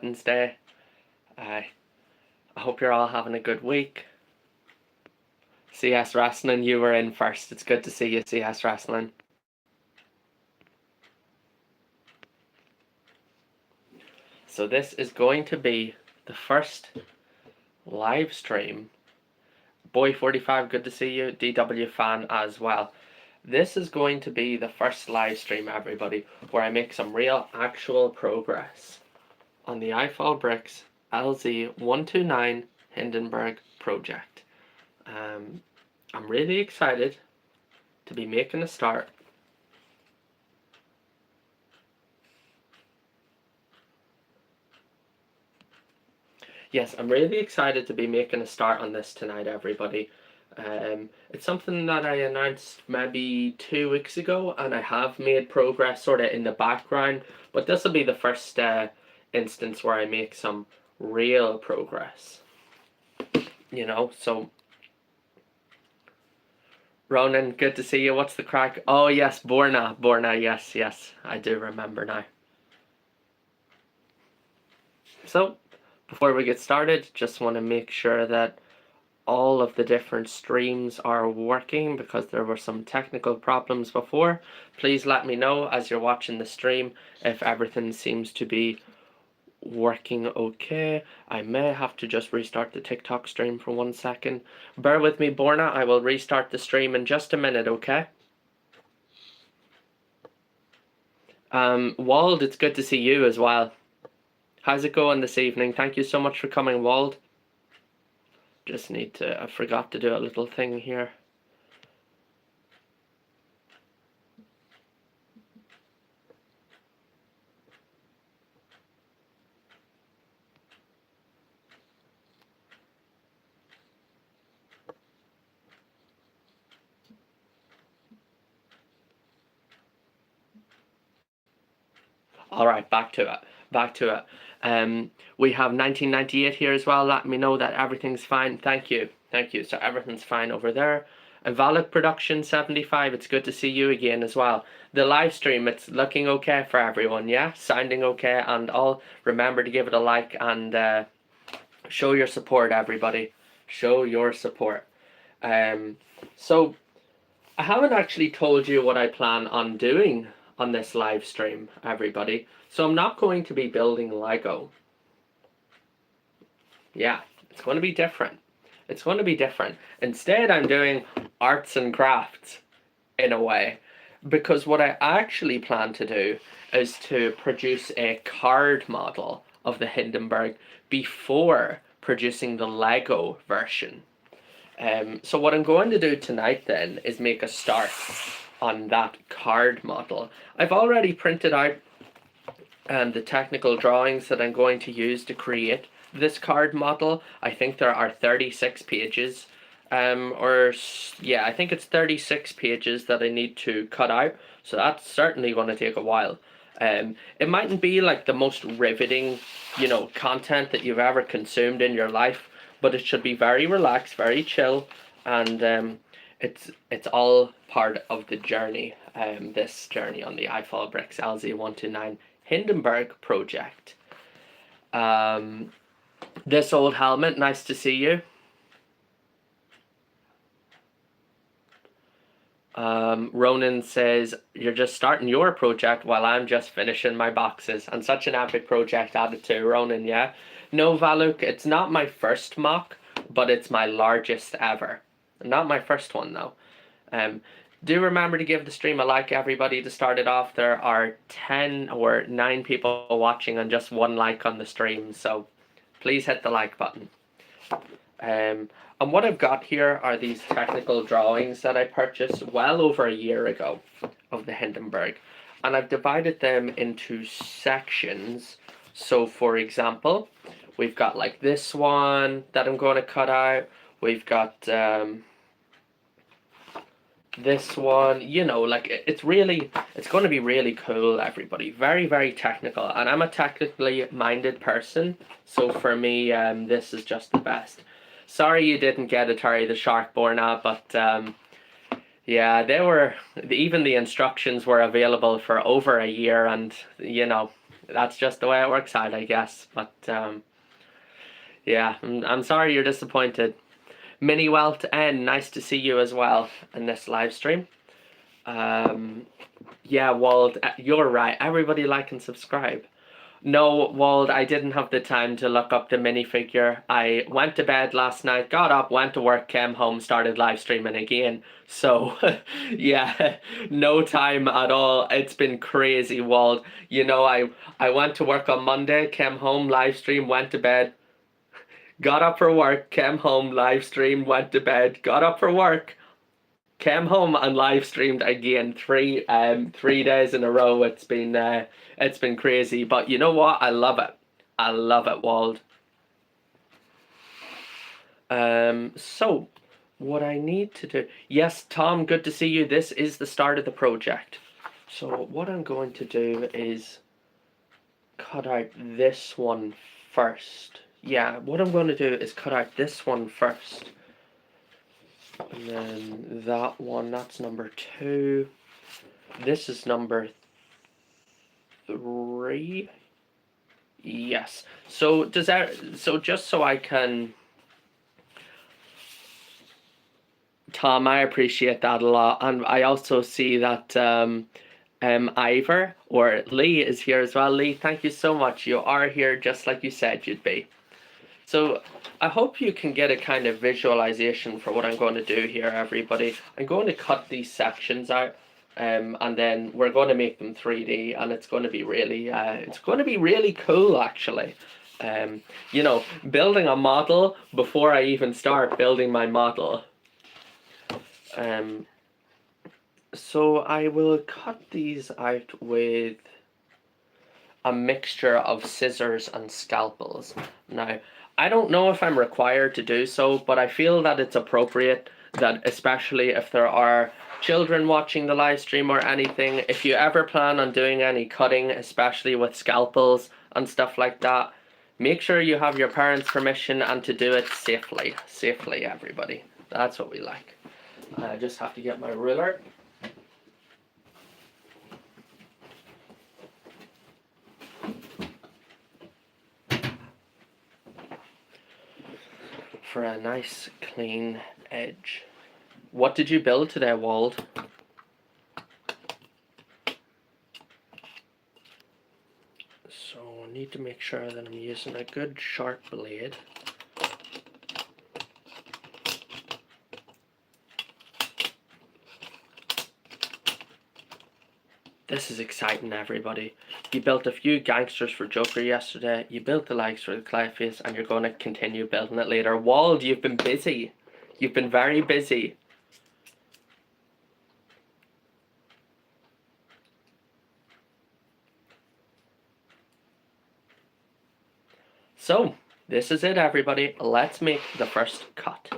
Wednesday. I hope you're all having a good week. CS Wrestling, you were in first. It's good to see you, CS Wrestling. So this is going to be the first live stream. Boy45, good to see you. DW fan as well. This is going to be the first live stream, everybody, where I make some real actual progress on the ifolbricks LZ129 Hindenburg Project. I'm really excited to be making a start. Yes, I'm really excited to be making a start on this tonight, everybody. It's something that I announced maybe 2 weeks ago, and I have made progress sort of in the background, but this will be the first instance where I make some real progress. You know, so Ronan, good to see you. What's the crack? Oh yes, Borna, yes, I do remember now. So, before we get started, just want to make sure that all of the different streams are working because there were some technical problems before. Please let me know as you're watching the stream if everything seems to be working okay. I may have to just restart the TikTok stream for 1 second. Bear with me, Borna. I will restart the stream in just a minute, okay? Wald, it's good to see you as well. How's it going this evening? Thank you so much for coming, Wald. Just need to, I forgot to do a little thing here. All right, back to it. We have 1998 here as well. Let me know that everything's fine. Thank you. So everything's fine over there. Valak Production 75, it's good to see you again as well. The live stream, it's looking okay for everyone, yeah? Sounding okay and all. Remember to give it a like and show your support, everybody. Show your support. So, I haven't actually told you what I plan on doing on this live stream, everybody. So I'm not going to be building Lego. Yeah, it's going to be different. Instead, I'm doing arts and crafts in a way, because what I actually plan to do is to produce a card model of the Hindenburg before producing the Lego version. So what I'm going to do tonight then is make a start on that card model. I've already printed out the technical drawings that I'm going to use to create this card model. I think there are 36 pages, I think it's 36 pages that I need to cut out, so that's certainly going to take a while. It mightn't be like the most riveting, content that you've ever consumed in your life, but it should be very relaxed, very chill, and it's all part of the journey, this journey on the ifolbricks LZ129 Hindenburg Project. This old helmet, nice to see you. Ronan says, you're just starting your project while I'm just finishing my boxes. And such an epic project added to, Ronan, yeah? No, Valuk, it's not my first mock, but it's my largest ever. Not my first one, though. Do remember to give the stream a like, everybody, to start it off. There are 10 or 9 people watching and just 1 like on the stream, so please hit the like button. And what I've got here are these technical drawings that I purchased well over a year ago of the Hindenburg. And I've divided them into sections. So, for example, we've got like this one that I'm going to cut out. We've got this one, it's going to be really cool, everybody. Very, very technical. And I'm a technically minded person. So for me, this is just the best. Sorry you didn't get Atari the Shark, Borna, but yeah, even the instructions were available for over a year, and That's just the way it works out, I guess. But yeah, I'm sorry you're disappointed. Mini Welt N, nice to see you as well in this live stream. Yeah, Wald, you're right. Everybody like and subscribe. No, Wald, I didn't have the time to look up the minifigure. I went to bed last night, got up, went to work, came home, started live streaming again. So, yeah, no time at all. It's been crazy, Wald. You know, I went to work on Monday, came home, live stream, went to bed, got up for work, came home, live stream, went to bed, got up for work, came home and live streamed again 3 days in a row. It's been crazy, but you know what? I love it. I love it, Wald. So what I need to do, yes, Tom, good to see you. This is the start of the project. So what I'm going to do is cut out this one first. Yeah, what I'm going to do is cut out this one first. And then that one, that's number 2. This is number 3. Yes. So does that, so just so I can, Tom, I appreciate that a lot. And I also see that Ivor or Lee is here as well. Lee, thank you so much. You are here just like you said you'd be. So I hope you can get a kind of visualization for what I'm going to do here, everybody. I'm going to cut these sections out, and then we're going to make them 3D, and it's going to be really cool, actually. You know, building a model before I even start building my model. So I will cut these out with a mixture of scissors and scalpels. Now, I don't know if I'm required to do so, but I feel that it's appropriate, that especially if there are children watching the live stream or anything, if you ever plan on doing any cutting, especially with scalpels and stuff like that, make sure you have your parents' permission and to do it safely. Safely, everybody. That's what we like. I just have to get my ruler. For a nice clean edge. What did you build today, Wald? So I need to make sure that I'm using a good sharp blade. This is exciting, everybody. You built a few gangsters for Joker yesterday, you built the legs for the Clayface, and you're going to continue building it later. Wald, you've been busy. You've been very busy. So, this is it, everybody. Let's make the first cut.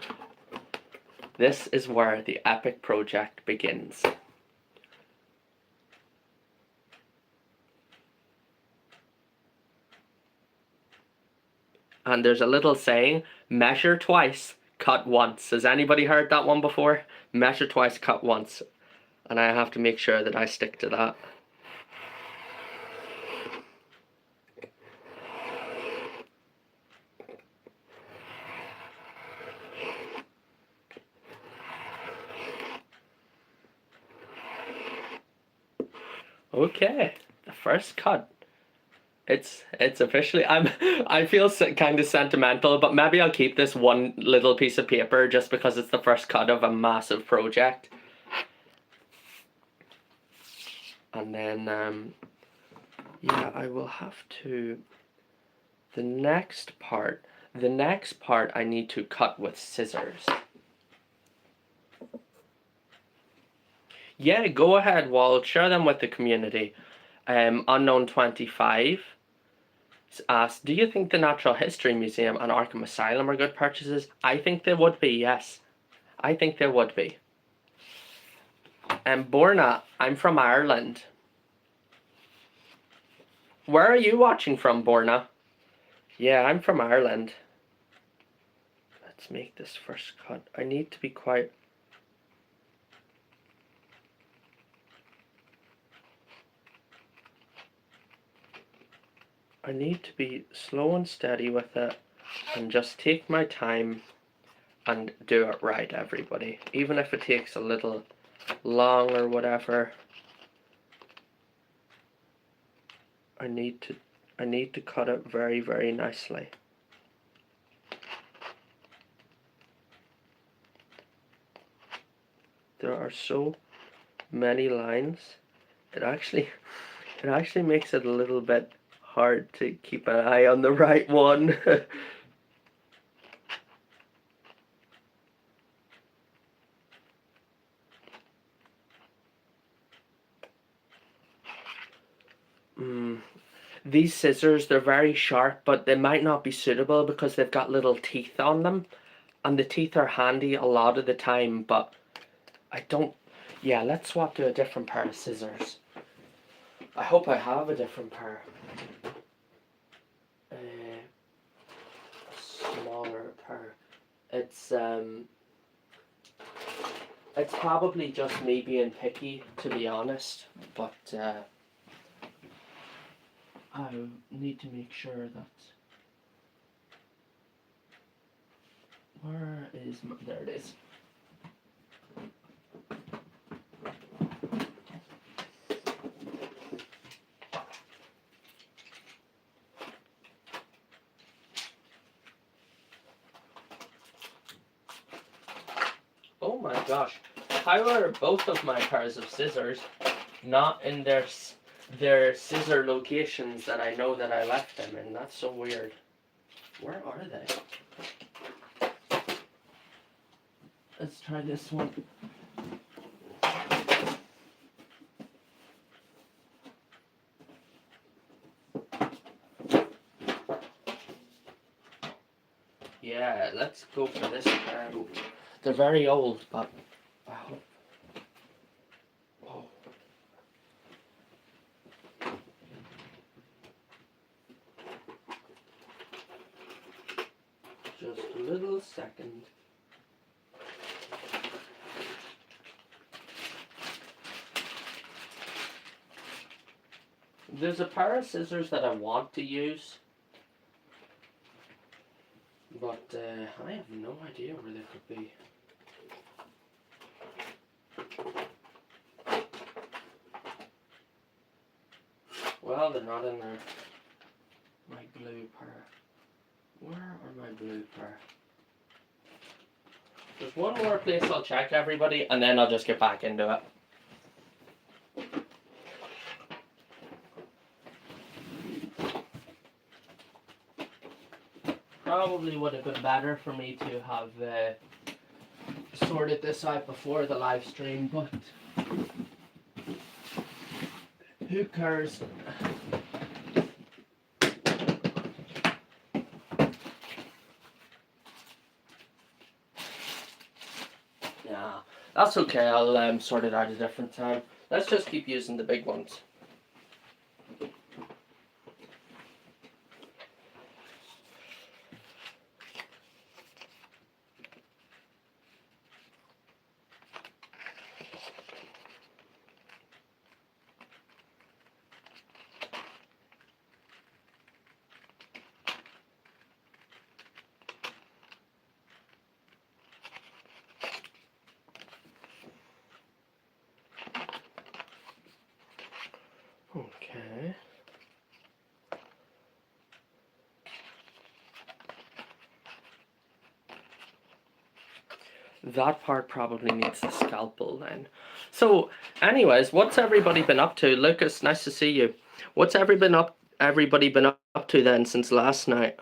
This is where the epic project begins. And there's a little saying, measure twice, cut once. Has anybody heard that one before? Measure twice, cut once. And I have to make sure that I stick to that. Okay, the first cut. It's officially, I feel kind of sentimental, but maybe I'll keep this one little piece of paper just because it's the first cut of a massive project. And then, yeah, I will have to, the next part I need to cut with scissors. Yeah, go ahead, Walt, share them with the community. Unknown25 asked, do you think the Natural History Museum and Arkham Asylum are good purchases? I think they would be, yes. I think they would be. Borna, I'm from Ireland. Where are you watching from, Borna? Yeah, I'm from Ireland. Let's make this first cut. I need to be quite... I need to be slow and steady with it and just take my time and do it right, everybody. Even if it takes a little long or whatever, I need to cut it very, very nicely. There are so many lines. It actually makes it a little bit hard to keep an eye on the right one. These scissors, they're very sharp, but they might not be suitable because they've got little teeth on them, and the teeth are handy a lot of the time, but I don't... Yeah, let's swap to a different pair of scissors. I hope I have a different pair. A smaller pair. It's probably just me being picky, to be honest, but I need to make sure that... Where is my... There it is. Oh my gosh. How are both of my pairs of scissors not in their scissor locations that I know that I left them in? That's so weird. Where are they? Let's try this one. Yeah, let's go for this. They're very old, but I hope... Oh. Just a little second. There's a pair of scissors that I want to use, but I have no idea where they could be. Well, they're not in there. My glue pair. Where are my blue pair? There's one more place I'll check, everybody, and then I'll just get back into it. Probably would have been better for me to have sorted this out before the live stream, but who cares? Yeah, that's okay. I'll sort it out a different time. Let's just keep using the big ones. Okay. That part probably needs a scalpel then. So, anyways, what's everybody been up to? Lucas, nice to see you. What's everybody been up to then since last night?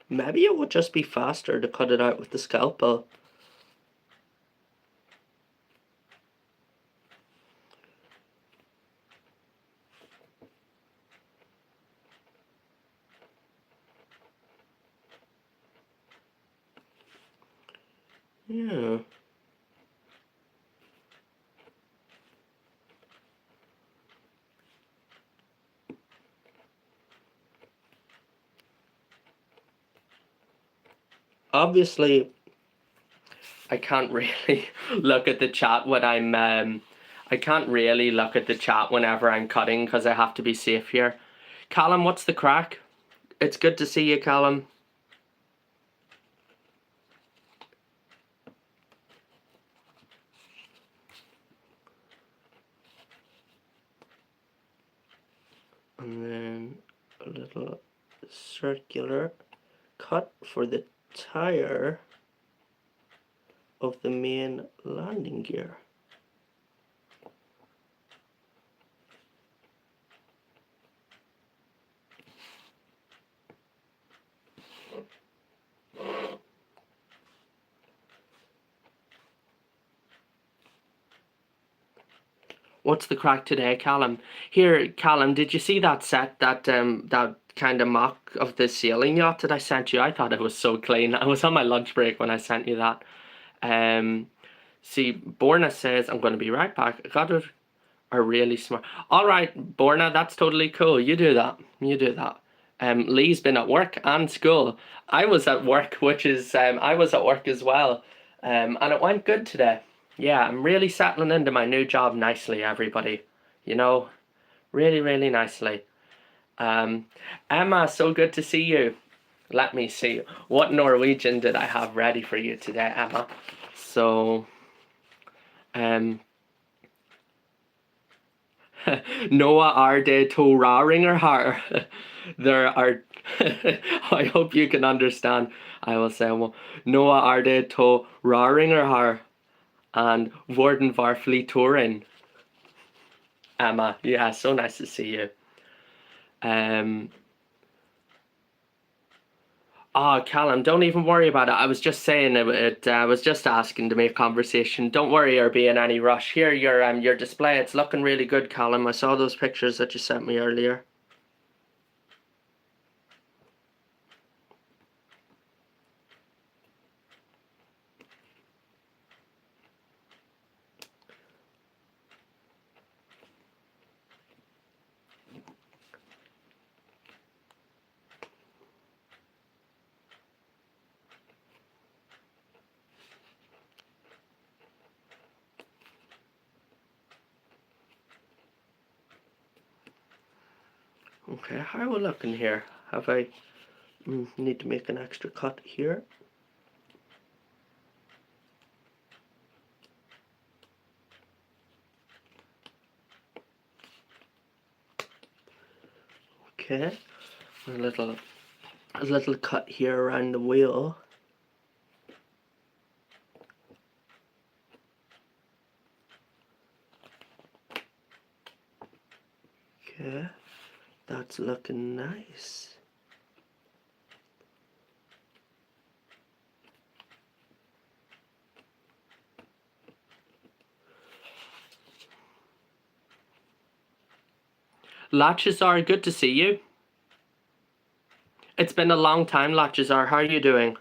Maybe it would just be faster to cut it out with the scalpel. Yeah. Obviously, I can't really look at the chat when I can't really look at the chat whenever I'm cutting because I have to be safe here. Callum, what's the crack? It's good to see you, Callum. And then a little circular cut for the tire of the main landing gear. What's the crack today, Callum? Here, Callum, did you see that set, that kind of mock of the sailing yacht that I sent you? I thought it was so clean. I was on my lunch break when I sent you that. See, Borna says, I'm going to be right back. I got it. Are really smart. All right, Borna, that's totally cool. You do that. You do that. Lee's been at work and school. I was at work, I was at work as well. And it went good today. Yeah, I'm really settling into my new job nicely, everybody. You know, really, really nicely. Emma, so good to see you. Let me see. What Norwegian did I have ready for you today, Emma? So, Noah are de to raringar har. There are, I hope you can understand. I will say, well, Noah are de to raringar har and Worden varfli tourin. Emma, yeah, so nice to see you. Oh, Callum, don't even worry about it. I was just saying I was just asking to make conversation. Don't worry or be in any rush. Here, your display. It's looking really good, Callum. I saw those pictures that you sent me earlier. Okay, how are we looking here? Have I need to make an extra cut here? Okay, a little cut here around the wheel. Okay, that's looking nice. Lachazar, good to see you. It's been a long time, Lachazar. How are you doing?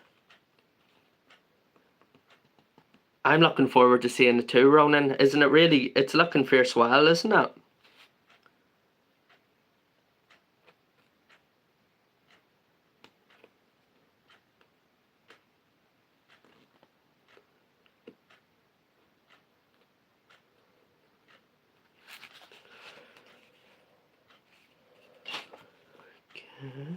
I'm looking forward to seeing it too, Ronan. Isn't it really? It's looking fierce well, isn't it? Okay.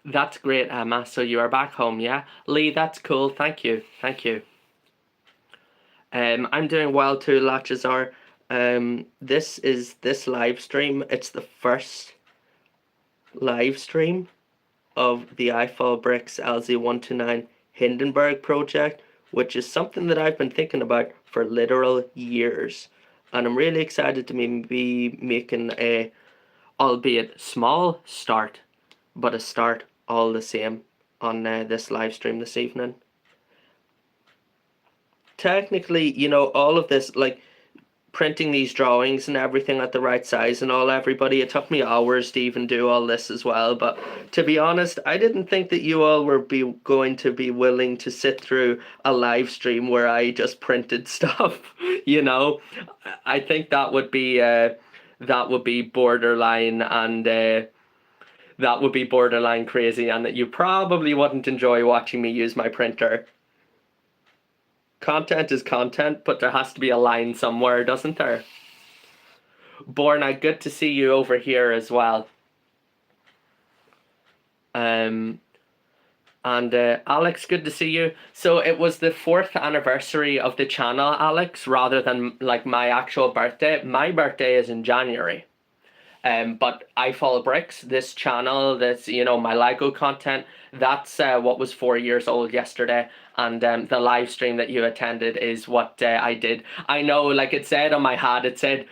That's great, Emma. So you are back home, yeah? Lee, that's cool. Thank you. Thank you. I'm doing well too, Lachazar. This live stream. It's the first live stream of the ifolbricks LZ129 Hindenburg Project, which is something that I've been thinking about for literal years. And I'm really excited to be making a, albeit small start, but a start all the same on this live stream this evening. Technically, you know, all of this, like, printing these drawings and everything at the right size and all, everybody. It took me hours to even do all this as well, but to be honest, I didn't think that you all were going to be willing to sit through a live stream where I just printed stuff. You know, I think that would be borderline, and that would be borderline crazy, and that you probably wouldn't enjoy watching me use my printer. Content is content, but there has to be a line somewhere, doesn't there? Borna, good to see you over here as well. And Alex, good to see you. So it was the 4th anniversary of the channel, Alex, rather than like my actual birthday. My birthday is in January. But ifolbricks, this channel, this, you know, my Lego content, that's what was 4 years old yesterday, and the live stream that you attended is what I did. I know, like it said on my hat, it said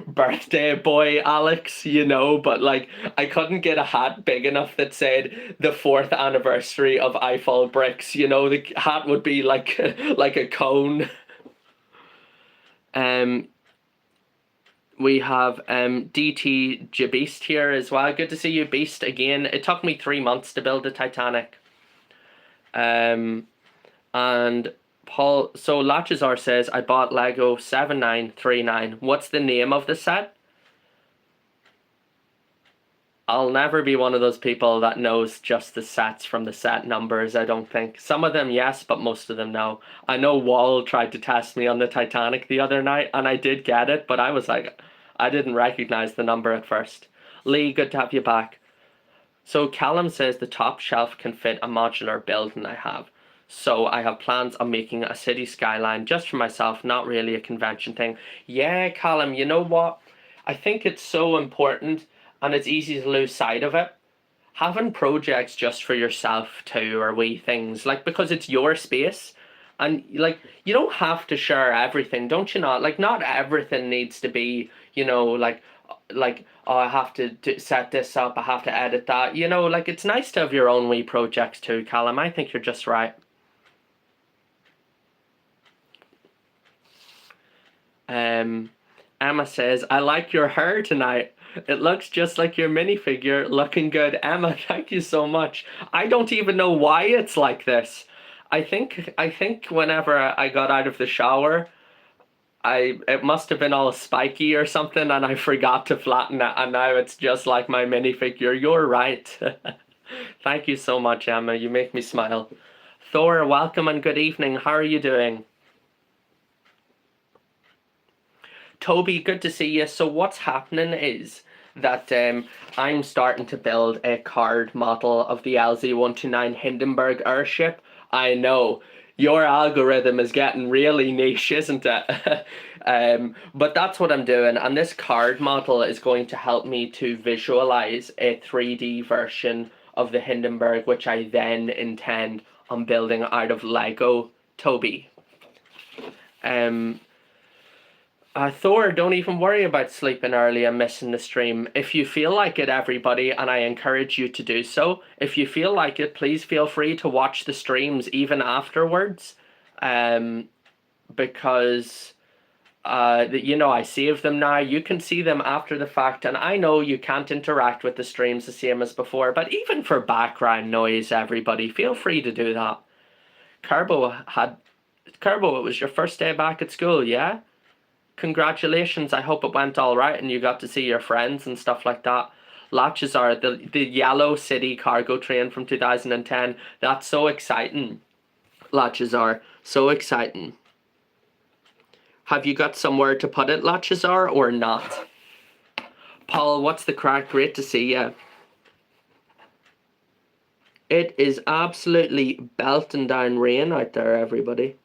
birthday boy Alex, you know, but like I couldn't get a hat big enough that said the 4th anniversary of ifolbricks, you know, the hat would be like like a cone. We have DT Beast here as well. Good to see you, Beast, again. It took me 3 months to build the Titanic. And Paul, so Lachazar says, I bought Lego 7939. What's the name of the set? I'll never be one of those people that knows just the sets from the set numbers, I don't think. Some of them, yes, but most of them, no. I know Wall tried to test me on the Titanic the other night, and I did get it, but I was like, I didn't recognize the number at first. Lee, good to have you back. So Callum says the top shelf can fit a modular building I have. So I have plans on making a city skyline just for myself, not really a convention thing. Yeah, Callum, you know what? I think it's so important, and it's easy to lose sight of it. Having projects just for yourself too, or wee things, like, because it's your space, and like you don't have to share everything, don't you not? Like, not everything needs to be, you know, like oh, I have to set this up, I have to edit that, you know, like it's nice to have your own wee projects too, Callum. I think you're just right. Emma says, I like your hair tonight. It looks just like your minifigure. Looking good. Emma, thank you so much. I don't even know why it's like this. I think whenever I got out of the shower, it must have been all spiky or something, and I forgot to flatten it, and now it's just like my minifigure. You're right. Thank you so much, Emma. You make me smile. Thor, welcome and good evening. How are you doing? Toby, good to see you. So what's happening is that I'm starting to build a card model of the LZ-129 Hindenburg airship. I know, your algorithm is getting really niche, isn't it? But that's what I'm doing, and this card model is going to help me to visualize a 3D version of the Hindenburg, which I then intend on building out of Lego, Toby. Thor, don't even worry about sleeping early and missing the stream. If you feel like it, everybody, and I encourage you to do so, if you feel like it, please feel free to watch the streams even afterwards, because you know, I save them now. You can see them after the fact, and I know you can't interact with the streams the same as before, but even for background noise, everybody, feel free to do that. Carbo, it was your first day back at school, yeah? Congratulations, I hope it went all right and you got to see your friends and stuff like that. Lachazar, the yellow city cargo train from 2010, that's so exciting. Lachazar, so exciting. Have you got somewhere to put it, Lachazar, or not? Paul, what's the crack? Great to see you. It is absolutely belting down rain out there, everybody.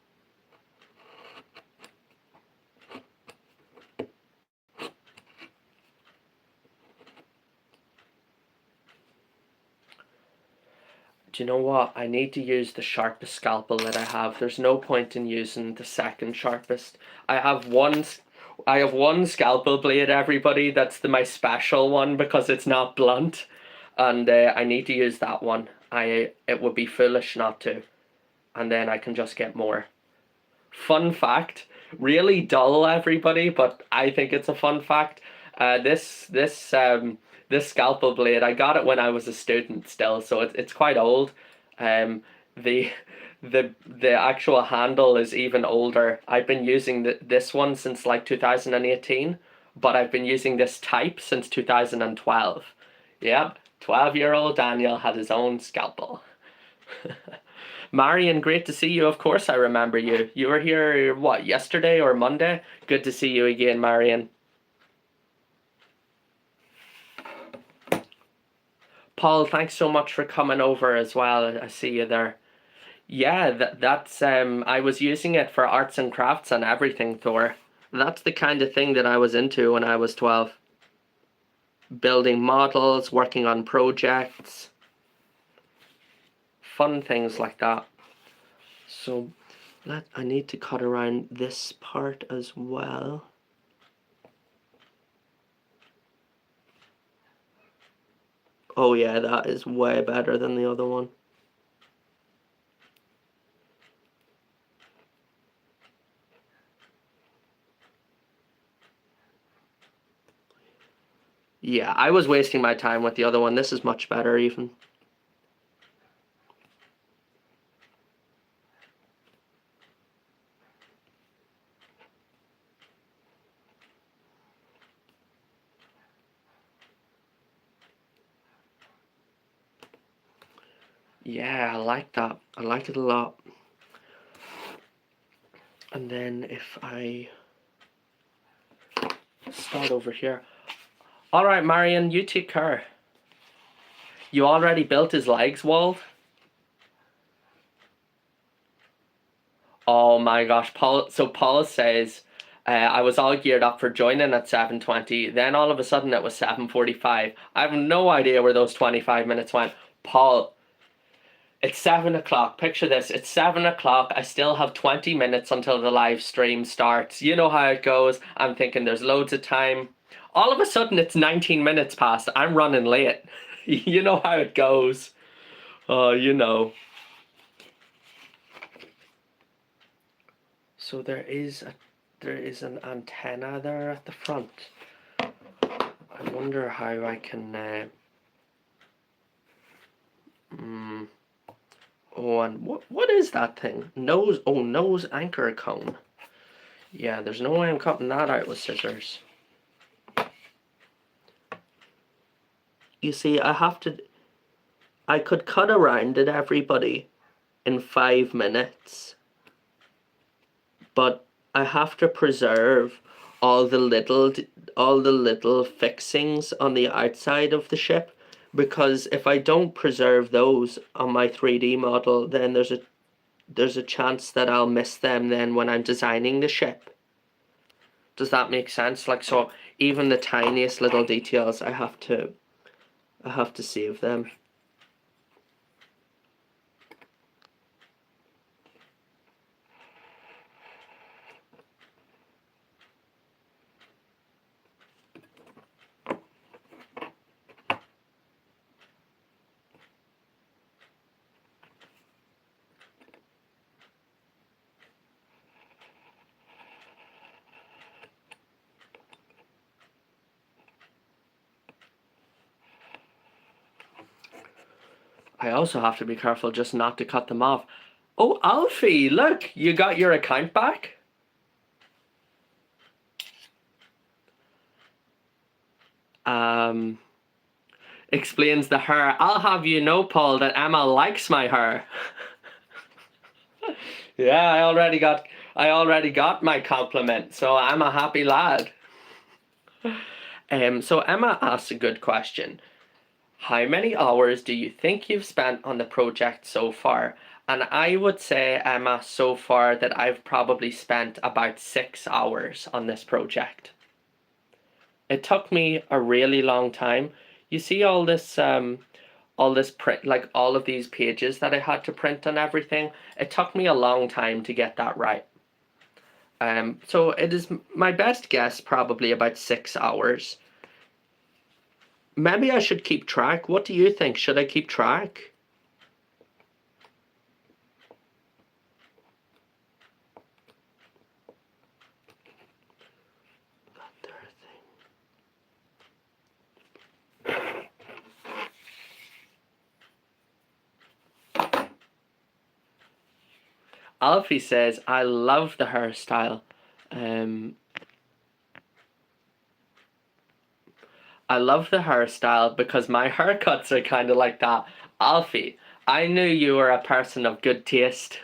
Do you know what? I need to use the sharpest scalpel that I have. There's no point in using the second sharpest. I have one scalpel blade, everybody. That's my special one because it's not blunt, and I need to use that one. It would be foolish not to, and then I can just get more. Fun fact: Really dull, everybody, but I think it's a fun fact. This scalpel blade, I got it when I was a student still, so it's quite old. Um, the the actual handle is even older. I've been using this one since like 2018, but I've been using this type since 2012. Yep, 12-year-old Daniel had his own scalpel. Marion, great to see you. Of course, I remember you. You were here, what, yesterday or Monday? Good to see you again, Marion. Paul, thanks so much for coming over as well. I see you there. Yeah, that's I was using it for arts and crafts and everything, Thor. That's the kind of thing that I was into when I was 12. Building models, working on projects, fun things like that. So I need to cut around this part as well. Oh yeah, that is way better than the other one. Yeah, I was wasting my time with the other one. This is much better even. Yeah, I like that. I like it a lot. And then if I start over here. All right, Marion, you take care. You already built his legs, Walt? Oh my gosh, Paul. So Paul says, I was all geared up for joining at 7:20. Then all of a sudden it was 7:45. I have no idea where those 25 minutes went. Paul, it's 7 o'clock. Picture this. It's 7 o'clock. I still have 20 minutes until the live stream starts. You know how it goes. I'm thinking there's loads of time. All of a sudden it's 19 minutes past. I'm running late. You know how it goes. Oh, you know. So there is an antenna there at the front. I wonder how I can oh, and what is that thing? Nose anchor cone. Yeah, there's no way I'm cutting that out with scissors. You see, I could cut around it, everybody, in 5 minutes. But I have to preserve all the little fixings on the outside of the ship, because if I don't preserve those on my 3D model, then there's a chance that I'll miss them then when I'm designing the ship. Does that make sense? Like, so even the tiniest little details, I have to save them. I also have to be careful just not to cut them off. Oh, Alfie, look, you got your account back? Explains the hair. I'll have you know, Paul, that Emma likes my hair. Yeah, I already got my compliment, so I'm a happy lad. So Emma asks a good question. How many hours do you think you've spent on the project so far? And I would say, Emma, so far that I've probably spent about 6 hours on this project. It took me a really long time. You see all this print, like all of these pages that I had to print and everything. It took me a long time to get that right. So it is my best guess, probably about 6 hours. Maybe I should keep track. What do you think? Should I keep track? Alfie says, I love the hairstyle. I love the hairstyle because my haircuts are kind of like that. Alfie, I knew you were a person of good taste.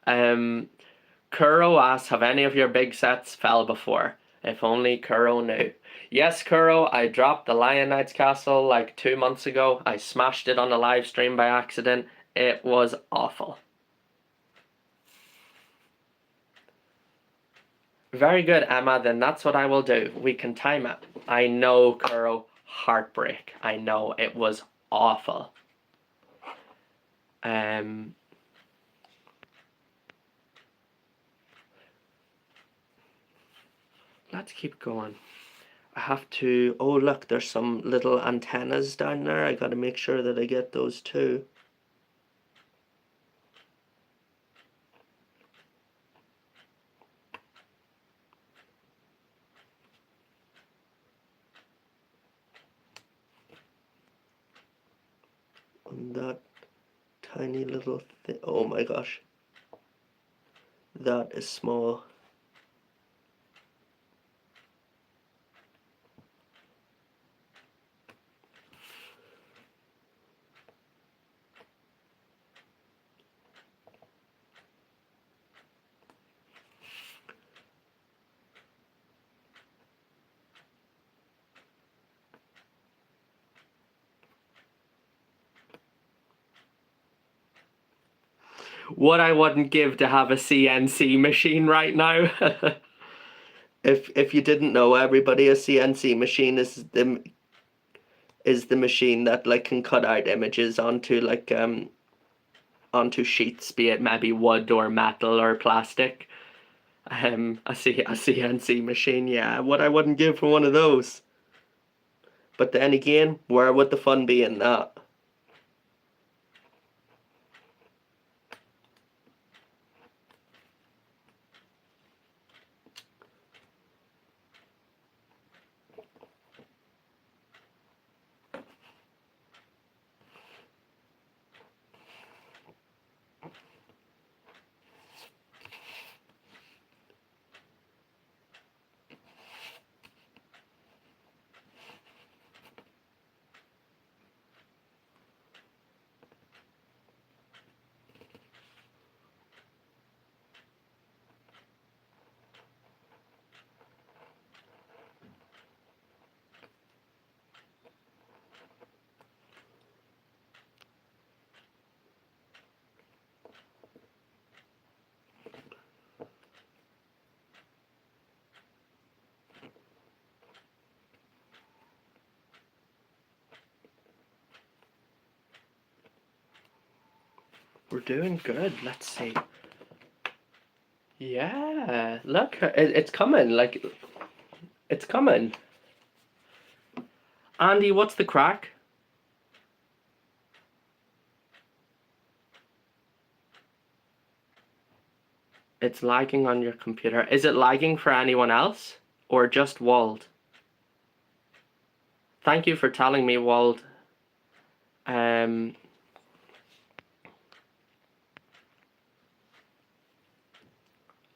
Kuro asks, have any of your big sets fell before? If only Kuro knew. Yes, Kuro, I dropped the Lion Knight's Castle like 2 months ago. I smashed it on a live stream by accident. It was awful. Very good, Emma. Then that's what I will do. We can time it. I know, Kuro. Heartbreak. I know. It was awful. Let's keep going. I have to... Oh, look, there's some little antennas down there. I gotta make sure that I get those too. And that tiny little thing. Oh my gosh. That is small. What I wouldn't give to have a CNC machine right now. If you didn't know, everybody, a CNC machine is the machine that like can cut out images onto like onto sheets, be it maybe wood or metal or plastic. A CNC machine, yeah. What I wouldn't give for one of those. But then again, where would the fun be in that? We're doing good. Let's see. Yeah, look, it's coming. Like, it's coming. Andy, what's the crack? It's lagging on your computer. Is it lagging for anyone else? Or just Wald? Thank you for telling me, Wald.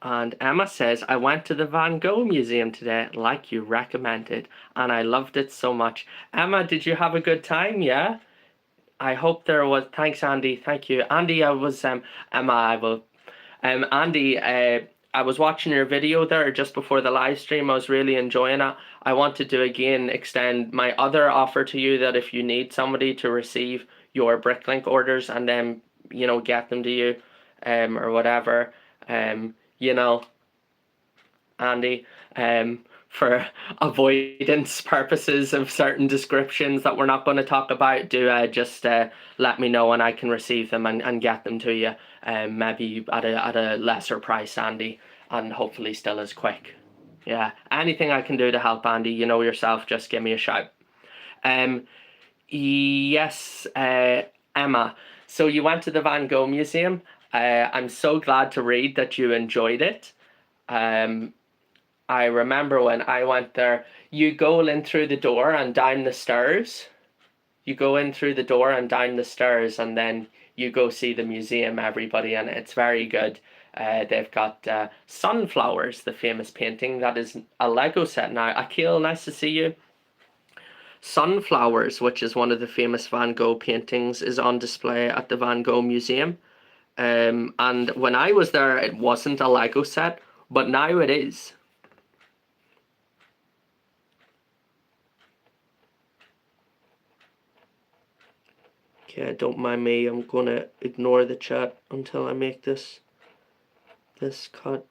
And Emma says, I went to the Van Gogh Museum today, like you recommended, and I loved it so much. Emma, did you have a good time? Yeah? I hope there was... Thanks, Andy. Thank you. Andy, I was... Emma, I will... Andy, I was watching your video there just before the live stream. I was really enjoying it. I wanted to again extend my other offer to you that if you need somebody to receive your Bricklink orders and then, you know, get them to you, or whatever, you know, Andy, for avoidance purposes of certain descriptions that we're not going to talk about, do just let me know and I can receive them and get them to you, maybe at a lesser price, Andy, and hopefully still as quick. Yeah, anything I can do to help, Andy, you know yourself, just give me a shout. Yes, Emma, so you went to the Van Gogh Museum. I'm so glad to read that you enjoyed it. I remember when I went there, you go in through the door and down the stairs. You go in through the door and down the stairs, and then you go see the museum, everybody, and it's very good. They've got Sunflowers, the famous painting that is a Lego set now. Akil, nice to see you. Sunflowers, which is one of the famous Van Gogh paintings, is on display at the Van Gogh Museum. And when I was there, it wasn't a Lego set, but now it is. Okay, don't mind me. I'm gonna ignore the chat until I make this cut.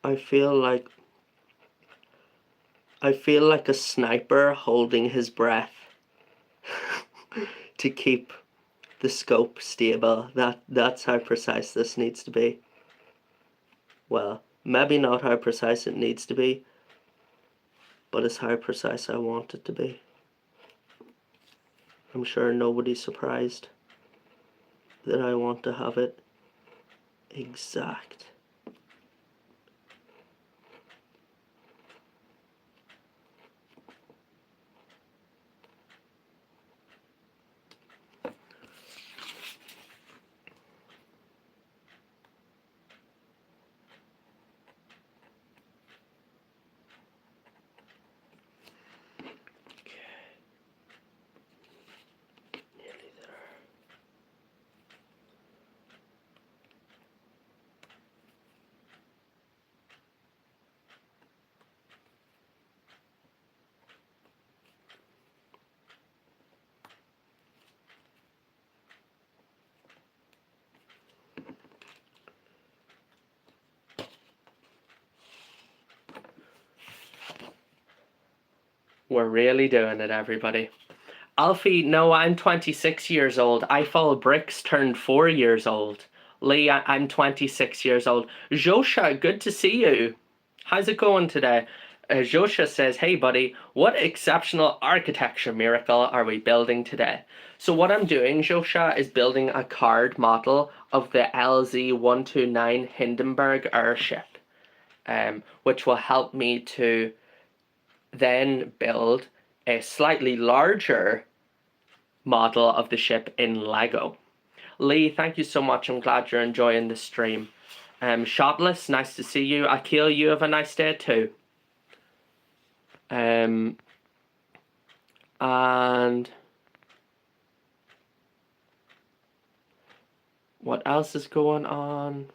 I feel like a sniper holding his breath to keep the scope stable. That's how precise this needs to be. Well, maybe not how precise it needs to be, but it's how precise I want it to be. I'm sure nobody's surprised that I want to have it exact. We're really doing it, everybody. Alfie, no, I'm 26 years old. ifolbricks turned 4 years old. Lee, I'm 26 years old. Josha, good to see you. How's it going today? Josha says, hey buddy, what exceptional architecture miracle are we building today? So what I'm doing, Josha, is building a card model of the LZ-129 Hindenburg airship, which will help me to then build a slightly larger model of the ship in Lego. Lee, thank you so much. I'm glad you're enjoying the stream. Shotless, nice to see you. Akil, you have a nice day too. And what else is going on?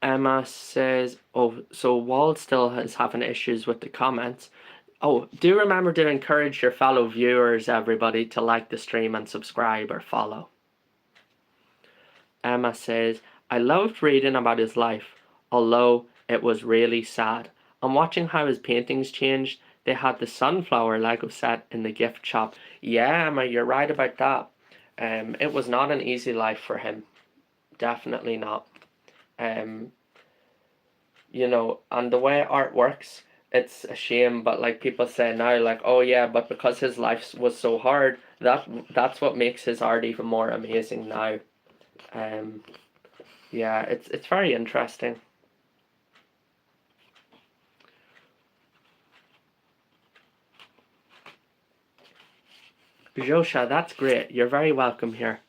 Emma says, oh, so Wald still is having issues with the comments. Oh, do remember to encourage your fellow viewers, everybody, to like the stream and subscribe or follow. Emma says, I loved reading about his life, although it was really sad. I'm watching how his paintings changed. They had the sunflower Lego set in the gift shop. Yeah, Emma, you're right about that. It was not an easy life for him. Definitely not. You know, and the way art works, it's a shame, but like people say now, like, oh yeah, but because his life was so hard, that's what makes his art even more amazing now. Yeah, it's very interesting. Josha, that's great. You're very welcome here.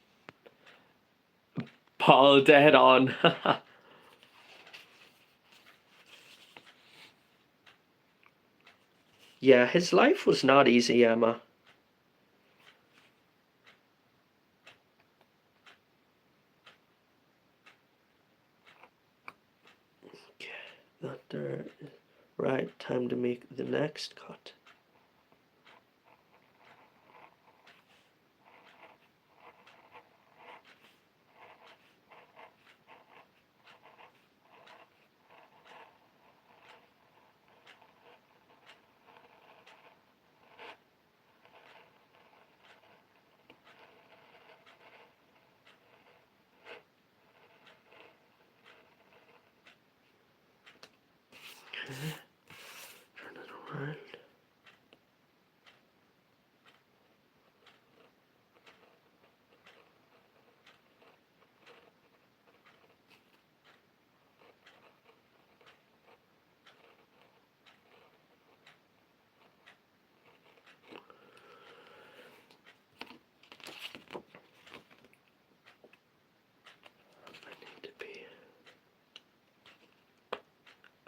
Paul, dead on. Yeah, his life was not easy, Emma. Okay, that there. Right, time to make the next cut. Turn it around.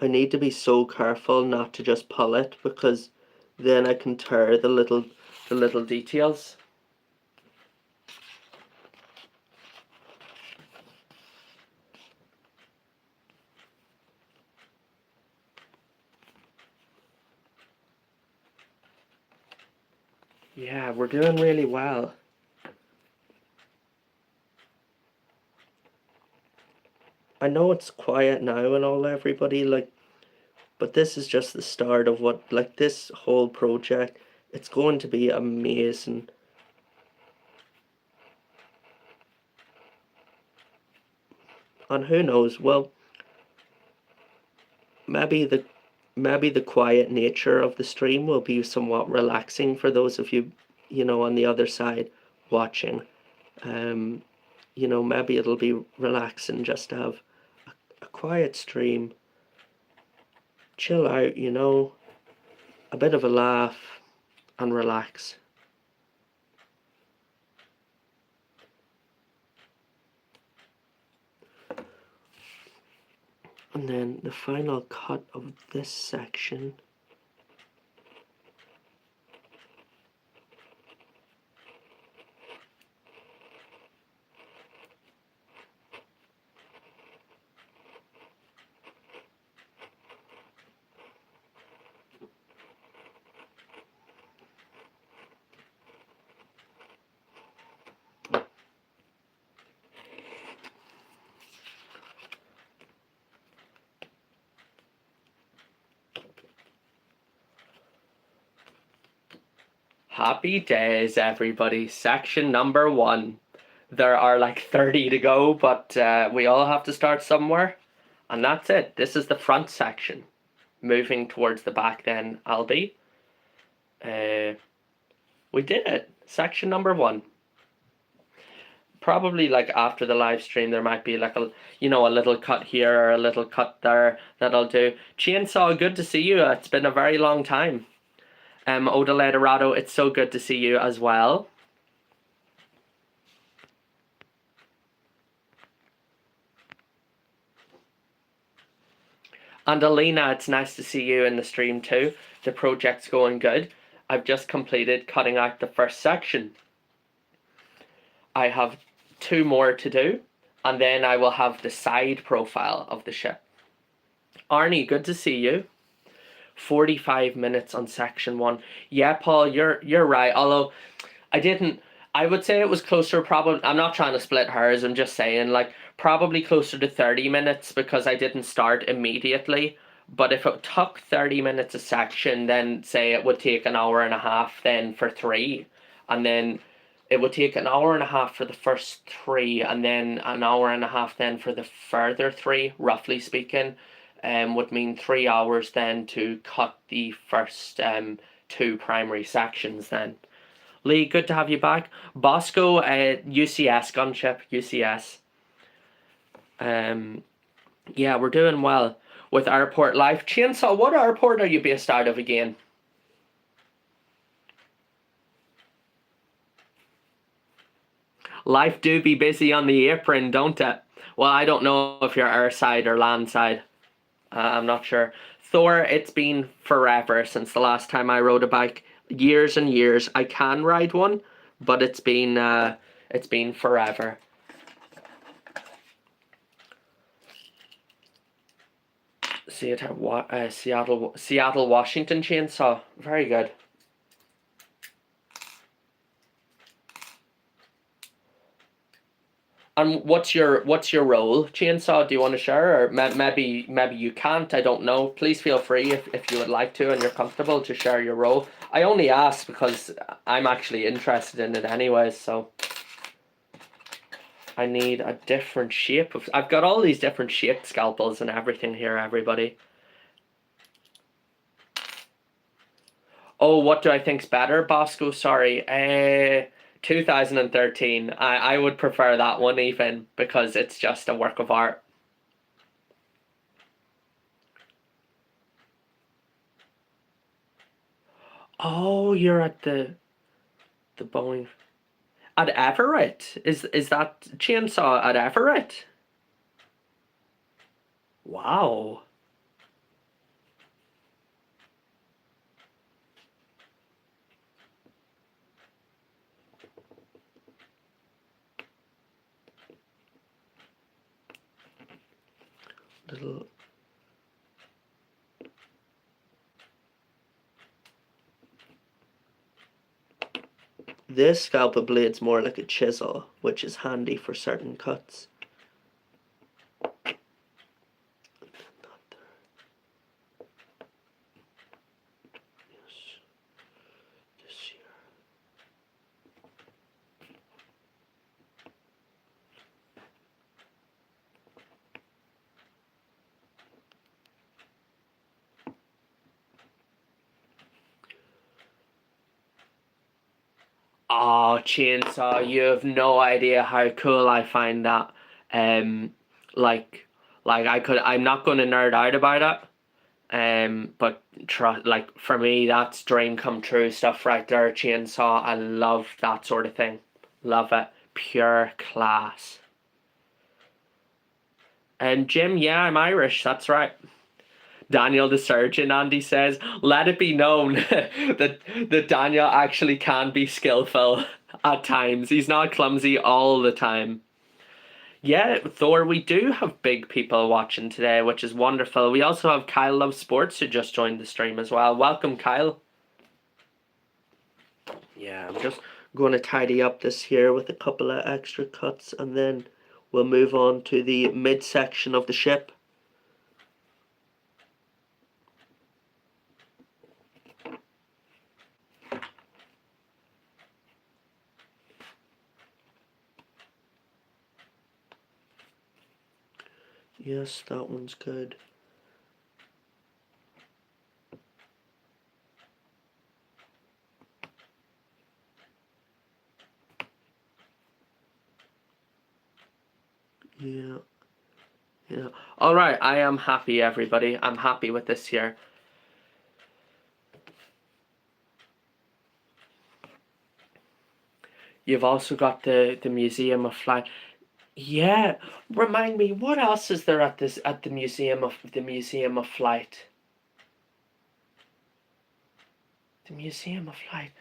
I need to be so careful not to just pull it, because then I can tear the little details. Yeah, we're doing really well. I know it's quiet now and all, everybody, like, but this is just the start of what, like, this whole project, it's going to be amazing. And who knows, well, maybe the quiet nature of the stream will be somewhat relaxing for those of you, you know, on the other side watching. You know, maybe it'll be relaxing just to have a quiet stream, chill out, you know, a bit of a laugh and relax. And then the final cut of this section. Happy days, everybody. Section number 1. There are like 30 to go, but we all have to start somewhere. And that's it. This is the front section. Moving towards the back then, I'll be. We did it. Section number 1. Probably like after the live stream, there might be like a, you know, a little cut here or a little cut there that I'll do. Chainsaw, good to see you. It's been a very long time. Odele Dorado, it's so good to see you as well. And Alina, it's nice to see you in the stream too. The project's going good. I've just completed cutting out the first section. I have 2 more to do, and then I will have the side profile of the ship. Arnie, good to see you. 45 minutes on section 1. Yeah, Paul, you're right. Although I would say it was closer, probably, I'm not trying to split hairs, I'm just saying, like, probably closer to 30 minutes because I didn't start immediately. But if it took 30 minutes a section, then say it would take an hour and a half then for 3. And then it would take an hour and a half for the first 3, and then an hour and a half then for the further 3, roughly speaking. Would mean 3 hours then to cut the first 2 primary sections then. Lee, good to have you back. Bosco, UCS gunship, UCS. Yeah, we're doing well with Airport Life. Chainsaw, what airport are you based out of again? Life do be busy on the apron, don't it? Well, I don't know if you're airside or landside. I'm not sure. Thor, it's been forever since the last time I rode a bike. Years and years. I can ride one, but it's been forever. Seattle, Washington chainsaw. Very good. And what's your role, chainsaw? Do you want to share, or maybe you can't? I don't know. Please feel free if you would like to and you're comfortable to share your role. I only ask because I'm actually interested in it anyways. So I need a different shape of. I've got all these different shaped scalpels and everything here, everybody. Oh, what do I think's better, Bosco? Sorry. 2013. I would prefer that one even because it's just a work of art. Oh, you're at the Boeing at Everett. Is that chainsaw at Everett? Wow. Little. This scalpel blade's more like a chisel, which is handy for certain cuts. Oh, chainsaw! You have no idea how cool I find that. Um, like, I'm not going to nerd out about it. But like for me, that's dream come true stuff right there. Chainsaw, I love that sort of thing. Love it. Pure class. And Jim, yeah, I'm Irish. That's right. Daniel the surgeon, Andy says, let it be known that Daniel actually can be skillful at times. He's not clumsy all the time. Yeah, Thor, we do have big people watching today, which is wonderful. We also have Kyle Love Sports who just joined the stream as well. Welcome, Kyle. Yeah, I'm just going to tidy up this here with a couple of extra cuts and then we'll move on to the midsection of the ship. Yes, that one's good. Yeah. Yeah. All right, I am happy, everybody. I'm happy with this here. You've also got the Museum of Flight. Yeah, remind me, what else is there at the Museum of Flight? The Museum of Flight.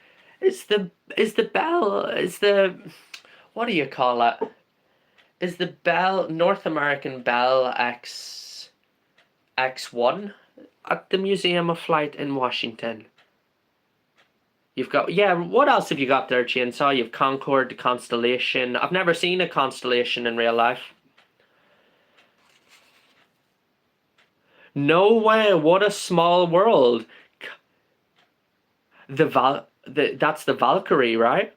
Is the Bell is the what do you call it? Is the Bell North American Bell X1 at the Museum of Flight in Washington? You've got, yeah, what else have you got there, Chainsaw? You've Concorde, the Constellation. I've never seen a Constellation in real life. No way, what a small world. That's the Valkyrie, right?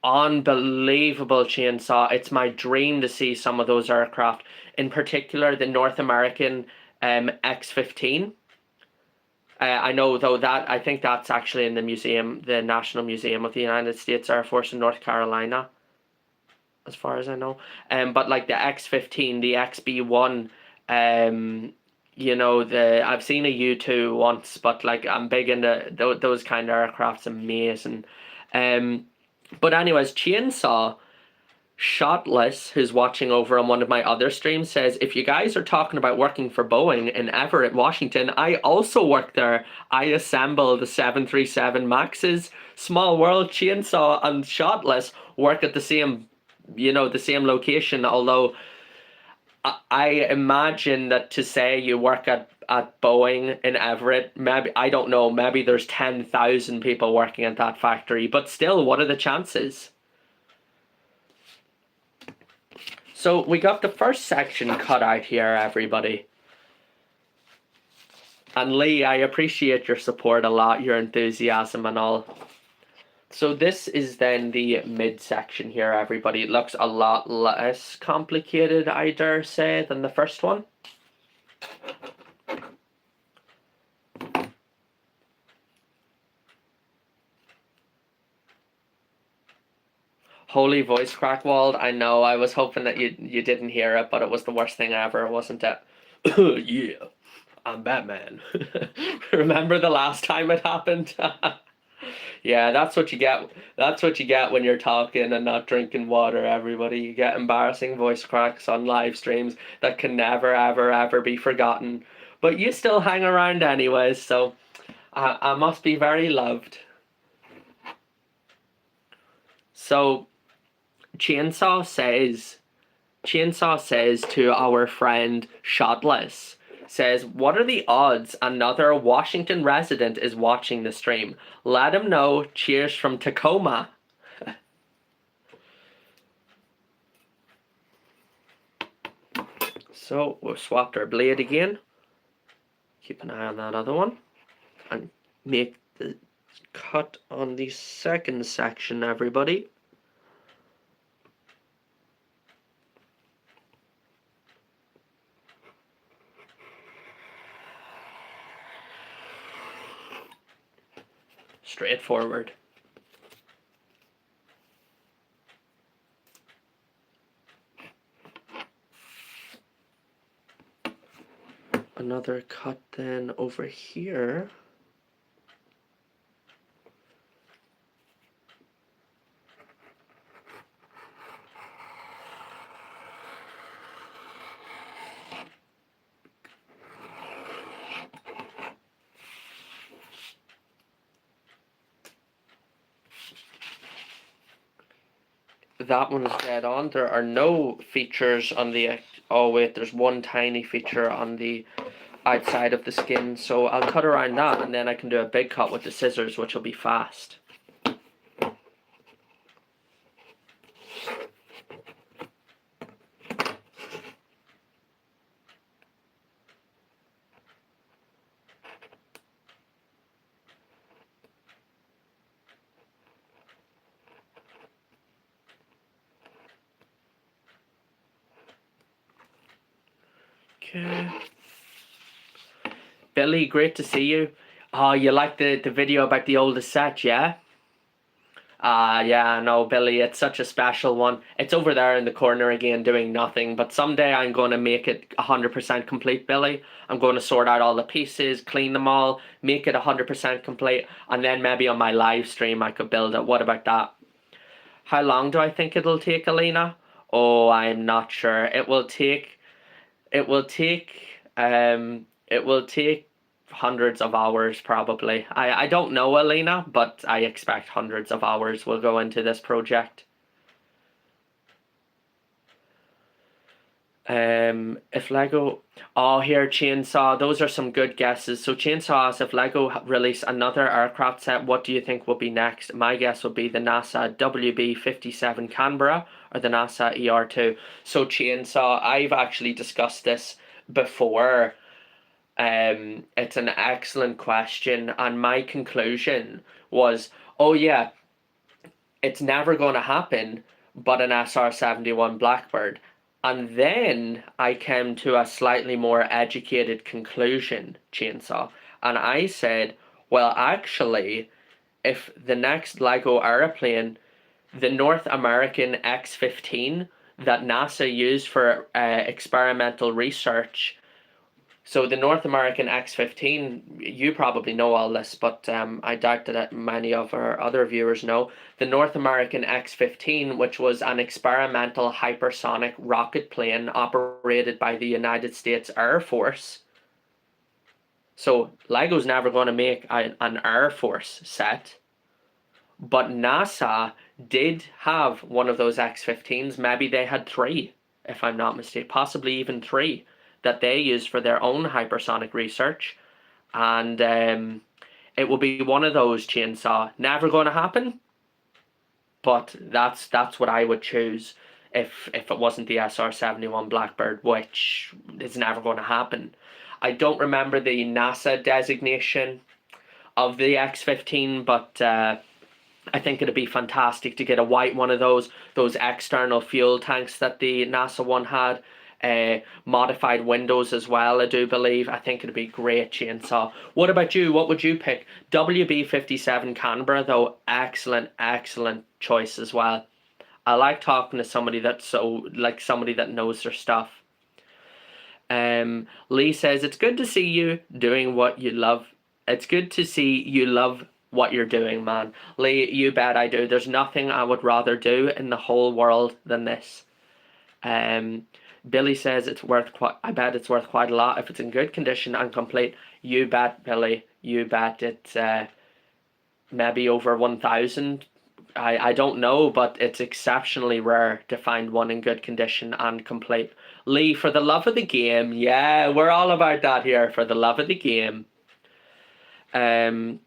Unbelievable, Chainsaw. It's my dream to see some of those aircraft. In particular, the North American X-15. I know though that I think that's actually in the museum, the National Museum of the United States Air Force in North Carolina, as far as I know. But like the X-15, the XB-1, you know, the I've seen a U-2 once, but like I'm big into those kind of aircraft's amazing. But anyways, Chainsaw Shotless, who's watching over on one of my other streams, says, if you guys are talking about working for Boeing in Everett, Washington, I also work there. I assemble the 737 Maxes. Small World, Chainsaw, and Shotless work at the same, you know, the same location. Although I imagine that to say you work at Boeing in Everett, maybe, I don't know, maybe there's 10,000 people working at that factory. But still, what are the chances? So we got the first section cut out here, everybody. And Lee, I appreciate your support a lot, your enthusiasm and all. So this is then the midsection here, everybody. It looks a lot less complicated, I dare say, than the first one. Holy voice crack, Wald. I know. I was hoping that you didn't hear it, but it was the worst thing ever, wasn't it? Yeah, I'm Batman. Remember the last time it happened? Yeah, that's what you get. That's what you get when you're talking and not drinking water, everybody. You get embarrassing voice cracks on live streams that can never, ever, ever be forgotten. But you still hang around anyways, so I must be very loved. So Chainsaw says to our friend Shotless, says, what are the odds another Washington resident is watching the stream? Let him know. Cheers from Tacoma. So we've swapped our blade again. Keep an eye on that other one. And make the cut on the second section, everybody. Straightforward. Another cut then over here. That one is dead on. There are no features on the... Oh wait, there's one tiny feature on the outside of the skin. So I'll cut around that and then I can do a big cut with the scissors, which will be fast. Okay. Billy, great to see you. Oh, you like the video about the oldest set, yeah? Yeah, no, Billy, it's such a special one. It's over there in the corner again doing nothing, but someday I'm going to make it 100% complete, Billy. I'm going to sort out all the pieces, clean them all, make it 100% complete, and then maybe on my live stream I could build it. What about that? How long do I think it'll take, Alina? Oh, I'm not sure. It will take hundreds of hours probably. I don't know, Alina, but I expect hundreds of hours will go into this project. If Lego... Oh, here, Chainsaw. Those are some good guesses. So Chainsaw asks, if Lego release another aircraft set, what do you think will be next? My guess would be the NASA WB-57 Canberra or the NASA ER-2. So Chainsaw, I've actually discussed this before. It's an excellent question, and my conclusion was, oh yeah, it's never going to happen, but an SR-71 Blackbird. And then I came to a slightly more educated conclusion, Chainsaw, and I said, well, actually, if the next Lego aeroplane, the North American X-15 that NASA used for experimental research. So the North American X-15, you probably know all this, but I doubt that many of our other viewers know. The North American X-15, which was an experimental hypersonic rocket plane operated by the United States Air Force. So Lego's never going to make an Air Force set. But NASA did have one of those X-15s. Maybe they had 3, if I'm not mistaken. Possibly even 3. That they used for their own hypersonic research, and it will be one of those, Chainsaw. Never going to happen, but that's what I would choose if it wasn't the SR-71 Blackbird, which is never going to happen. I don't remember the NASA designation of the X-15, but I think it'd be fantastic to get a white one of those external fuel tanks that the NASA one had. Modified windows as well, I do believe. I think it'd be great, Chainsaw. What about you? What would you pick? WB-57 Canberra, though, excellent choice as well. I like talking to somebody that's somebody that knows their stuff. Lee says, it's good to see you doing what you love. It's good to see you love what you're doing, man. Lee, you bet I do. There's nothing I would rather do in the whole world than this. Billy says I bet it's worth quite a lot if it's in good condition and complete. You bet, Billy. You bet it's maybe over 1,000. I don't know, but it's exceptionally rare to find one in good condition and complete. Lee, for the love of the game. Yeah, we're all about that here. For the love of the game. Emma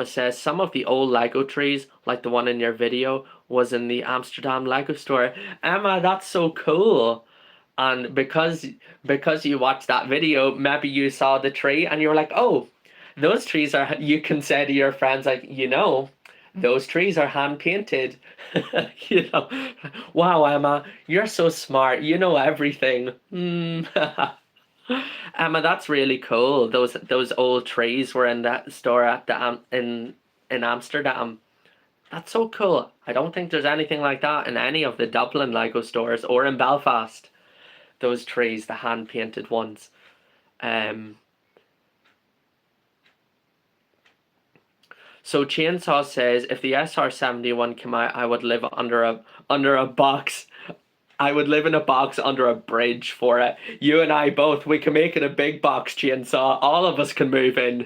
says, some of the old Lego trees, like the one in your video, was in the Amsterdam Lego store. Emma, that's so cool. And because you watched that video, maybe you saw the tree and you were like, oh, those trees are, you can say to your friends, like, those trees are hand painted. Wow, Emma, you're so smart. You know everything. Emma, that's really cool. Those old trees were in that store at in Amsterdam. That's so cool. I don't think there's anything like that in any of the Dublin Lego stores or in Belfast. Those trees, the hand painted ones. So Chainsaw says, if the SR-71 came out, I would live under a box. I would live in a box under a bridge for it. You and I both. We can make it a big box, Chainsaw. All of us can move in.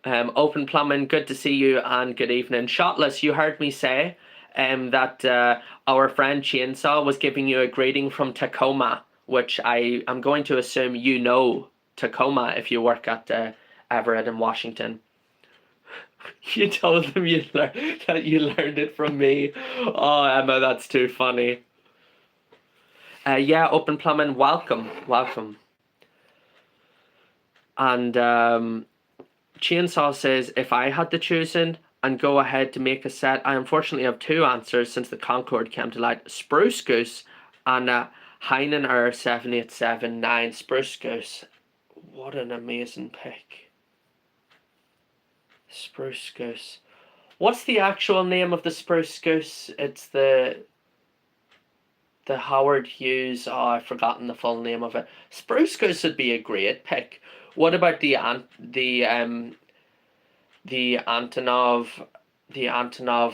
Open Plumbing, good to see you and good evening. Shotless, you heard me say that our friend Chainsaw was giving you a greeting from Tacoma, which I am going to assume you know Tacoma if you work at Everett in Washington. You told them that you learned it from me. Oh, Emma, that's too funny. Yeah, Open Plumbing, welcome. And Chainsaw says, if I had to choose and go ahead to make a set, I unfortunately have two answers since the Concorde came to light. Spruce Goose and Heinen Air 7879. Spruce Goose. What an amazing pick. Spruce Goose. What's the actual name of the Spruce Goose? It's the Howard Hughes. Oh, I've forgotten the full name of it. Spruce Goose would be a great pick. What about the Antonov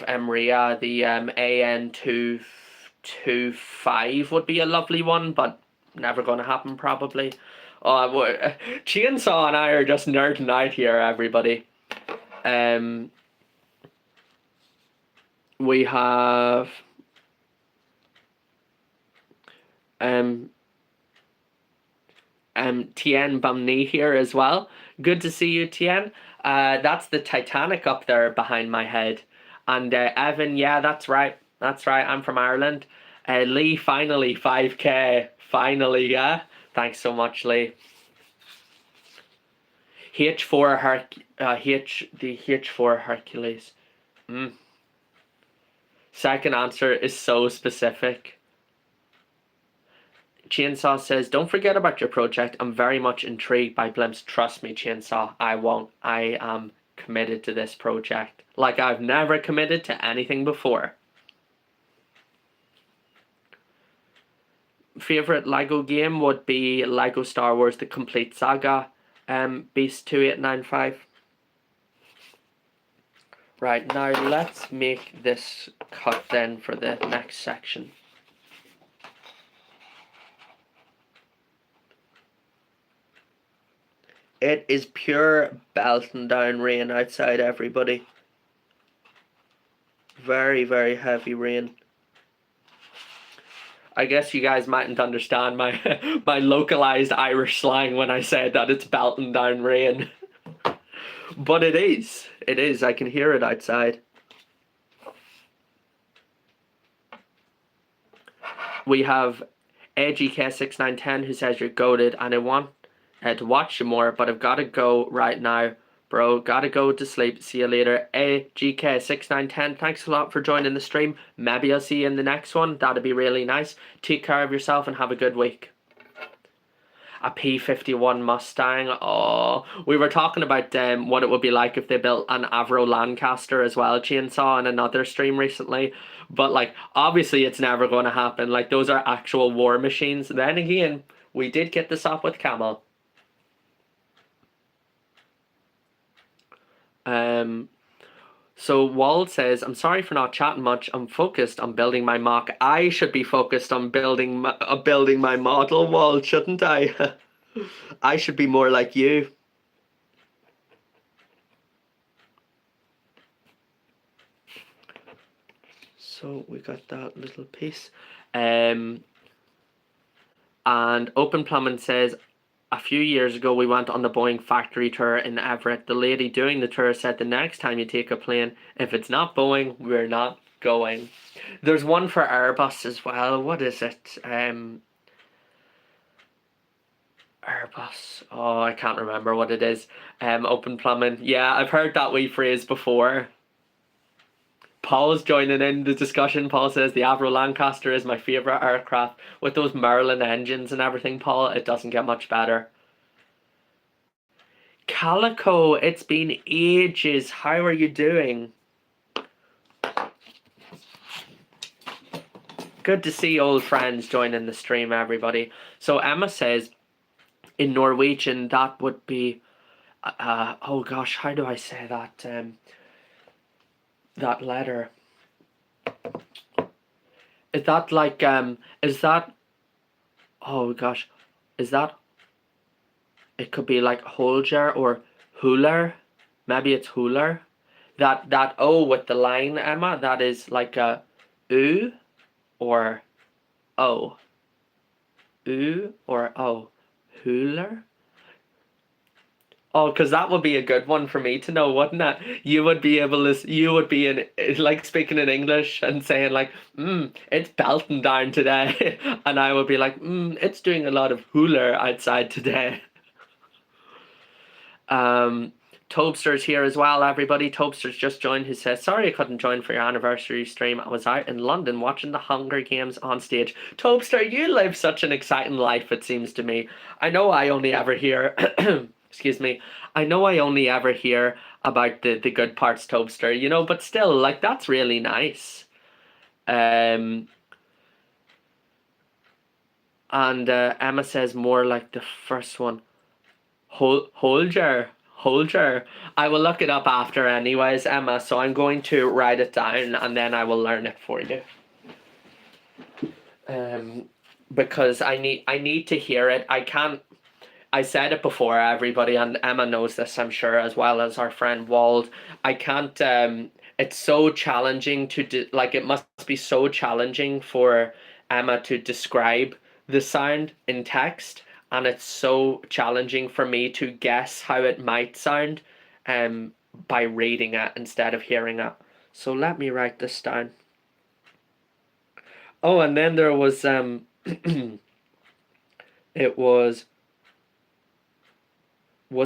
Emria, the AN225 would be a lovely one, but never going to happen probably. Chainsaw and I are just nerding out here, everybody. We have Tien Bamni here as well. Good to see you, Tien. That's the Titanic up there behind my head. And Evan, yeah, that's right. I'm from Ireland. Lee, finally 5K. Finally, yeah. Thanks so much, Lee. H4 Hercules. Second answer is so specific. Chainsaw says, don't forget about your project. I'm very much intrigued by blimps. Trust me, Chainsaw, I won't. I am committed to this project like I've never committed to anything before. Favorite Lego game would be Lego Star Wars The Complete Saga. Beast 2895. Right, now let's make this cut then for the next section. It is pure belting down rain outside, everybody. Very, very heavy rain. I guess you guys mightn't understand my my localized Irish slang when I said that it's belting down rain. But it is. It is. I can hear it outside. We have AGK6910 who says you're goated and I want to watch you more, but I've got to go right now. Bro, gotta go to sleep. See you later. AGK6910, thanks a lot for joining the stream. Maybe I'll see you in the next one. That'd be really nice. Take care of yourself and have a good week. A P-51 Mustang. Oh, we were talking about what it would be like if they built an Avro Lancaster as well, chainsaw, in another stream recently. But like, obviously, it's never going to happen. Like, those are actual war machines. Then again, we did get this up with Camel. So Wald says, I'm sorry for not chatting much. I'm focused on building my mock. I should be focused on building my model, Wald, shouldn't I? I should be more like you. So we got that little piece. And Open Plumbing says, a few years ago, we went on the Boeing factory tour in Everett. The lady doing the tour said the next time you take a plane, if it's not Boeing, we're not going. There's one for Airbus as well. What is it? Airbus. Oh, I can't remember what it is. Open Plumbing. Yeah, I've heard that wee phrase before. Paul's joining in the discussion. Paul says the Avro Lancaster is my favourite aircraft. With those Merlin engines and everything, Paul, it doesn't get much better. Calico, it's been ages. How are you doing? Good to see old friends joining the stream, everybody. So Emma says, in Norwegian, that would be... oh gosh, how do I say that? That letter. Is that like is that, oh gosh, is that, it could be like Holger or Huler. Maybe it's Huler. That O with the line, Emma, that is like a U or O. U or O. Huler? Oh, because that would be a good one for me to know, wouldn't it? You would be able to, you would be in, like speaking in English and saying like, it's belting down today. And I would be like, it's doing a lot of hooler outside today. Tobster's here as well, everybody. Tobster's just joined, who says, sorry I couldn't join for your anniversary stream. I was out in London watching the Hunger Games on stage. Tobster, you live such an exciting life, it seems to me. I know I only ever hear... excuse me, I know I only ever hear about the good parts, Tobster, you know, but still, like, that's really nice. And Emma says more like the first one. Holger. I will look it up after anyways, Emma, so I'm going to write it down and then I will learn it for you. Because I need to hear it. I said it before, everybody, and Emma knows this, I'm sure, as well as our friend Wald. I can't, it's so challenging to, like, it must be so challenging for Emma to describe the sound in text, and it's so challenging for me to guess how it might sound by reading it instead of hearing it. So let me write this down. Oh, and then there was, it was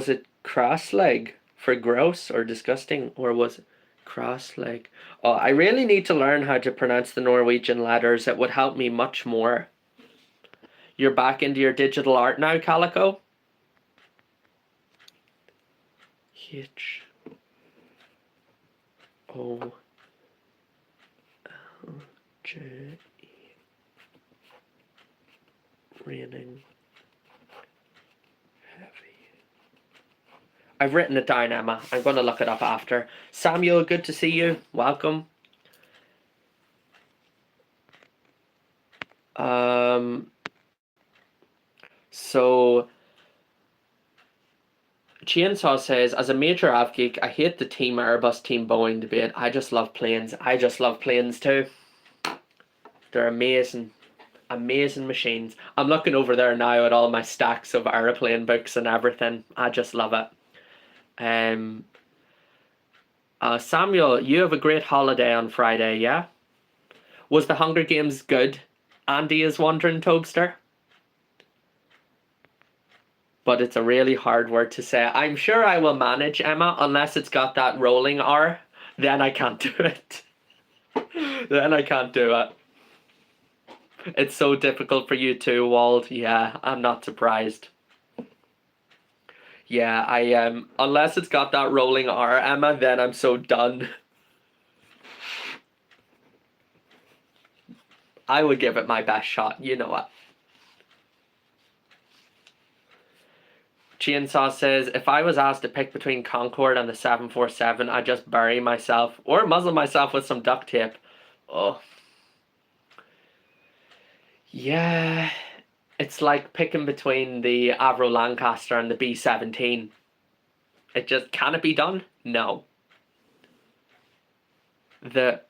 it cross-leg for gross or disgusting, or was it cross-leg? Oh, I really need to learn how to pronounce the Norwegian letters. It would help me much more. You're back into your digital art now, Calico? H O L J E. Raining. I've written it down, Emma. I'm going to look it up after. Samuel, good to see you. Welcome. So Chainsaw says, as a major av geek, I hate the Team Airbus, Team Boeing debate. I just love planes. I just love planes too. They're amazing. Amazing machines. I'm looking over there now at all my stacks of aeroplane books and everything. I just love it. Samuel, you have a great holiday on Friday, yeah? Was the Hunger Games good? Andy is wondering, Tobster. But it's a really hard word to say. I'm sure I will manage, Emma, unless it's got that rolling R. Then I can't do it. Then I can't do it. It's so difficult for you too, Wald. Yeah, I'm not surprised. Yeah, I unless it's got that rolling R, Emma, then I'm so done. I would give it my best shot, you know what. Chainsaw says, if I was asked to pick between Concorde and the 747, I'd just bury myself or muzzle myself with some duct tape. Oh. Yeah. It's like picking between the Avro Lancaster and the B-17. It just, can it be done? No. The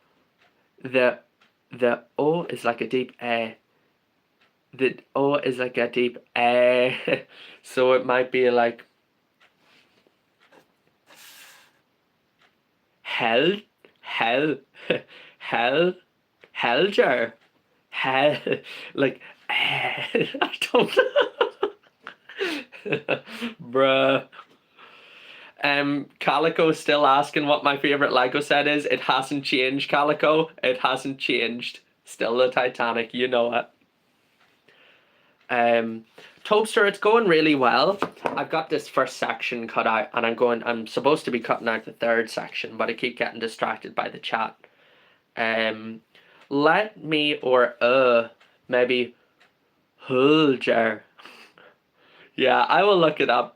the O is like a deep A. The O is like a deep A. So it might be like hell, hell, hell, helger, hell, like I don't know. Bruh. Calico still asking what my favorite Lego set is. It hasn't changed, Calico. It hasn't changed. Still the Titanic, you know it. Toaster, it's going really well. I've got this first section cut out, and I'm supposed to be cutting out the third section, but I keep getting distracted by the chat. Let me, or maybe Hulger. Yeah, I will look it up.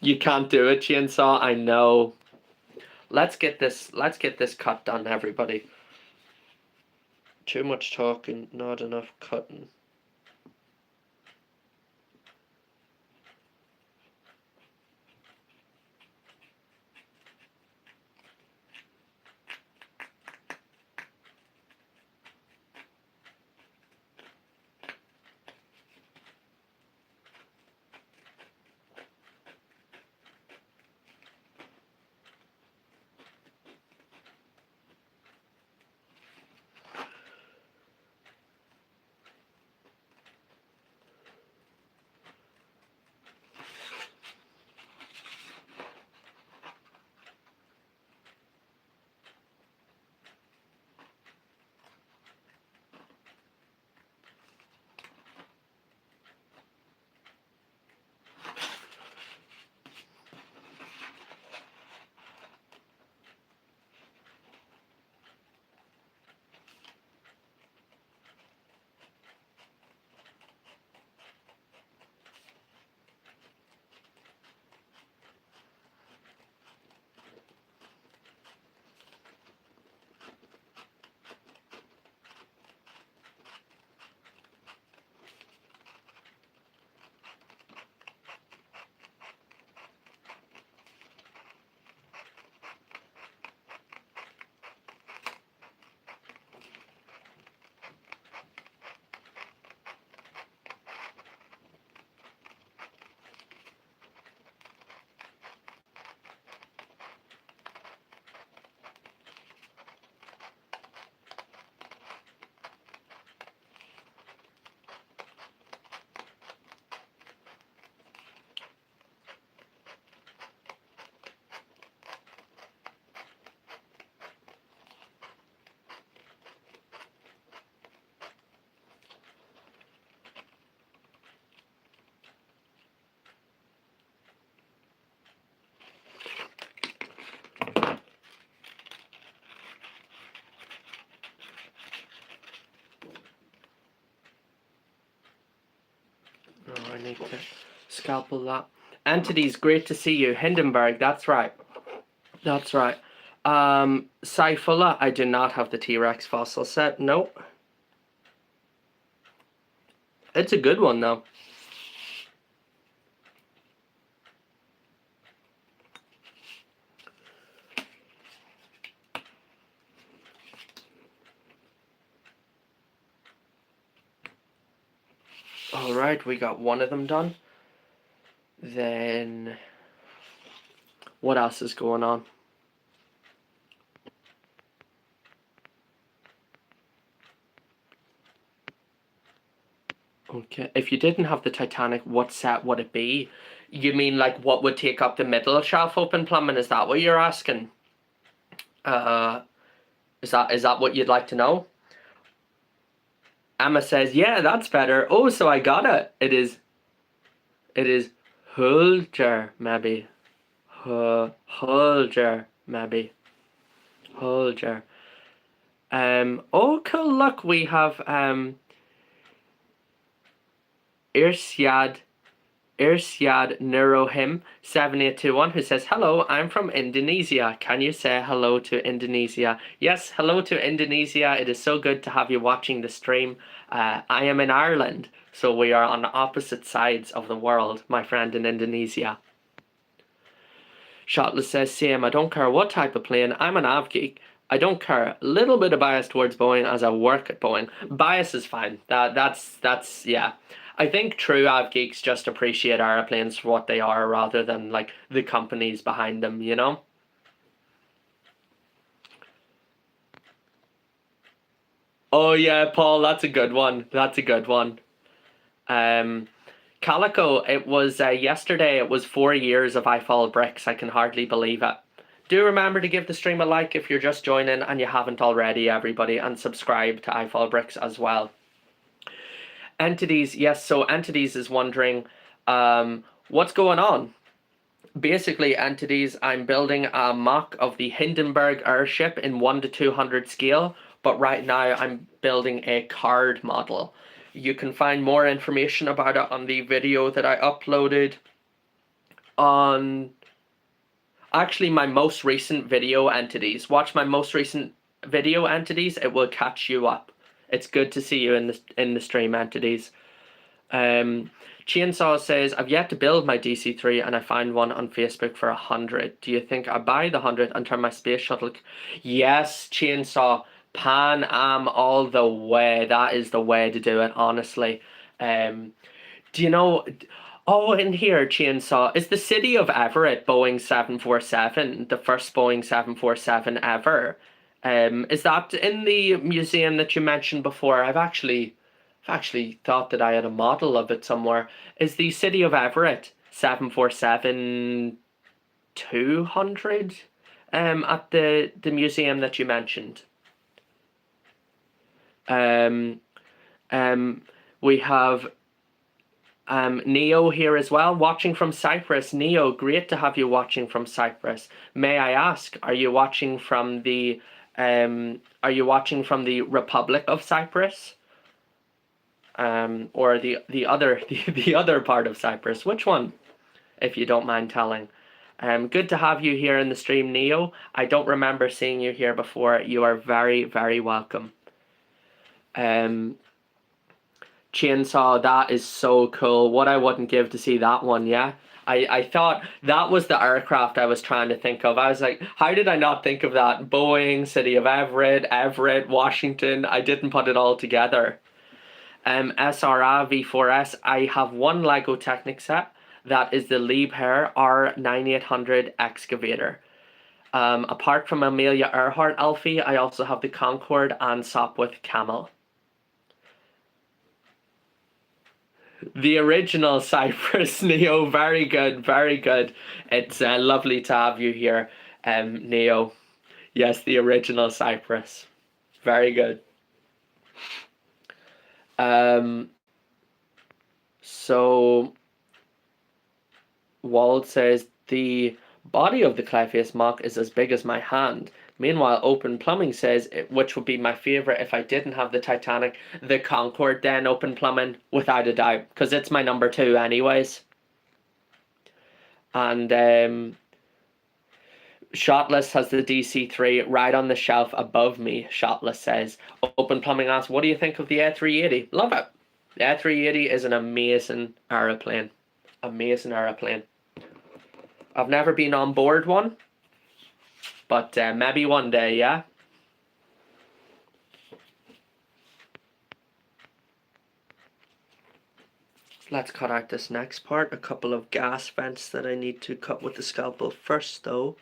You can't do it, Chainsaw, I know. Let's get this cut done, everybody. Too much talking, not enough cutting. Oh, I need to scalpel that. Entities, great to see you. Hindenburg, that's right. That's right. Saifullah, I do not have the T-Rex fossil set. Nope. It's a good one, though. Alright, we got one of them done. Then, what else is going on? Okay, if you didn't have the Titanic, what set would it be? You mean like what would take up the middle shelf open plumbing? Is that what you're asking? Is that what you'd like to know? Emma says, yeah, that's better. Oh, so I got it. It is Hulger, maybe. Hulger, maybe. Hulger. Oh, cool. Look, we have Irsyad Nurohim 7821 who says, hello, I'm from Indonesia. Can you say hello to Indonesia? Yes, hello to Indonesia. It is so good to have you watching the stream. I am in Ireland, so we are on the opposite sides of the world, my friend in Indonesia. Shotless says, same, I don't care what type of plane, I'm an av geek. I don't care. A little bit of bias towards Boeing as I work at Boeing. Bias is fine. That's yeah. I think true av geeks just appreciate airplanes for what they are rather than like the companies behind them, you know? Oh yeah, Paul, that's a good one. That's a good one. Calico, it was yesterday, it was 4 years of ifolbricks. I can hardly believe it. Do remember to give the stream a like if you're just joining and you haven't already, everybody, and subscribe to ifolbricks as well. Entities, yes, so Entities is wondering what's going on. Basically, Entities, I'm building a mock of the Hindenburg airship in 1 to 200 scale, but right now I'm building a card model. You can find more information about it on the video that I uploaded on actually my most recent video, Entities. Watch my most recent video, Entities. It will catch you up. It's good to see you in the stream, Entities. Chainsaw says, I've yet to build my DC-3 and I found one on Facebook for 100. Do you think I buy the 100 and turn my space shuttle? Yes, Chainsaw. Pan Am all the way. That is the way to do it, honestly. Do you know... Oh, in here, Chainsaw, is the city of Everett Boeing 747 the first Boeing 747 ever? Is that in the museum that you mentioned before? I've actually thought that I had a model of it somewhere. Is the city of Everett 747 200 at the museum that you mentioned? We have Neo here as well, watching from Cyprus. Neo, great to have you watching from Cyprus. May I ask, are you watching from the Republic of Cyprus? Or the other the other part of Cyprus? Which one, if you don't mind telling? Good to have you here in the stream, Neo. I don't remember seeing you here before. You are very, very welcome. Chainsaw, that is so cool. What I wouldn't give to see that one, yeah? I thought that was the aircraft I was trying to think of. I was like, how did I not think of that? Boeing, City of Everett, Washington. I didn't put it all together. SRA V4S, I have one Lego Technic set. That is the Liebherr R9800 excavator. Apart from Amelia Earhart Alfie, I also have the Concorde and Sopwith Camel. The original Cyprus, Neo. Very good, very good. It's lovely to have you here, Neo. Yes, the original Cyprus. Very good. So Wald says the body of the Clefaius mock is as big as my hand. Meanwhile, Open Plumbing says, which would be my favorite if I didn't have the Titanic, the Concorde then, Open Plumbing, without a doubt, because it's my number 2 anyways. And Shotless has the DC-3 right on the shelf above me, Shotless says. Open Plumbing asks, what do you think of the A380? Love it. The A380 is an amazing aeroplane. Amazing aeroplane. I've never been on board one, but maybe one day, yeah? Let's cut out this next part. A couple of gas vents that I need to cut with the scalpel first, though.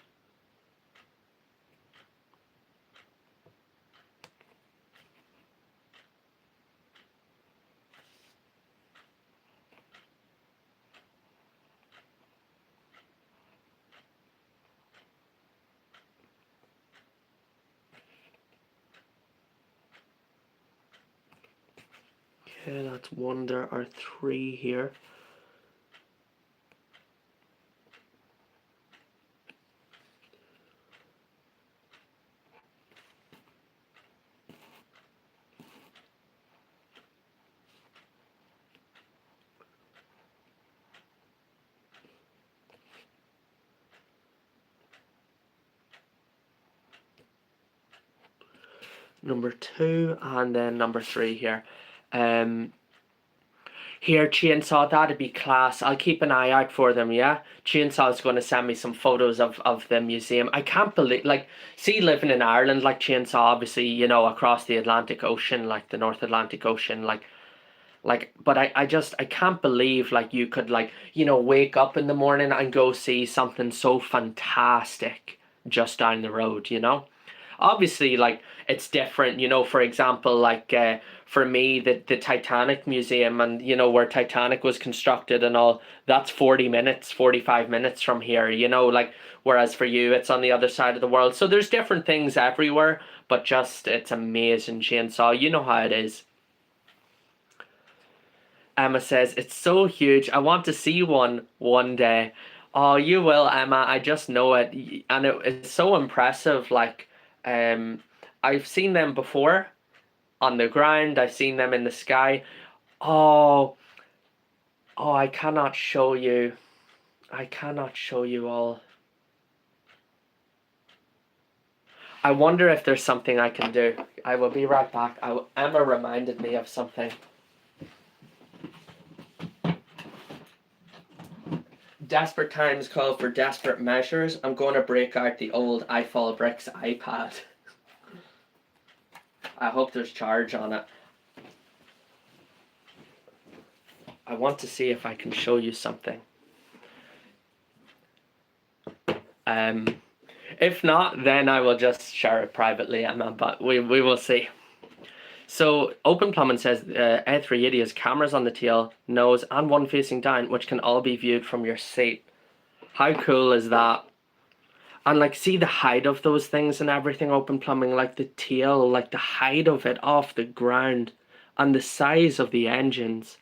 Okay, that's 1 there, or 3 here. Number 2, and then number 3 here. Here, Chainsaw, that'd be class. I'll keep an eye out for them, yeah? Chainsaw's going to send me some photos of the museum. I can't believe, like, see, living in Ireland, like, Chainsaw, obviously, you know, across the Atlantic Ocean, like, the North Atlantic Ocean, but I can't believe, like, you could, like, you know, wake up in the morning and go see something so fantastic just down the road, you know? Obviously, like, it's different, you know. For example, like, for me, the Titanic Museum, and you know where Titanic was constructed and all, that's 40 minutes, 45 minutes from here, you know, like, whereas for you it's on the other side of the world. So there's different things everywhere, but just, it's amazing. Chainsaw, you know how it is. Emma says, it's so huge, I want to see one day. Oh, you will, Emma, I just know it. And it's so impressive. Like, I've seen them before on the ground, I've seen them in the sky. Oh, I cannot show you. I cannot show you all. I wonder if there's something I can do. I will be right back. Emma reminded me of something. Desperate times call for desperate measures. I'm going to break out the old ifolbricks iPad. I hope there's charge on it. I want to see if I can show you something. If not, then I will just share it privately, Emma, but we will see. So, Open Plumbing says A380 has cameras on the tail, nose, and one facing down, which can all be viewed from your seat. How cool is that? And, like, see the height of those things and everything, Open Plumbing, like the tail, like the height of it off the ground, and the size of the engines.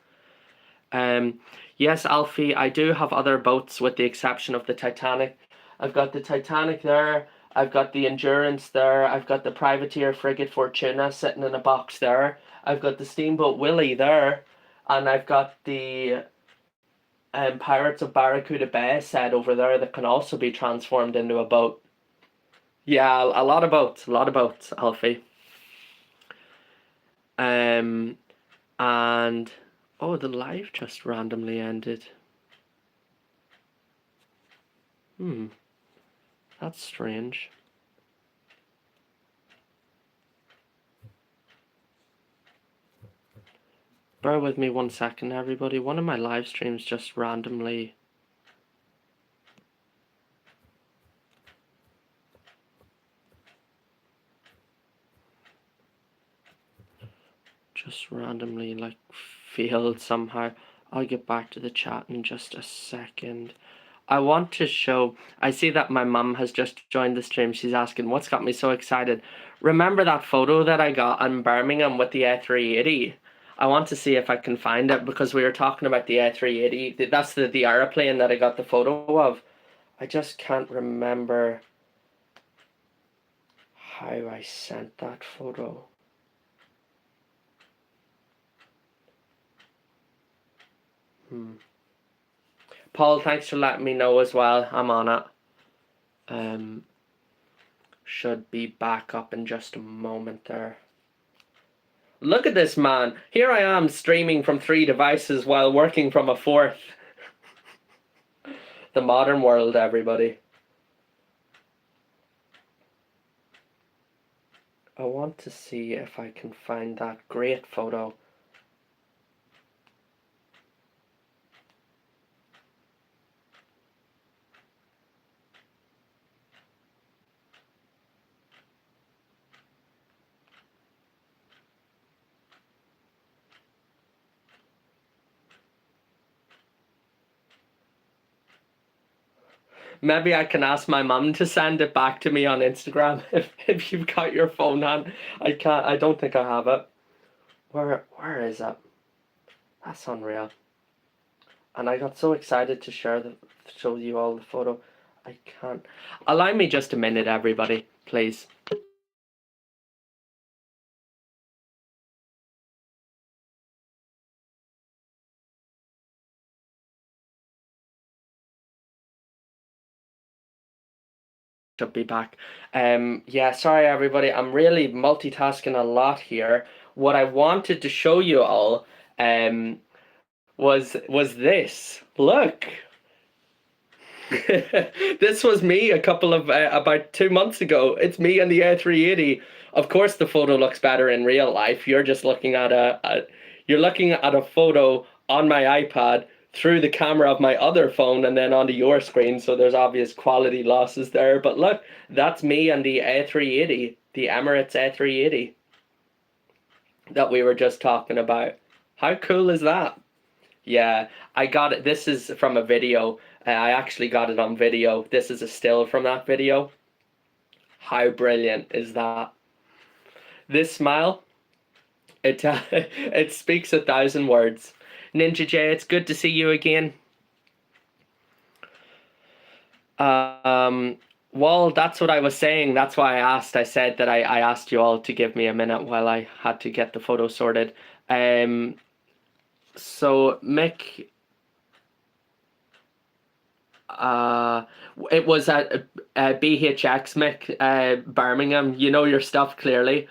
Yes, Alfie, I do have other boats with the exception of the Titanic. I've got the Titanic there, I've got the Endurance there, I've got the Privateer Frigate Fortuna sitting in a box there, I've got the Steamboat Willie there, and I've got the Pirates of Barracuda Bay set over there that can also be transformed into a boat. Yeah, a lot of boats, Alfie. And oh, the live just randomly ended. That's strange. Bear with me 1 second, everybody. One of my live streams just randomly like failed somehow. I'll get back to the chat in just a second. I want to show, I see that my mum has just joined the stream. She's asking, what's got me so excited? Remember that photo that I got in Birmingham with the A380? I want to see if I can find it, because we were talking about the A380. That's the airplane that I got the photo of. I just can't remember how I sent that photo. Paul, thanks for letting me know as well. I'm on it. Should be back up in just a moment there. Look at this man. Here I am streaming from 3 devices while working from a 4th. The modern world, everybody. I want to see if I can find that great photo. Maybe I can ask my mum to send it back to me on Instagram if you've got your phone on. I don't think I have it. Where is it? That's unreal. And I got so excited to show you all the photo. I can't. Allow me just a minute, everybody, please. Should be back. Yeah, sorry everybody. I'm really multitasking a lot here. What I wanted to show you all was this. Look. This was me a couple of about 2 months ago. It's me and the A380. Of course, the photo looks better in real life. You're just looking at you're looking at a photo on my iPad through the camera of my other phone and then onto your screen. So there's obvious quality losses there. But look, that's me and the A380, the Emirates A380 that we were just talking about. How cool is that? Yeah, I got it. This is from a video. I actually got it on video. This is a still from that video. How brilliant is that? This smile, it it speaks 1,000 words. Ninja J, it's good to see you again. Well, that's what I was saying. That's why I asked. I said that I asked you all to give me a minute while I had to get the photo sorted. So Mick, it was at BHX, Mick, Birmingham. You know your stuff clearly.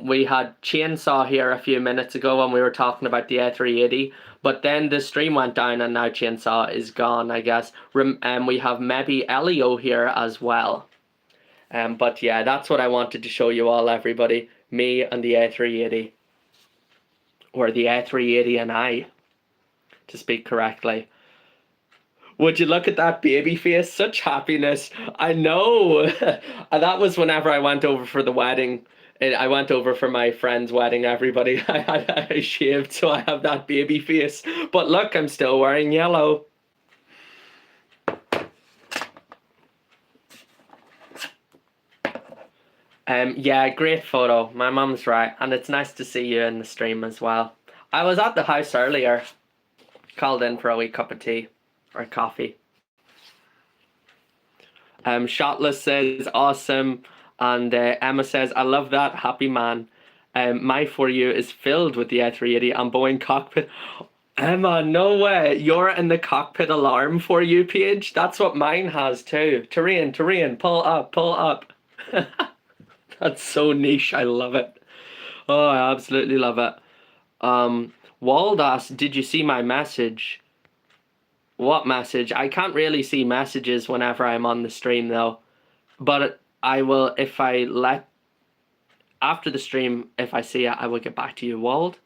We had Chainsaw here a few minutes ago when we were talking about the A380, but then the stream went down and now Chainsaw is gone, I guess. We have maybe Elio here as well. But yeah, that's what I wanted to show you all, everybody. Me and the A380. Or the A380 and I, to speak correctly. Would you look at that baby face? Such happiness. I know. And that was whenever I went over for the wedding. I went over for my friend's wedding, everybody. I shaved, so I have that baby face. But look, I'm still wearing yellow. Yeah, great photo. My mum's right. And it's nice to see you in the stream as well. I was at the house earlier. Called in for a wee cup of tea. Or coffee. Shotless says awesome, and Emma says I love that, happy man. My For You is filled with the A380 and Boeing cockpit. Emma, no way! You're in the cockpit alarm For You page. That's what mine has too. Terrain, pull up, pull up. That's so niche. I love it. Oh, I absolutely love it. Waldas, did you see my message? What message? I can't really see messages whenever I'm on the stream though. But I will, if I let, after the stream, if I see it, I will get back to you, Wald.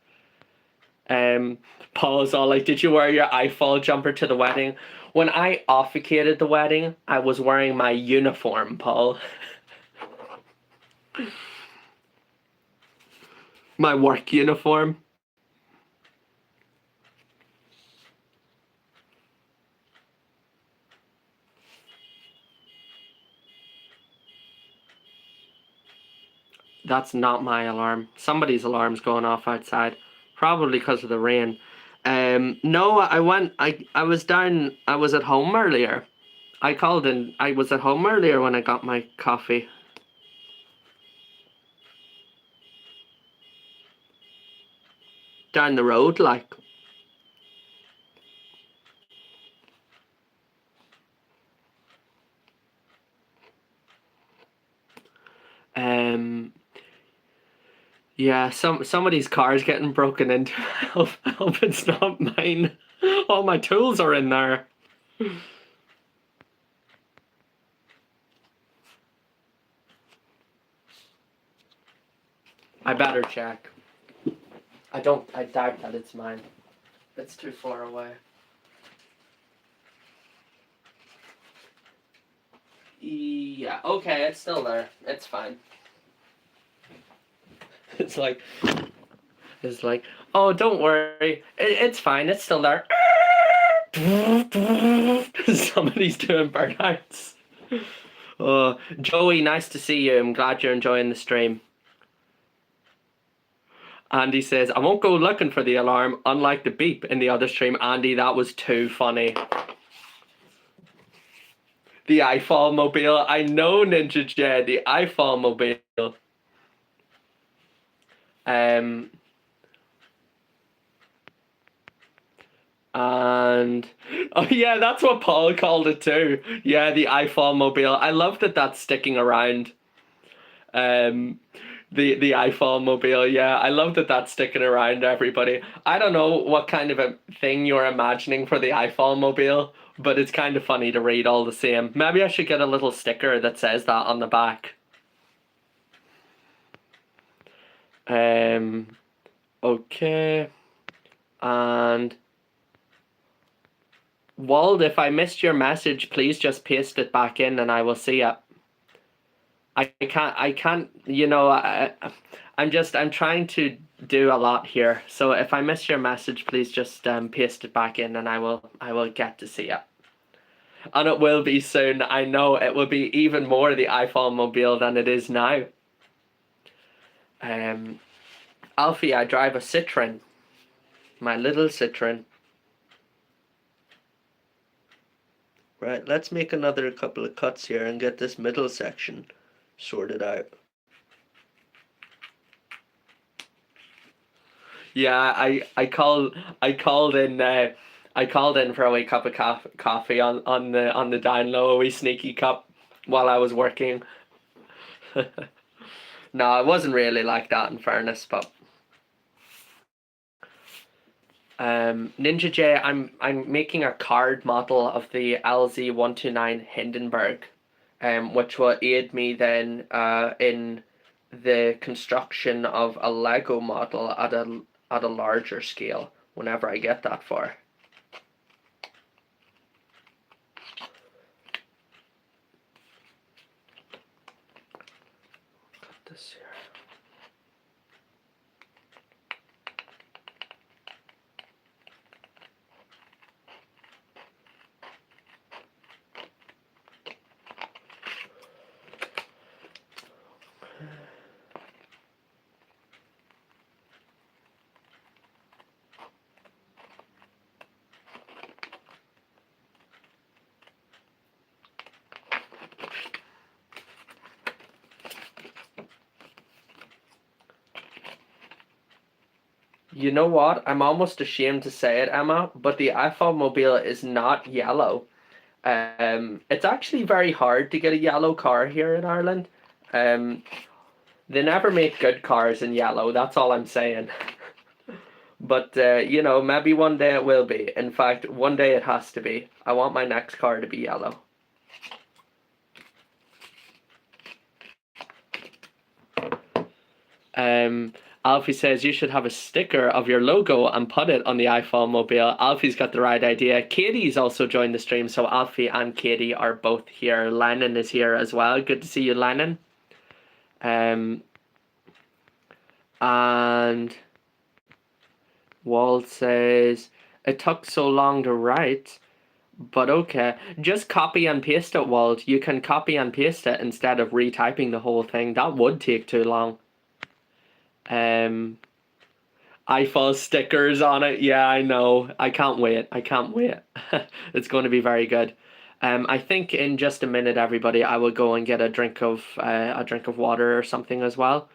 Paul's all like, did you wear your iFall jumper to the wedding? When I officiated the wedding, I was wearing my uniform, Paul. My work uniform. That's not my alarm. Somebody's alarm's going off outside. Probably because of the rain. No, I was down, I was at home earlier. I called in, I was at home earlier when I got my coffee. Down the road, like. Yeah, somebody's car's getting broken into. I hope it's not mine. All my tools are in there. I better check. I doubt that it's mine. It's too far away. Yeah, okay, it's still there. It's fine. It's like, oh, don't worry. It's fine. It's still there. Somebody's doing burnouts. Joey, nice to see you. I'm glad you're enjoying the stream. Andy says, I won't go looking for the alarm, unlike the beep in the other stream. Andy, that was too funny. The iFall mobile. I know, Ninja J, the iFall mobile. And oh yeah, that's what Paul called it too. Yeah, the iFall mobile. I love that that's sticking around. The iFall mobile. Yeah, I love that that's sticking around. Everybody. I don't know what kind of a thing you're imagining for the iFall mobile, but it's kind of funny to read all the same. Maybe I should get a little sticker that says that on the back. Okay, and Wald, if I missed your message, please just paste it back in and I will see it. I can't, you know, I'm trying to do a lot here. So if I miss your message, please just paste it back in and I will get to see it. And it will be soon. I know it will be even more the iPhone mobile than it is now. Alfie, I drive a Citroen. My little Citroen. Right, let's make another couple of cuts here and get this middle section sorted out. Yeah, I called in for a wee cup of coffee on the down low, a wee sneaky cup while I was working. No, it wasn't really like that in fairness, but Ninja J, I'm making a card model of the LZ129 Hindenburg, which will aid me then in the construction of a Lego model at a larger scale whenever I get that far. Cut this here. You know what? I'm almost ashamed to say it, Emma, but the iPhone Mobile is not yellow. It's actually very hard to get a yellow car here in Ireland. They never make good cars in yellow, that's all I'm saying. But, you know, maybe one day it will be. In fact, one day it has to be. I want my next car to be yellow. Alfie says you should have a sticker of your logo and put it on the iPhone mobile. Alfie's got the right idea. Katie's also joined the stream, so Alfie and Katie are both here. Lennon is here as well. Good to see you, Lennon. And Walt says it took so long to write, but okay. Just copy and paste it, Walt. You can copy and paste it instead of retyping the whole thing. That would take too long. iPhone stickers on it. Yeah, I know. I can't wait. It's going to be very good. I think in just a minute, everybody, I will go and get a drink of water or something as well.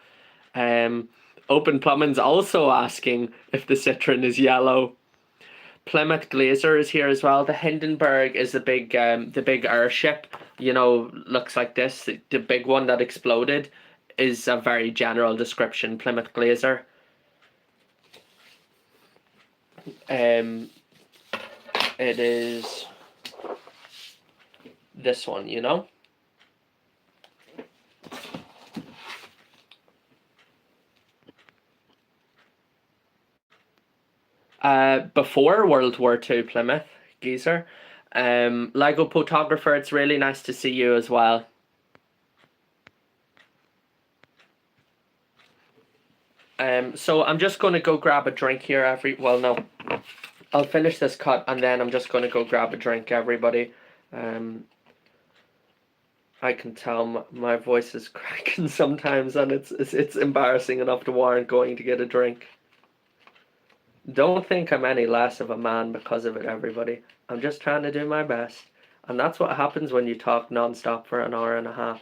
Open Plumbing's also asking if the Citroen is yellow. Plymouth Glazer is here as well. The Hindenburg is the big airship. You know, looks like this. The big one that exploded is a very general description. Plymouth Glazer. It is this one, you know. Before World War II, Plymouth Geezer. Lego photographer, it's really nice to see you as well. So I'm just going to go grab a drink here. Well, no, I'll finish this cut and then I'm just going to go grab a drink, everybody. I can tell my voice is cracking sometimes, and it's embarrassing enough to warrant going to get a drink. Don't think I'm any less of a man because of it, everybody. I'm just trying to do my best. And that's what happens when you talk non-stop for an hour and a half.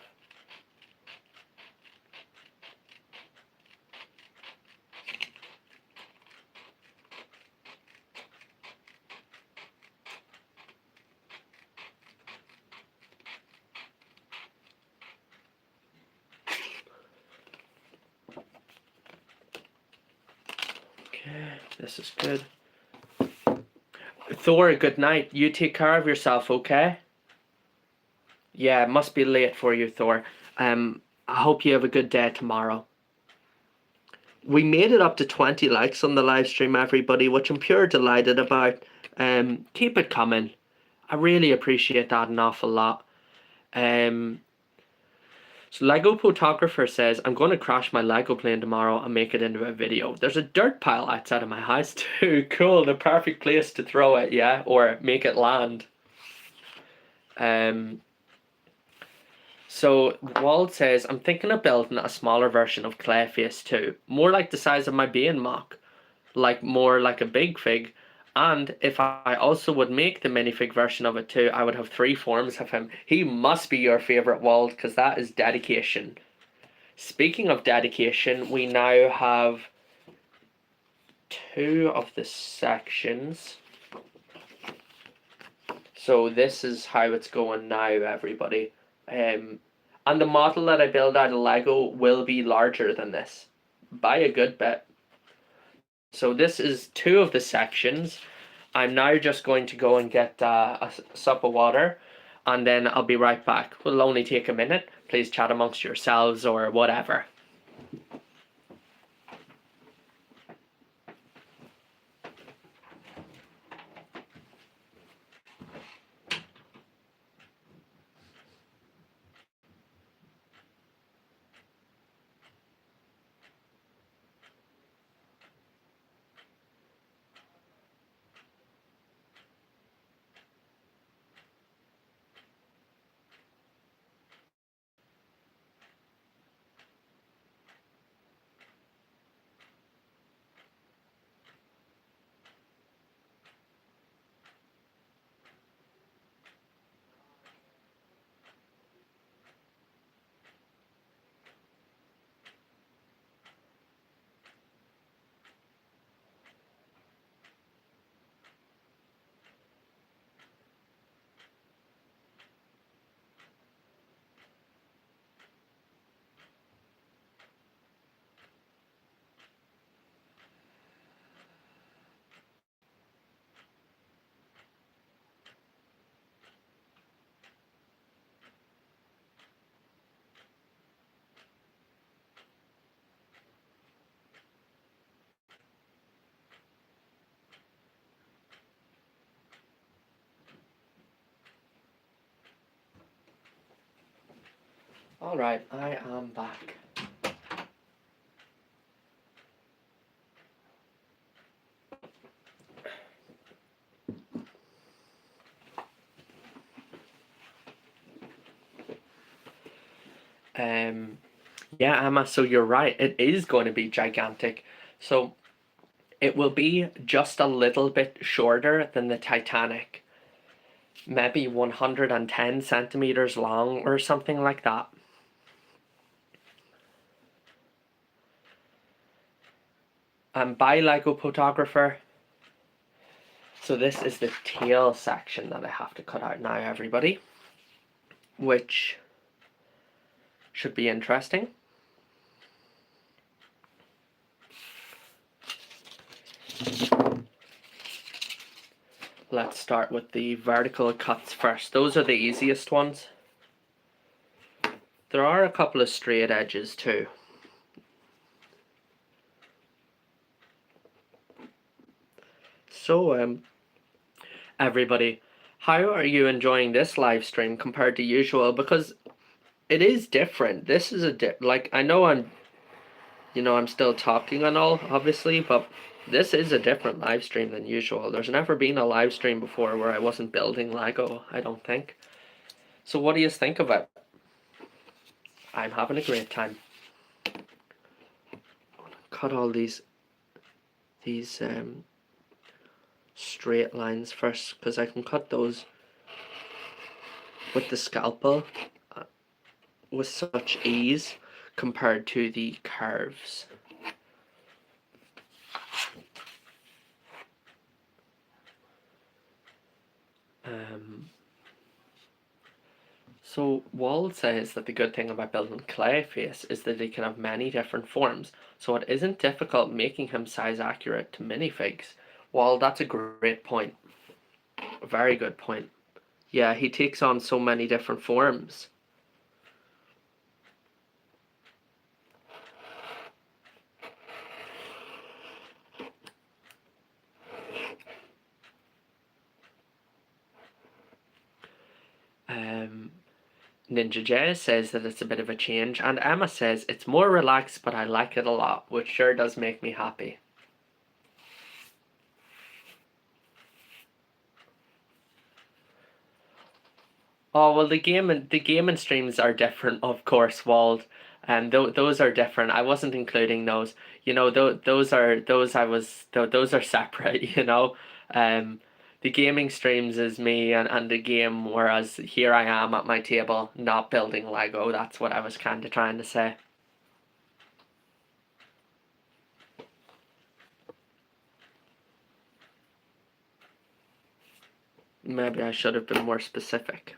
Okay, this is good. Thor, good night. You take care of yourself, okay? Yeah, it must be late for you, Thor. I hope you have a good day tomorrow. We made it up to 20 likes on the live stream, everybody, which I'm pure delighted about. Keep it coming. I really appreciate that an awful lot. So Lego Photographer says, I'm going to crash my Lego plane tomorrow and make it into a video. There's a dirt pile outside of my house too. Cool, the perfect place to throw it, yeah? Or make it land. So Wald says, I'm thinking of building a smaller version of Clayface too. More like the size of my Bane mock. More like a big fig. And if I also would make the minifig version of it too, I would have 3 forms of him. He must be your favourite, Wald, because that is dedication. Speaking of dedication, we now have 2 of the sections. So this is how it's going now, everybody. And the model that I build out of Lego will be larger than this by a good bit. So this is 2 of the sections. I'm now just going to go and get a sup of water, and then I'll be right back. It'll only take a minute. Please chat amongst yourselves or whatever. Alright, I am back. Yeah, Emma, so you're right. It is going to be gigantic. So it will be just a little bit shorter than the Titanic. Maybe 110 centimeters long or something like that. By Lego Photographer. So this is the tail section that I have to cut out now, everybody. Which should be interesting. Let's start with the vertical cuts first. Those are the easiest ones. There are a couple of straight edges too. So, everybody, how are you enjoying this live stream compared to usual? Because it is different. This is like, I know I'm still talking and all, obviously, but this is a different live stream than usual. There's never been a live stream before where I wasn't building Lego, I don't think. So what do you think of it? I'm having a great time. Cut all these straight lines first, because I can cut those with the scalpel with such ease compared to the curves. So Wald says that the good thing about building Clayface is that he can have many different forms, so it isn't difficult making him size accurate to minifigs. Well, that's a great point. A very good point. Yeah, he takes on so many different forms. Ninja J says that it's a bit of a change, and Emma says it's more relaxed, but I like it a lot, which sure does make me happy. Oh well, the gaming streams are different, of course, Wald, and those are different. I wasn't including those. You know, those are separate. You know, the gaming streams is me and the game, whereas here I am at my table, not building Lego. That's what I was kind of trying to say. Maybe I should have been more specific.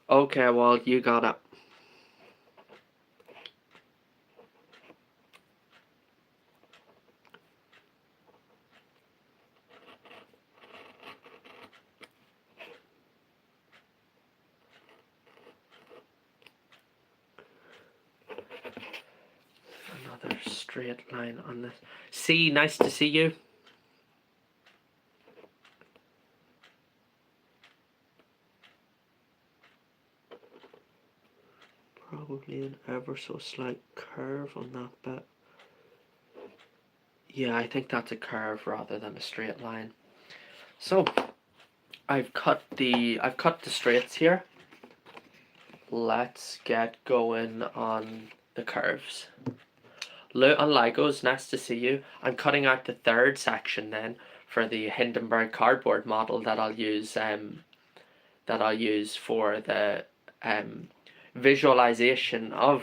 Okay, well, you got it. Another straight line on this. See, nice to see you. Probably an ever so slight curve on that bit. Yeah, I think that's a curve rather than a straight line. So I've cut the straights here. Let's get going on the curves. On Legos, nice to see you. I'm cutting out the third section then for the Hindenburg cardboard model that I'll use for the visualization of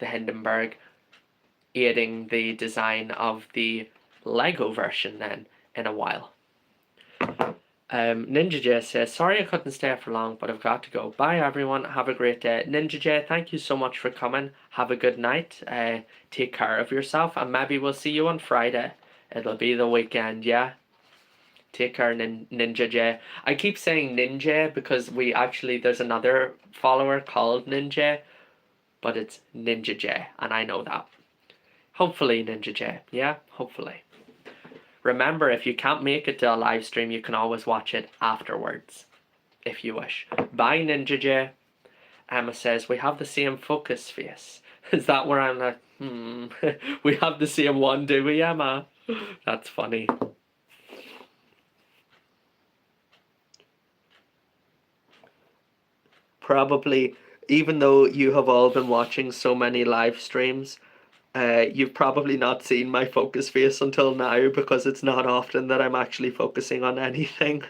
the Hindenburg, aiding the design of the Lego version then in a while. Ninja J says, sorry I couldn't stay for long, but I've got to go. Bye everyone, have a great day. Ninja J, thank you so much for coming. Have a good night. Take care of yourself, and maybe we'll see you on Friday. It'll be the weekend, yeah? Take care, Ninja J. I keep saying Ninja because there's another follower called Ninja, but it's Ninja J, and I know that. Hopefully, Ninja J, yeah? Hopefully. Remember, if you can't make it to a live stream, you can always watch it afterwards, if you wish. Bye, Ninja J. Emma says, we have the same focus face. Is that where I'm like, we have the same one, do we, Emma? That's funny. Probably, even though you have all been watching so many live streams, you've probably not seen my focus face until now, because it's not often that I'm actually focusing on anything.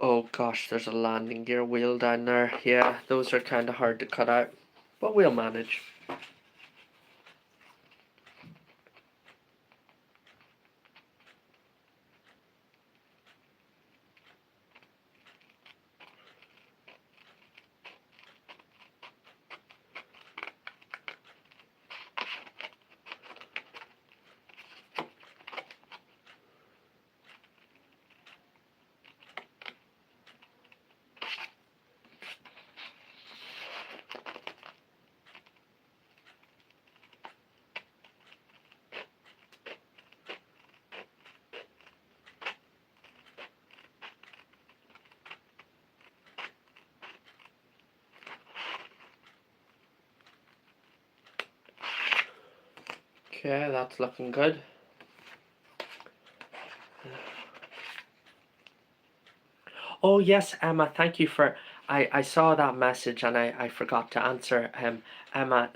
Oh gosh, there's a landing gear wheel down there. Yeah, those are kind of hard to cut out, but we'll manage. Okay, that's looking good. Oh yes, Emma, thank you for I saw that message and I forgot to answer. Emma,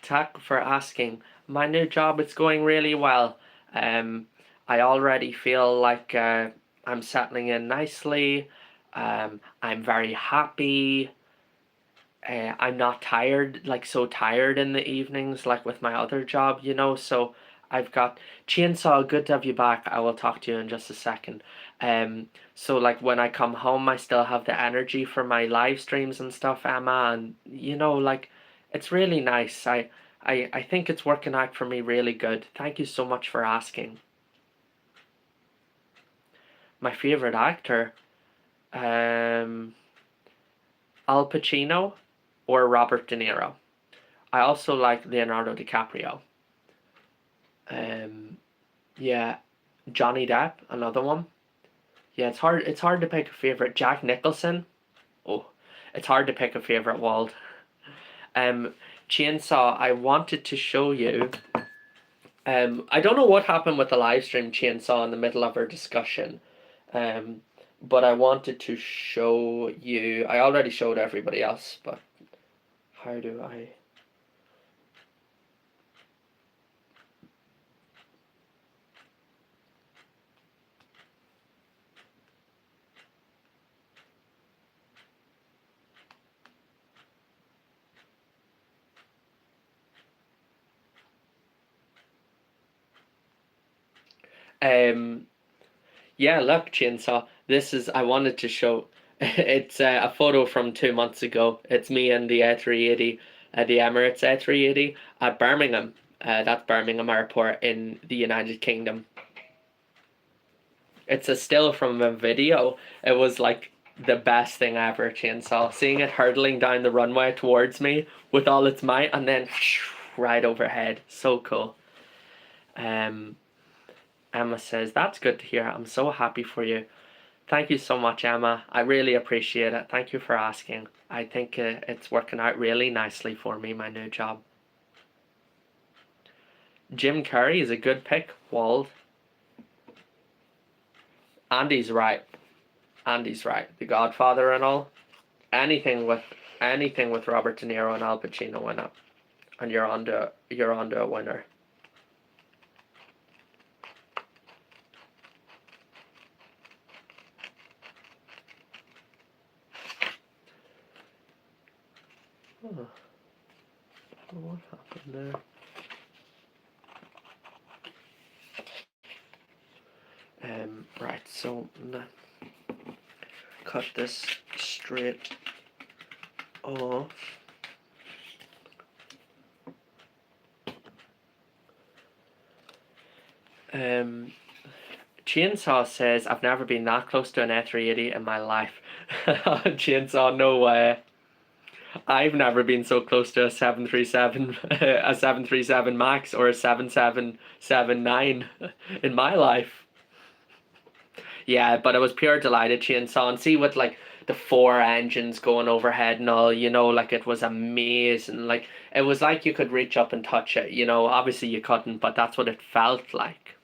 thank for asking. My new job it's going really well. I already feel like I'm settling in nicely. I'm very happy. I'm not tired, like so tired in the evenings, like with my other job, you know. So I've got Chainsaw. Good to have you back. I will talk to you in just a second. So like when I come home, I still have the energy for my live streams and stuff, Emma, and you know, like it's really nice. I think it's working out for me really good. Thank you so much for asking. My favorite actor, um, Al Pacino or Robert De Niro. I also like Leonardo DiCaprio. Um, yeah, Johnny Depp, another one. Yeah, it's hard. It's hard to pick a favorite. Jack Nicholson. Oh, it's hard to pick a favorite. Wald. Um, Chainsaw. I wanted to show you. I don't know what happened with the live stream Chainsaw in the middle of our discussion. Um, but I wanted to show you. I already showed everybody else, but how do I? Um, Yeah, look, Chainsaw. This is, I wanted to show. It's a photo from 2 months ago. It's me and the A380, the Emirates A380 at Birmingham. That's Birmingham Airport in the United Kingdom. It's a still from a video. It was like the best thing ever, Chainsaw. Seeing it hurtling down the runway towards me with all its might and then right overhead. So cool. Um, Emma says, that's good to hear. I'm so happy for you. Thank you so much, Emma. I really appreciate it. Thank you for asking. I think it's working out really nicely for me, my new job. Jim Carrey is a good pick, Wald. Andy's right. Andy's right. The Godfather and all. Anything with anything with Robert De Niro and Al Pacino in it, and you're on to a winner. Oh, what happened there? Right. So cut this straight off. Chainsaw says, I've never been that close to an A380 in my life. Chainsaw, no way. I've never been so close to a 737, a 737 Max or a 7779 in my life. Yeah, but I was pure delighted, Chainsaw, and see with like the four engines going overhead and all, you know, like it was amazing. Like it was like you could reach up and touch it, you know. Obviously you couldn't, but that's what it felt like.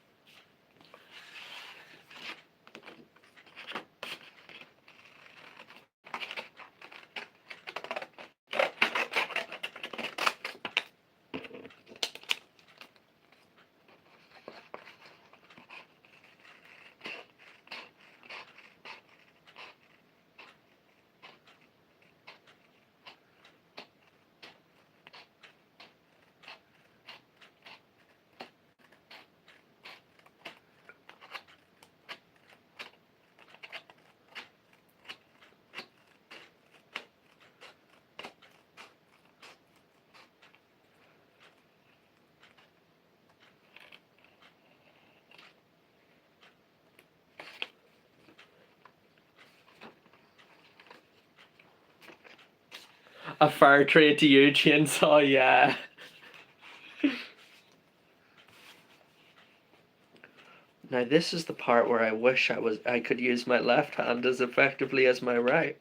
A fair trade to you, Chainsaw, yeah. Now this is the part where I wish I could use my left hand as effectively as my right.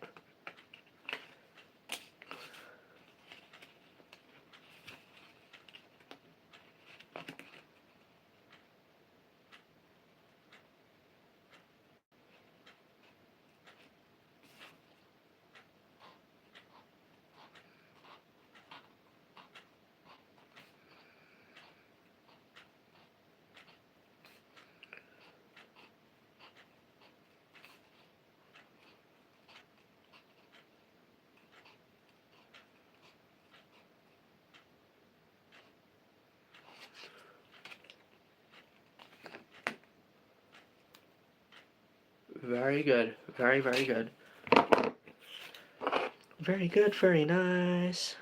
Very good. Very, very good. Very good, very nice.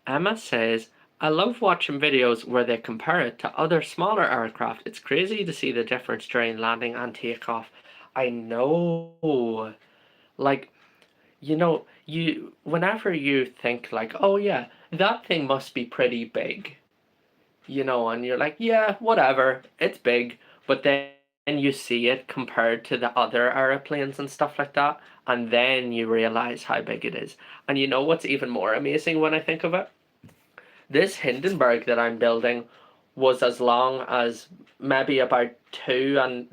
Emma says, I love watching videos where they compare it to other smaller aircraft. It's crazy to see the difference during landing and takeoff. I know. Like, whenever you think like, oh yeah, that thing must be pretty big, and you're like, yeah, whatever, it's big. But then you see it compared to the other airplanes and stuff like that, and then you realize how big it is. And you know what's even more amazing when I think of it? This Hindenburg that I'm building was as long as maybe about two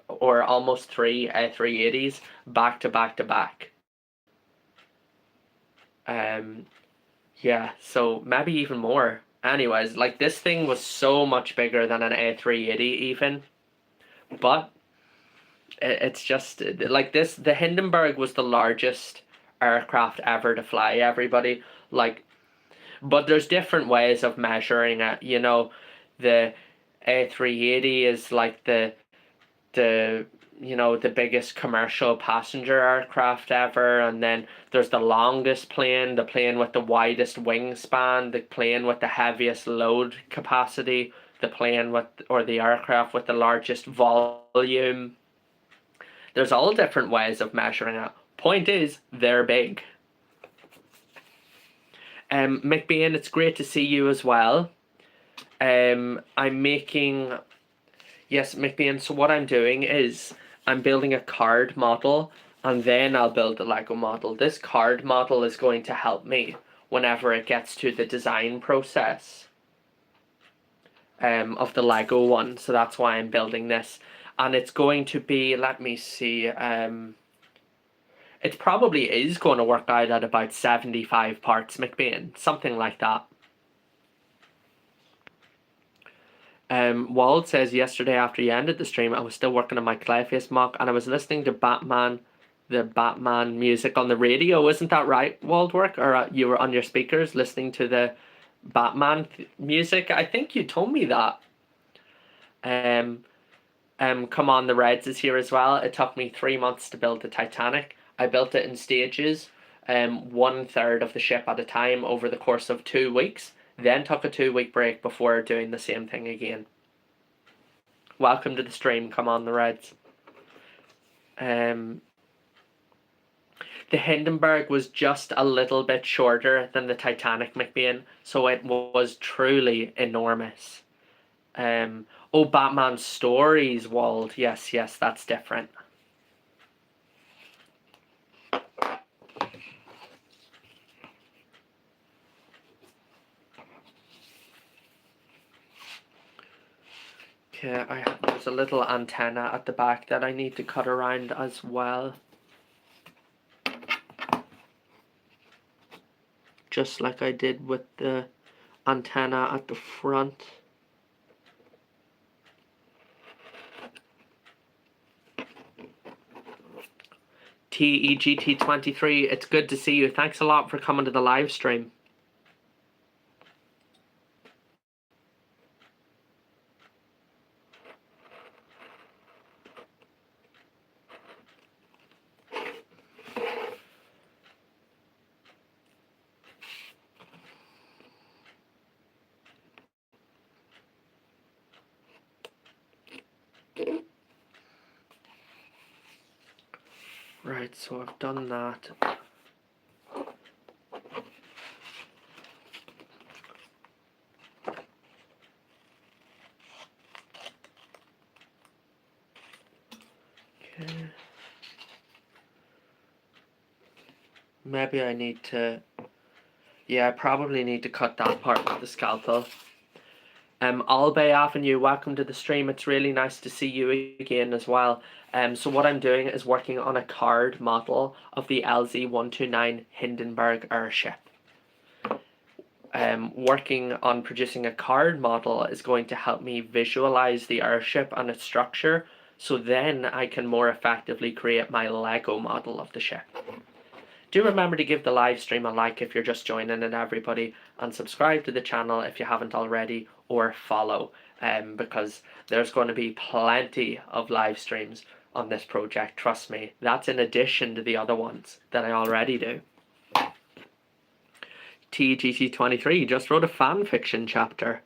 or almost three A380s back to back to back. Yeah, so maybe even more. Anyways, like this thing was so much bigger than an A380 even, but it's just like this. The Hindenburg was the largest aircraft ever to fly. Everybody like, but there's different ways of measuring it. The A380 is like the the biggest commercial passenger aircraft ever, and then there's the longest plane, the plane with the widest wingspan, the plane with the heaviest load capacity, the plane with, or the aircraft with the largest volume. There's all different ways of measuring it. Point is, they're big. McBean, it's great to see you as well. I'm making, yes, McBean, so what I'm doing is I'm building a card model, and then I'll build the Lego model. This card model is going to help me whenever it gets to the design process of the Lego one. So that's why I'm building this. And it's going to be, let me see, it probably is going to work out at about 75 parts, McBean, something like that. Wald says, yesterday after you ended the stream, I was still working on my Clayface mock, and I was listening to the Batman music on the radio. Isn't that right, Waldwork? Or you were on your speakers listening to the Batman music? I think you told me that. Come on, the Reds is here as well. It took me 3 months to build the Titanic. I built it in stages, 1/3 of the ship at a time over the course of 2 weeks. Then took a 2-week break before doing the same thing again. Welcome to the stream, come on the Reds. The Hindenburg was just a little bit shorter than the Titanic, McBean, so it was truly enormous. Oh, Batman Stories, Wald. Yes, that's different. Okay, there's a little antenna at the back that I need to cut around as well. Just like I did with the antenna at the front. TEGT23, it's good to see you. Thanks a lot for coming to the live stream. Right, so I've done that. Okay. Maybe I need to... Yeah, I probably need to cut that part with the scalpel. Albay Avenue, welcome to the stream. It's really nice to see you again as well. So what I'm doing is working on a card model of the LZ-129 Hindenburg airship. Working on producing a card model is going to help me visualize the airship and its structure, so then I can more effectively create my Lego model of the ship. Do remember to give the live stream a like if you're just joining it, everybody, and subscribe to the channel if you haven't already, or follow, because there's going to be plenty of live streams on this project, trust me. That's in addition to the other ones that I already do. TGT23 just wrote a fan fiction chapter.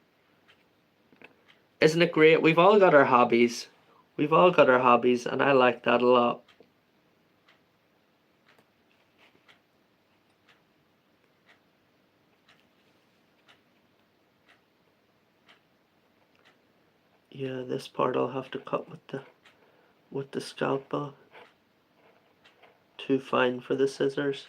Isn't it great? We've all got our hobbies. We've all got our hobbies, and I like that a lot. Yeah, this part I'll have to cut with the scalpel. Too fine for the scissors.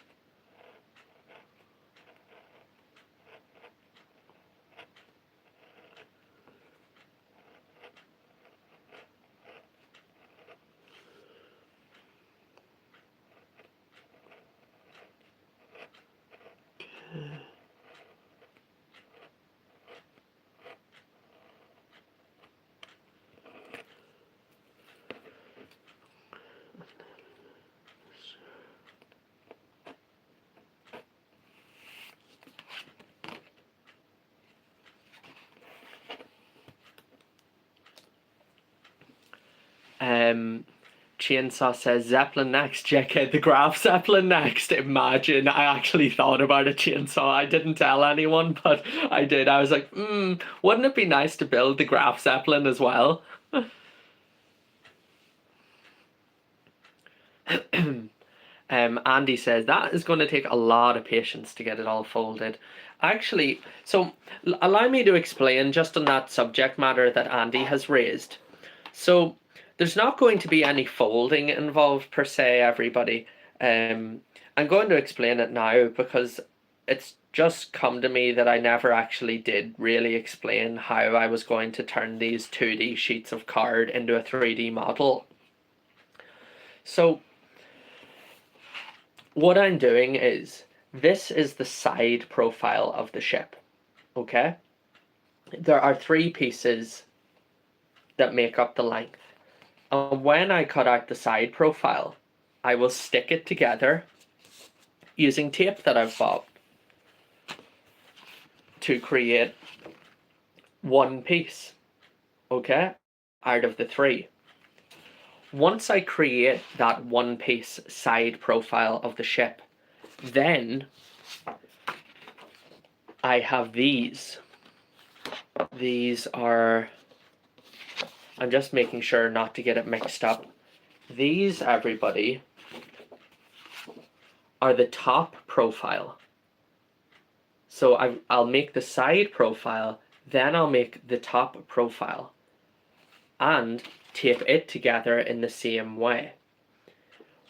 Chainsaw says Zeppelin next, JK the Graf Zeppelin next. Imagine, I actually thought about a Chainsaw. I didn't tell anyone, but I did. I was like, wouldn't it be nice to build the Graf Zeppelin as well? Andy says that is going to take a lot of patience to get it all folded. Actually, so allow me to explain just on that subject matter that Andy has raised. So there's not going to be any folding involved per se, everybody. I'm going to explain it now because it's just come to me that I never actually did really explain how I was going to turn these 2D sheets of card into a 3D model. So what I'm doing is, this is the side profile of the ship, okay? There are 3 pieces that make up the length. And when I cut out the side profile, I will stick it together using tape that I've bought to create one piece, okay, out of the 3. Once I create that one piece side profile of the ship, then I have these. These are, I'm just making sure not to get it mixed up. These, everybody, are the top profile. So I'll make the side profile, then I'll make the top profile, and tape it together in the same way.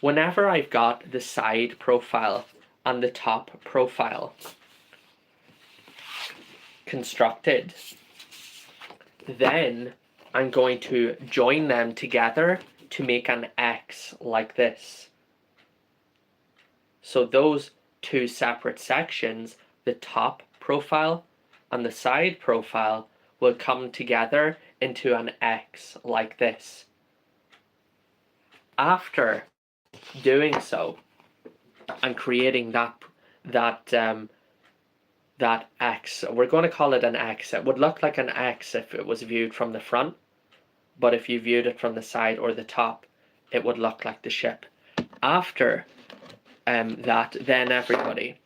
Whenever I've got the side profile and the top profile constructed, then I'm going to join them together to make an X like this. So those 2 separate sections, the top profile and the side profile, will come together into an X like this. After doing so and creating that X, we're going to call it an X. It would look like an X if it was viewed from the front, but if you viewed it from the side or the top, it would look like the ship. After that, then everybody,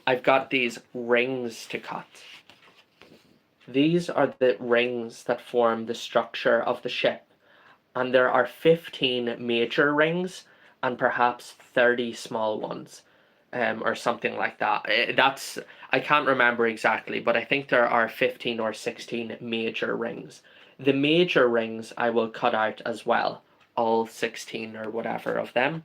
I've got these rings to cut. These are the rings that form the structure of the ship, and there are 15 major rings and perhaps 30 small ones, or something like that. I can't remember exactly, but I think there are 15 or 16 major rings. The major rings I will cut out as well, all 16 or whatever of them.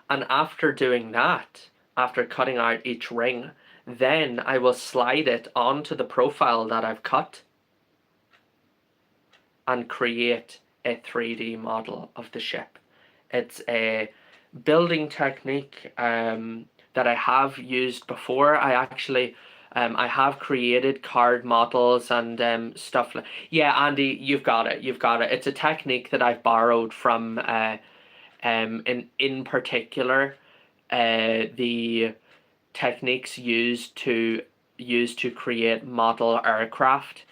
And after doing that, after cutting out each ring, then I will slide it onto the profile that I've cut and create a 3D model of the ship. It's a building technique that I have used before. I actually I have created card models and stuff like. Yeah, Andy, you've got it. It's a technique that I've borrowed from in particular the techniques used to create model aircraft,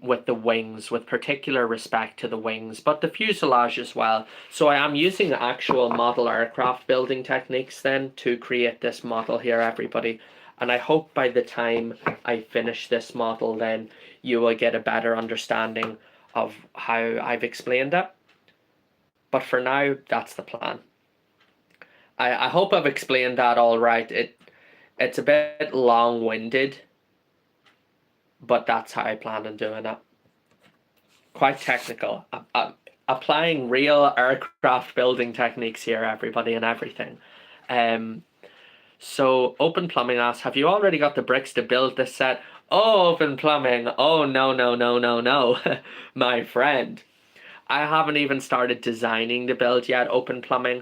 with the wings, with particular respect to the wings, but the fuselage as well. So I am using actual model aircraft building techniques then to create this model here, everybody. And I hope by the time I finish this model, then you will get a better understanding of how I've explained it. But for now, that's the plan. I hope I've explained that all right. It's a bit long-winded, but that's how I plan on doing it. Quite technical. Applying real aircraft building techniques here, everybody, and everything. So Open Plumbing asks, have you already got the bricks to build this set? Oh, Open Plumbing. Oh, no, my friend. I haven't even started designing the build yet, Open Plumbing.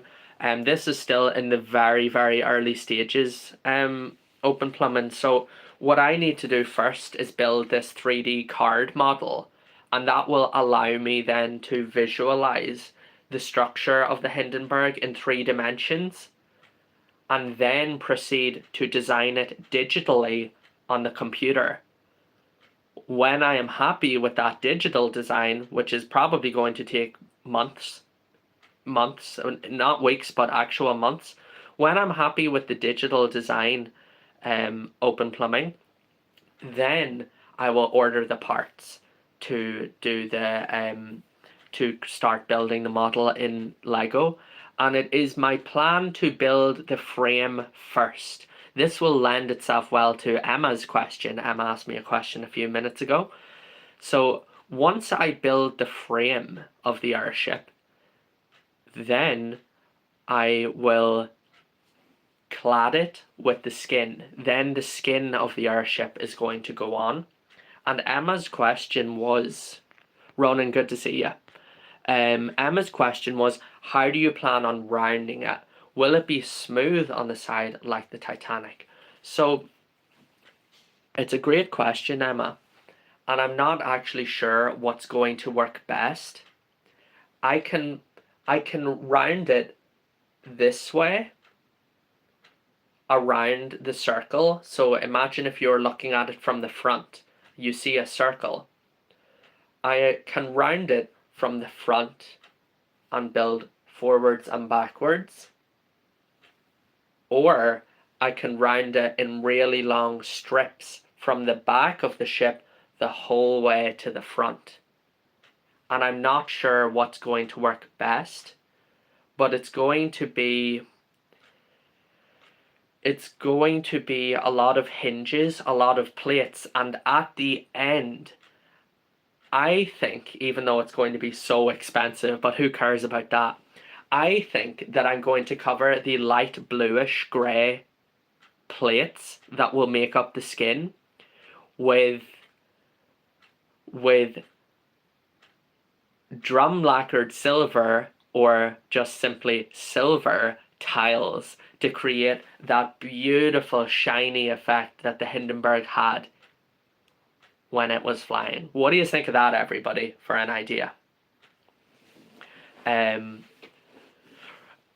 This is still in the very, very early stages, Open Plumbing. So what I need to do first is build this 3D card model, and that will allow me then to visualize the structure of the Hindenburg in 3 dimensions, and then proceed to design it digitally on the computer. When I am happy with that digital design, which is probably going to take months, not weeks, but actual months. When I'm happy with the digital design, Open Plumbing, then I will order the parts to do the to start building the model in Lego. And it is my plan to build the frame first. This will lend itself well to Emma's question. Emma asked me a question a few minutes ago. So once I build the frame of the airship, then I will clad it with the skin. Then the skin of the airship is going to go on. And Emma's question was, Ronan, good to see you. Emma's question was, how do you plan on rounding it? Will it be smooth on the side like the Titanic? So it's a great question, Emma. And I'm not actually sure what's going to work best. I can round it this way around the circle. So imagine if you're looking at it from the front, you see a circle. I can round it from the front and build forwards and backwards. Or I can round it in really long strips from the back of the ship the whole way to the front. And I'm not sure what's going to work best, but it's going to be a lot of hinges, a lot of plates, and at the end, I think, even though it's going to be so expensive, but who cares about that? I think that I'm going to cover the light bluish grey plates that will make up the skin with drum lacquered silver, or just simply silver tiles, to create that beautiful shiny effect that the Hindenburg had when it was flying. What do you think of that, everybody, for an idea?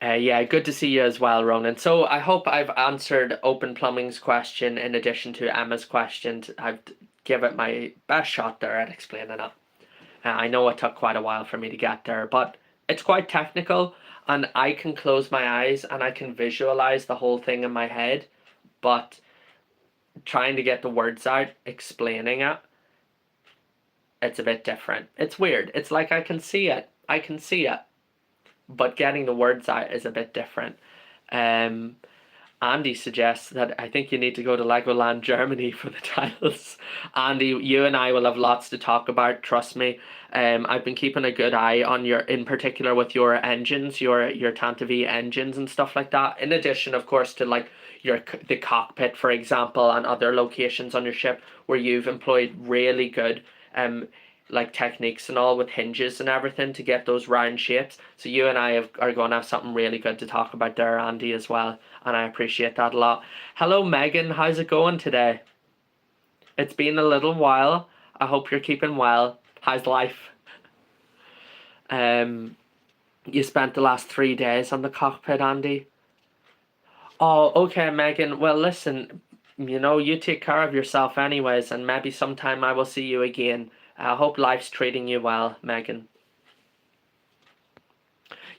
Yeah, good to see you as well, Ronan. So I hope I've answered Open Plumbing's question in addition to Emma's questions. I've given it my best shot there at explaining it. I know it took quite a while for me to get there, but it's quite technical, and I can close my eyes and I can visualize the whole thing in my head, but trying to get the words out, explaining it, it's a bit different. It's weird. It's like I can see it, but getting the words out is a bit different. Andy suggests that I think you need to go to Legoland Germany for the tiles. Andy, you and I will have lots to talk about, trust me. I've been keeping a good eye on in particular with your engines, your Tantive engines and stuff like that. In addition, of course, to like the cockpit, for example, and other locations on your ship where you've employed really good like techniques and all with hinges and everything to get those round shapes. So you and I are going to have something really good to talk about there, Andy, as well. And I appreciate that a lot. Hello, Megan. How's it going today? It's been a little while. I hope you're keeping well. How's life? You spent the last 3 days on the cockpit, Andy? Oh, okay, Megan. Well, listen, you take care of yourself anyways, and maybe sometime I will see you again. I hope life's treating you well, Megan.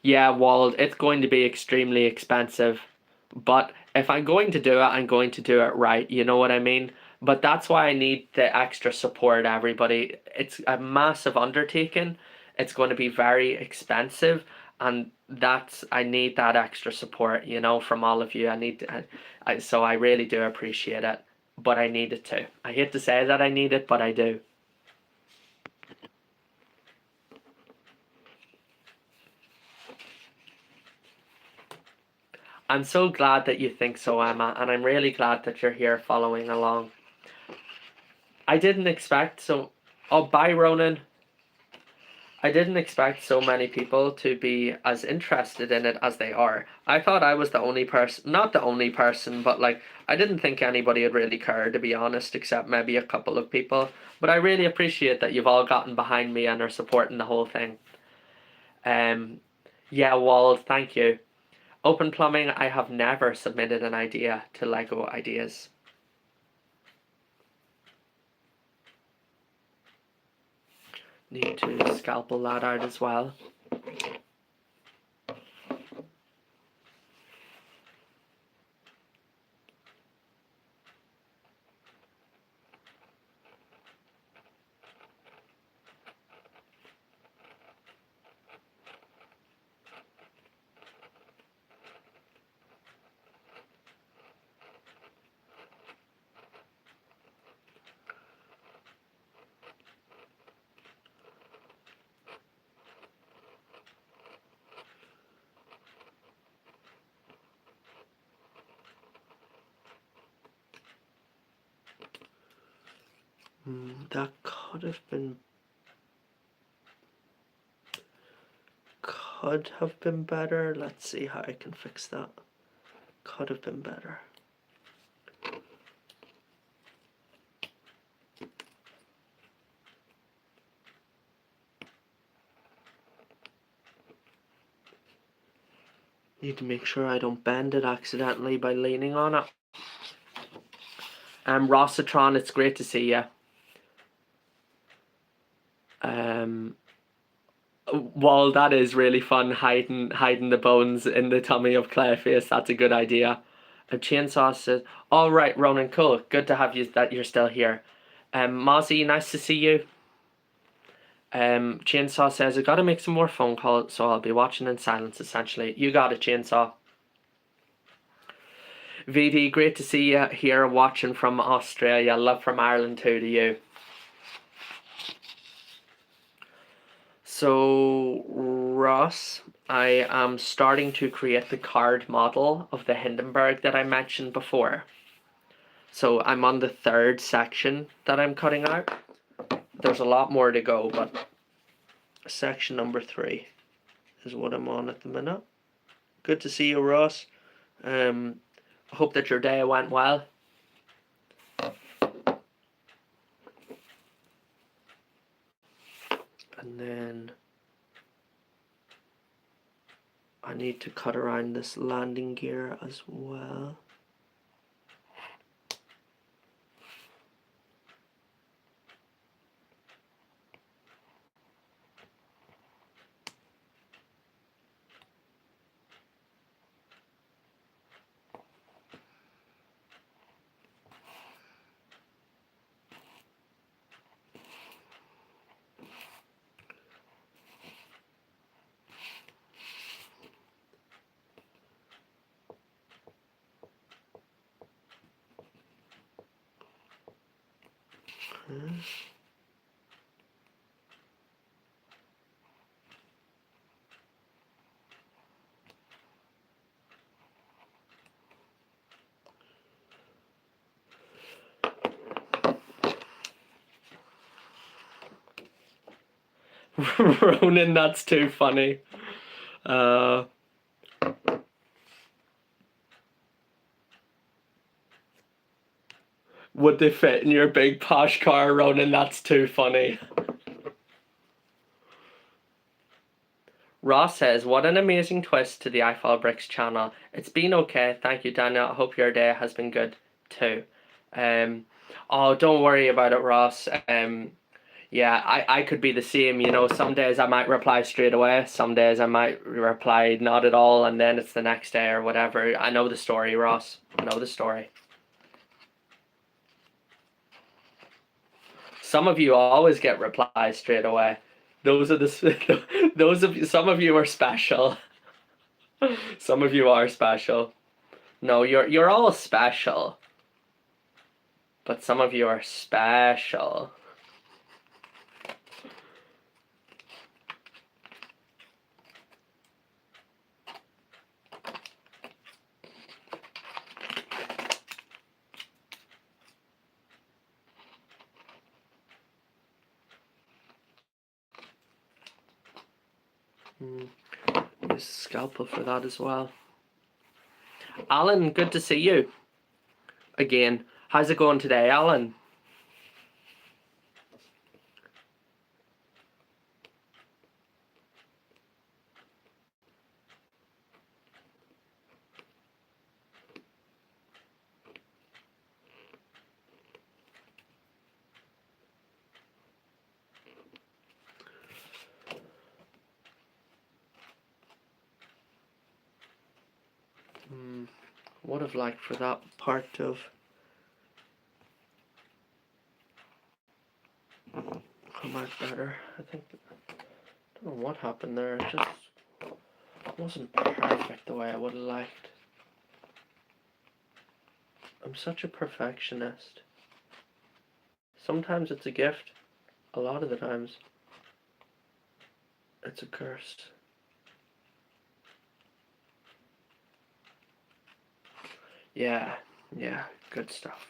Yeah, Wald, it's going to be extremely expensive. But if I'm going to do it, I'm going to do it right. You know what I mean? But that's why I need the extra support, everybody. It's a massive undertaking. It's going to be very expensive. And I need that extra support, from all of you. So I really do appreciate it. But I need it too. I hate to say that I need it, but I do. I'm so glad that you think so, Emma, and I'm really glad that you're here following along. I didn't expect so. Oh, bye, Ronan. I didn't expect so many people to be as interested in it as they are. I thought I was the only person, not the only person, but like, I didn't think anybody would really care, to be honest, except maybe a couple of people. But I really appreciate that you've all gotten behind me and are supporting the whole thing. Um, yeah, Wald, thank you. Open Plumbing, I have never submitted an idea to Lego Ideas. Need to scalpel that out as well. That could have been better. Let's see how I can fix that. Could have been better. Need to make sure I don't bend it accidentally by leaning on it. Rossitron, it's great to see you. Well, that is really fun, hiding the bones in the tummy of Clayface. That's a good idea. Chainsaw says, "All right, Ronan, cool. Good to have you. That you're still here." Mozzie, nice to see you. Chainsaw says, "I gotta make some more phone calls, so I'll be watching in silence." Essentially, you got it, Chainsaw. VD, great to see you here watching from Australia. Love from Ireland too to you. So, Ross, I am starting to create the card model of the Hindenburg that I mentioned before. So I'm on the third section that I'm cutting out. There's a lot more to go, but section number 3 is what I'm on at the minute. Good to see you, Ross. I hope that your day went well. And then I need to cut around this landing gear as well. Ronan, that's too funny. Would they fit in your big posh car, Ronan? That's too funny. Ross says, what an amazing twist to the ifolbricks channel. It's been okay. Thank you, Daniel. I hope your day has been good too. Oh, don't worry about it, Ross. Yeah, I could be the same, you know. Some days I might reply straight away. Some days I might reply not at all, and then it's the next day or whatever. I know the story, Ross. I know the story. Some of you always get replies straight away. Those are the those of you. Some of you are special. Some of you are special. No, you're all special. But some of you are special. Use a scalpel for that as well. Alan, good to see you again. How's it going today, Alan? Would have liked for that part of come out better. I think I don't know what happened there. It just wasn't perfect the way I would have liked. I'm such a perfectionist. Sometimes it's a gift. A lot of the times it's a curse. Yeah, good stuff.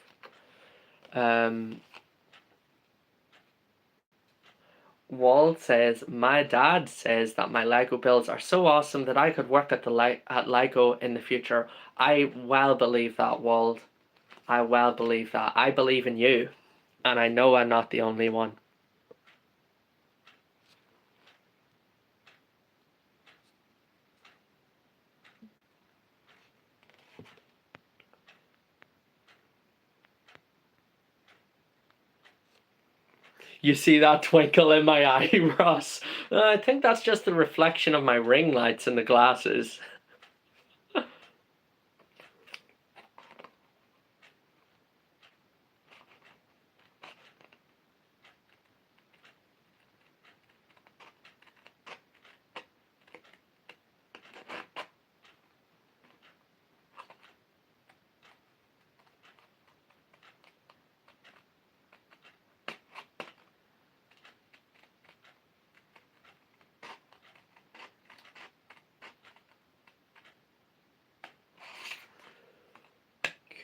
Walt says, my dad says that my Lego builds are so awesome that I could work at Lego in the future. I well believe that, Walt. I well believe that. I believe in you, and I know I'm not the only one. You see that twinkle in my eye, Ross? I think that's just the reflection of my ring lights in the glasses.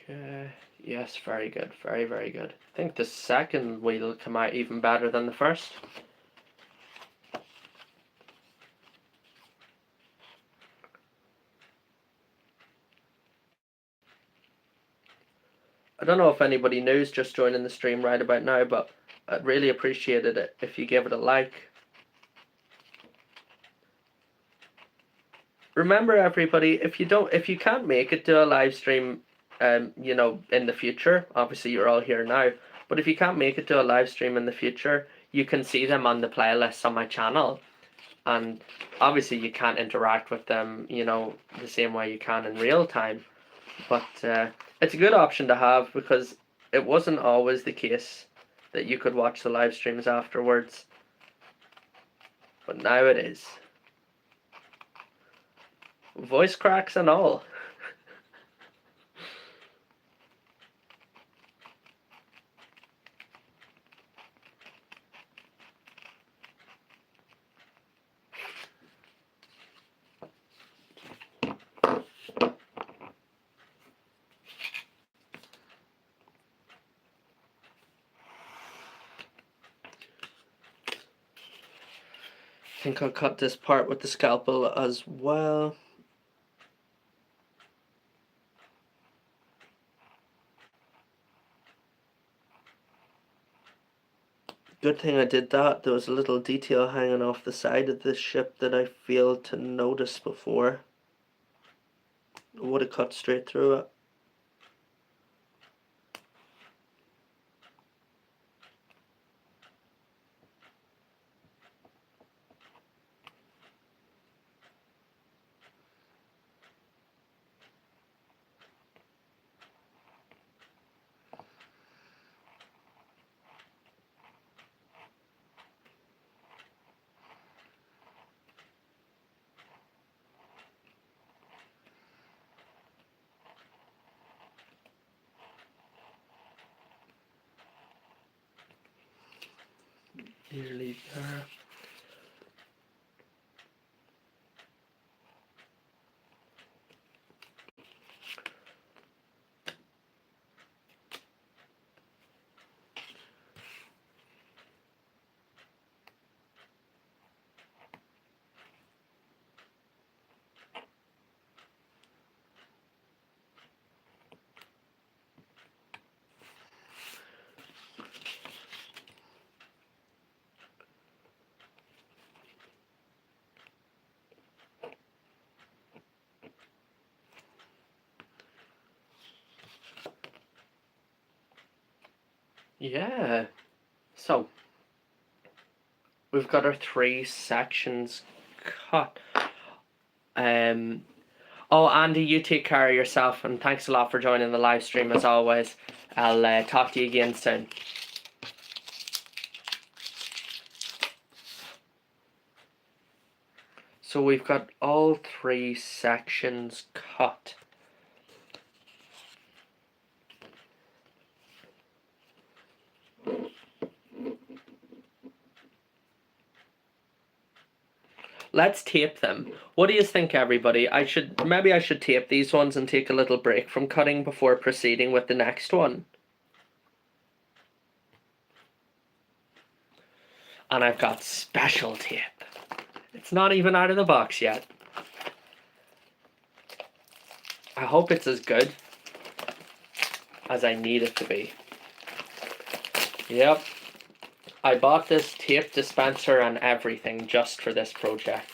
Okay. Yes, very good. Very, very good. I think the second wheel come out even better than the first. I don't know if anybody knows just joining the stream right about now, but I'd really appreciated it if you give it a like. Remember, everybody, if you can't make it to a live stream, you know, in the future, obviously you're all here now, but if you can't make it to a live stream in the future, you can see them on the playlists on my channel, and obviously you can't interact with them, you know, the same way you can in real time, but it's a good option to have because it wasn't always the case that you could watch the live streams afterwards, but now it is. Voice cracks and all. I think I'll cut this part with the scalpel as well. Good thing I did that. There was a little detail hanging off the side of this ship that I failed to notice before. I would have cut straight through it. Nearly there. Yeah. So, we've got our 3 sections cut. Oh, Andy, you take care of yourself, and thanks a lot for joining the live stream as always. I'll talk to you again soon. So we've got all 3 sections cut. Let's tape them. What do you think, everybody? Maybe I should tape these ones and take a little break from cutting before proceeding with the next one. And I've got special tape. It's not even out of the box yet. I hope it's as good as I need it to be. Yep. I bought this tape dispenser and everything just for this project.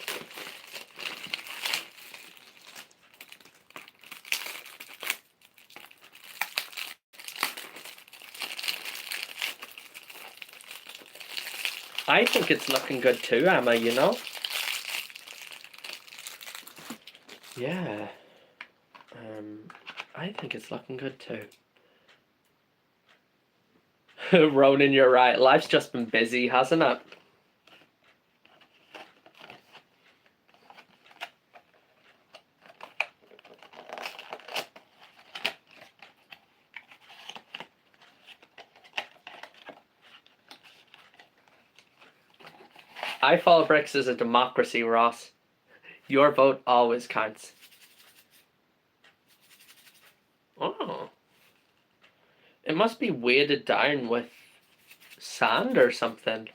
I think it's looking good too, Emma, you know? Yeah. I think it's looking good too. Ronan, you're right. Life's just been busy, hasn't it? ifolbricks is a democracy, Ross. Your vote always counts. Oh. It must be weighted down with sand or something.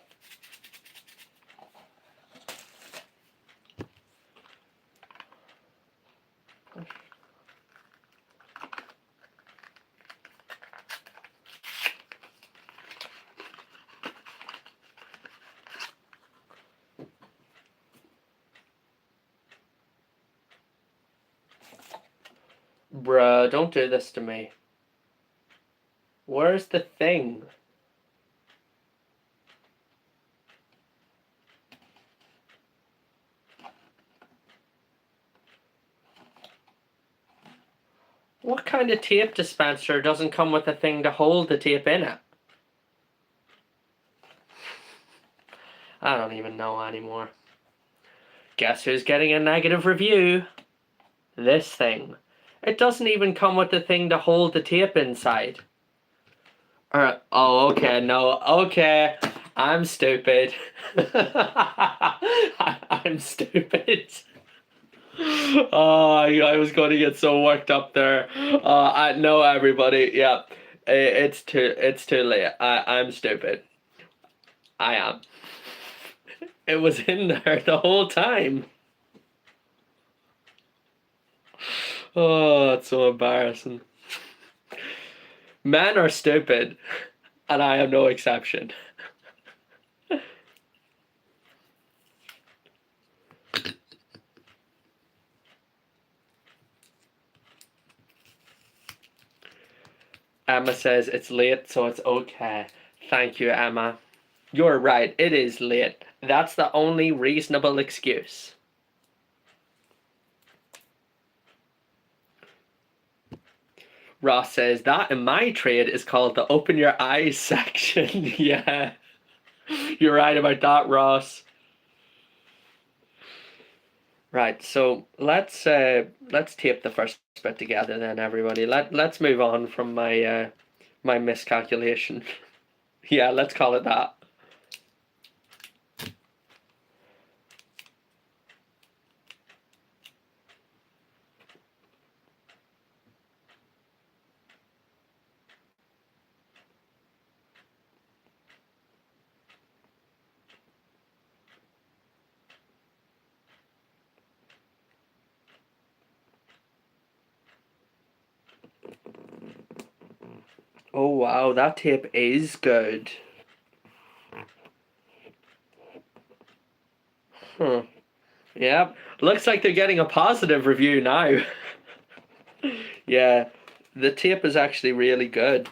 Bruh, don't do this to me. Where's the thing? What kind of tape dispenser doesn't come with a thing to hold the tape in it? I don't even know anymore. Guess who's getting a negative review? This thing. It doesn't even come with the thing to hold the tape inside. Oh, okay, no, okay. I'm stupid. I'm stupid. Oh, I was going to get so worked up there. I know everybody. Yeah, it's too late. I'm stupid. I am. It was in there the whole time. Oh, it's so embarrassing. Men are stupid, and I am no exception. Emma says it's late, so it's okay. Thank you, Emma. You're right, it is late. That's the only reasonable excuse. Ross says, that in my trade is called the open your eyes section. Yeah, you're right about that, Ross. Right, so let's tape the first bit together then, everybody. Let's move on from my my miscalculation. Yeah, let's call it that. Oh wow, that tape is good. Huh. Yep. Looks like they're getting a positive review now. Yeah, the tape is actually really good.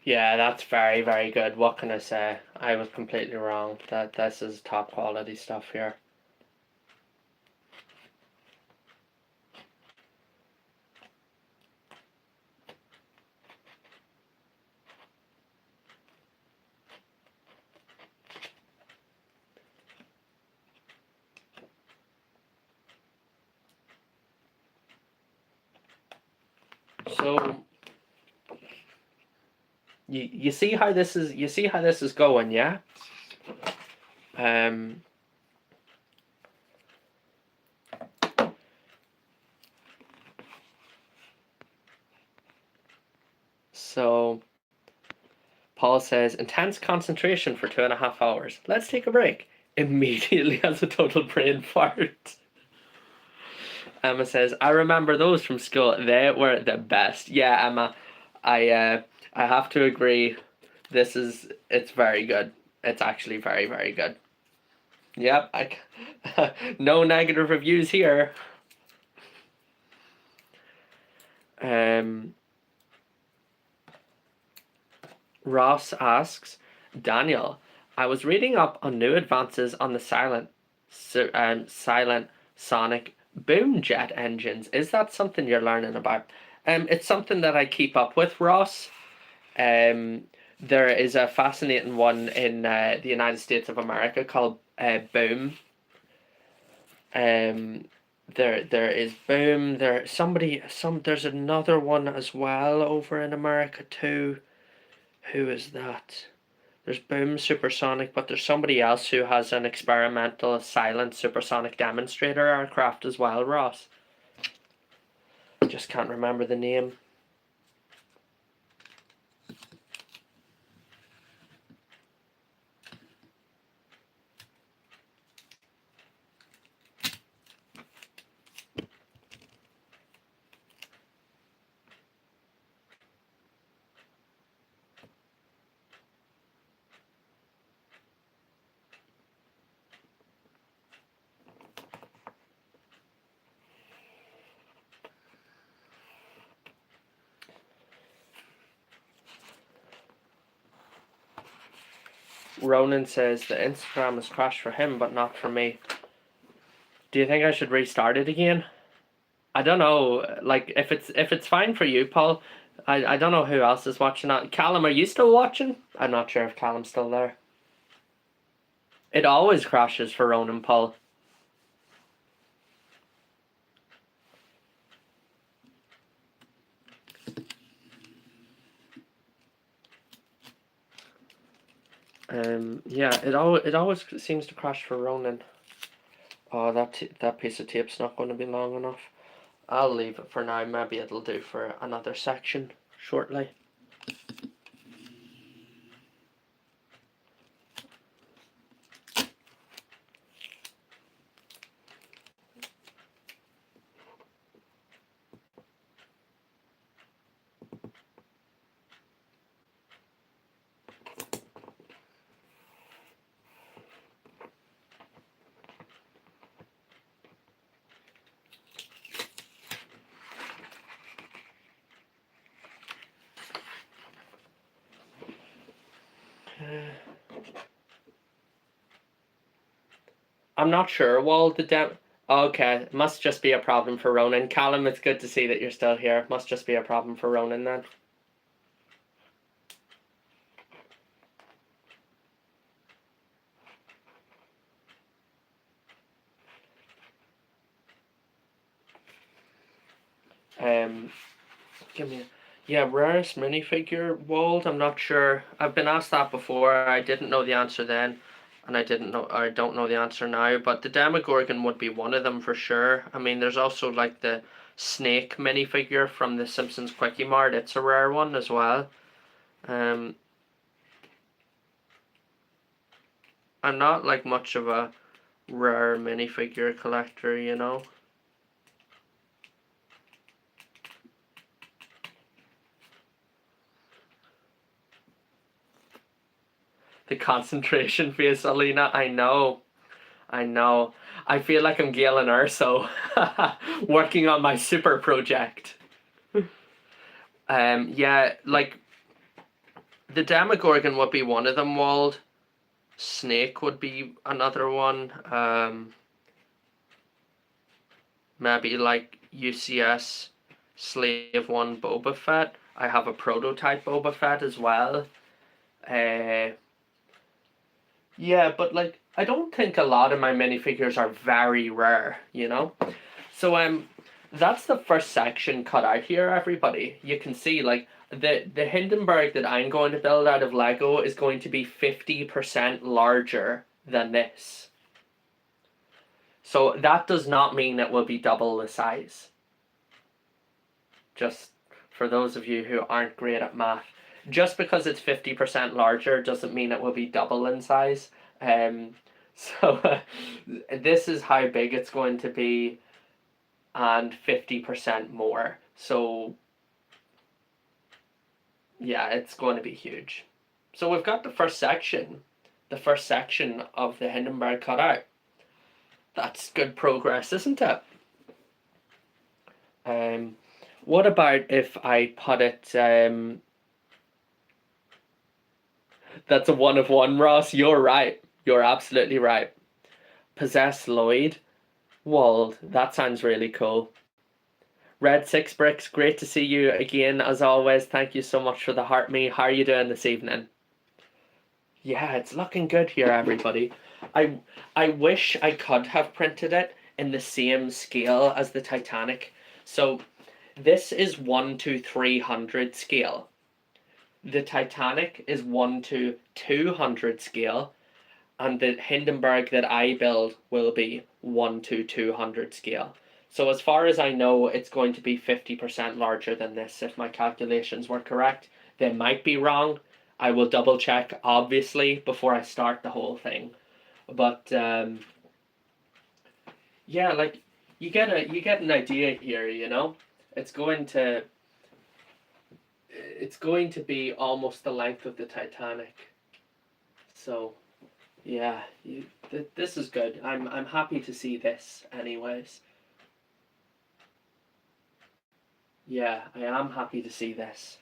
Yeah, that's very, very good. What can I say? I was completely wrong. This is top quality stuff here. So you see how this is going, yeah? Um so Paul says intense concentration for 2.5 hours. Let's take a break. Immediately has a total brain fart. Emma says, I remember those from school. They were the best. Yeah, Emma, I have to agree. It's very good. It's actually very, very good. Yep, no negative reviews here. Um, Ross asks, Daniel, I was reading up on new advances on the silent sonic boom jet engines. Is that something you're learning about? It's something that I keep up with, Ross. There is a fascinating one in the United States of America called Boom. There is Boom. There's another one as well over in America too. Who is that? There's Boom Supersonic, but there's somebody else who has an experimental silent supersonic demonstrator aircraft as well, Ross. Just can't remember the name. Ronan says the Instagram has crashed for him, but not for me. Do you think I should restart it again? I don't know, like if it's fine for you, Paul. I don't know who else is watching that. Callum, are you still watching? I'm not sure if Callum's still there. It always crashes for Ronan, Paul. Yeah, it always seems to crash for Ronan. Oh, that piece of tape's not going to be long enough. I'll leave it for now. Maybe it'll do for another section shortly. I'm not sure. Well, okay, must just be a problem for Ronan. Callum, it's good to see that you're still here. Must just be a problem for Ronan then. Um, Give me. Yeah, rarest minifigure, Wald. I'm not sure. I've been asked that before. I didn't know the answer then, and I don't know the answer now. But the Demogorgon would be one of them for sure. I mean, there's also like the Snake minifigure from the Simpsons Quickie Mart. It's a rare one as well. Um, I'm not like much of a rare minifigure collector, you know. The concentration phase, Alina. I know. I know. I feel like I'm Galen Erso working on my super project. Yeah, like the Demogorgon would be one of them, Wald. Snake would be another one. Maybe like UCS Slave One Boba Fett. I have a prototype Boba Fett as well. Yeah, but like I don't think a lot of my minifigures are very rare, you know? So that's the first section cut out here, everybody. You can see like the Hindenburg that I'm going to build out of Lego is going to be 50% larger than this. So that does not mean it will be double the size. Just for those of you who aren't great at math. Just because it's 50% larger doesn't mean it will be double in size. So this is how big it's going to be, and 50% more. So yeah, it's going to be huge. So we've got the first section of the Hindenburg cut out. That's good progress, isn't it? What about if I put it? That's a one of one, Ross. You're right. You're absolutely right. Possess Lloyd. Wald. That sounds really cool. Red Six Bricks, great to see you again as always. Thank you so much for the heart me. How are you doing this evening? Yeah, it's looking good here, everybody. I wish I could have printed it in the same scale as the Titanic. So this is 1 to 300 scale. The Titanic is 1 to 200 scale, and the Hindenburg that I build will be 1 to 200 scale. So as far as I know, it's going to be 50% larger than this if my calculations were correct. They might be wrong. I will double check, obviously, before I start the whole thing. But yeah, like you get an idea here, you know? It's going to be almost the length of the Titanic. So yeah, this is good. I'm happy to see this anyways. Yeah, I am happy to see this.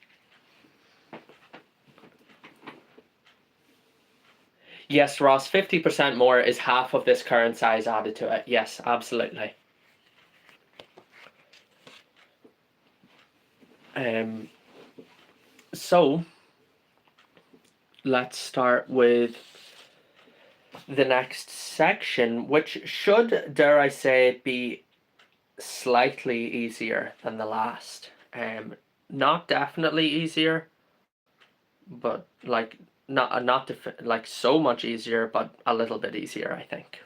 Yes, Ross, 50% more is half of this current size added to it. Yes, absolutely. So let's start with the next section, which should, dare I say, be slightly easier than the last. Not definitely easier, but like like so much easier, but a little bit easier, I think.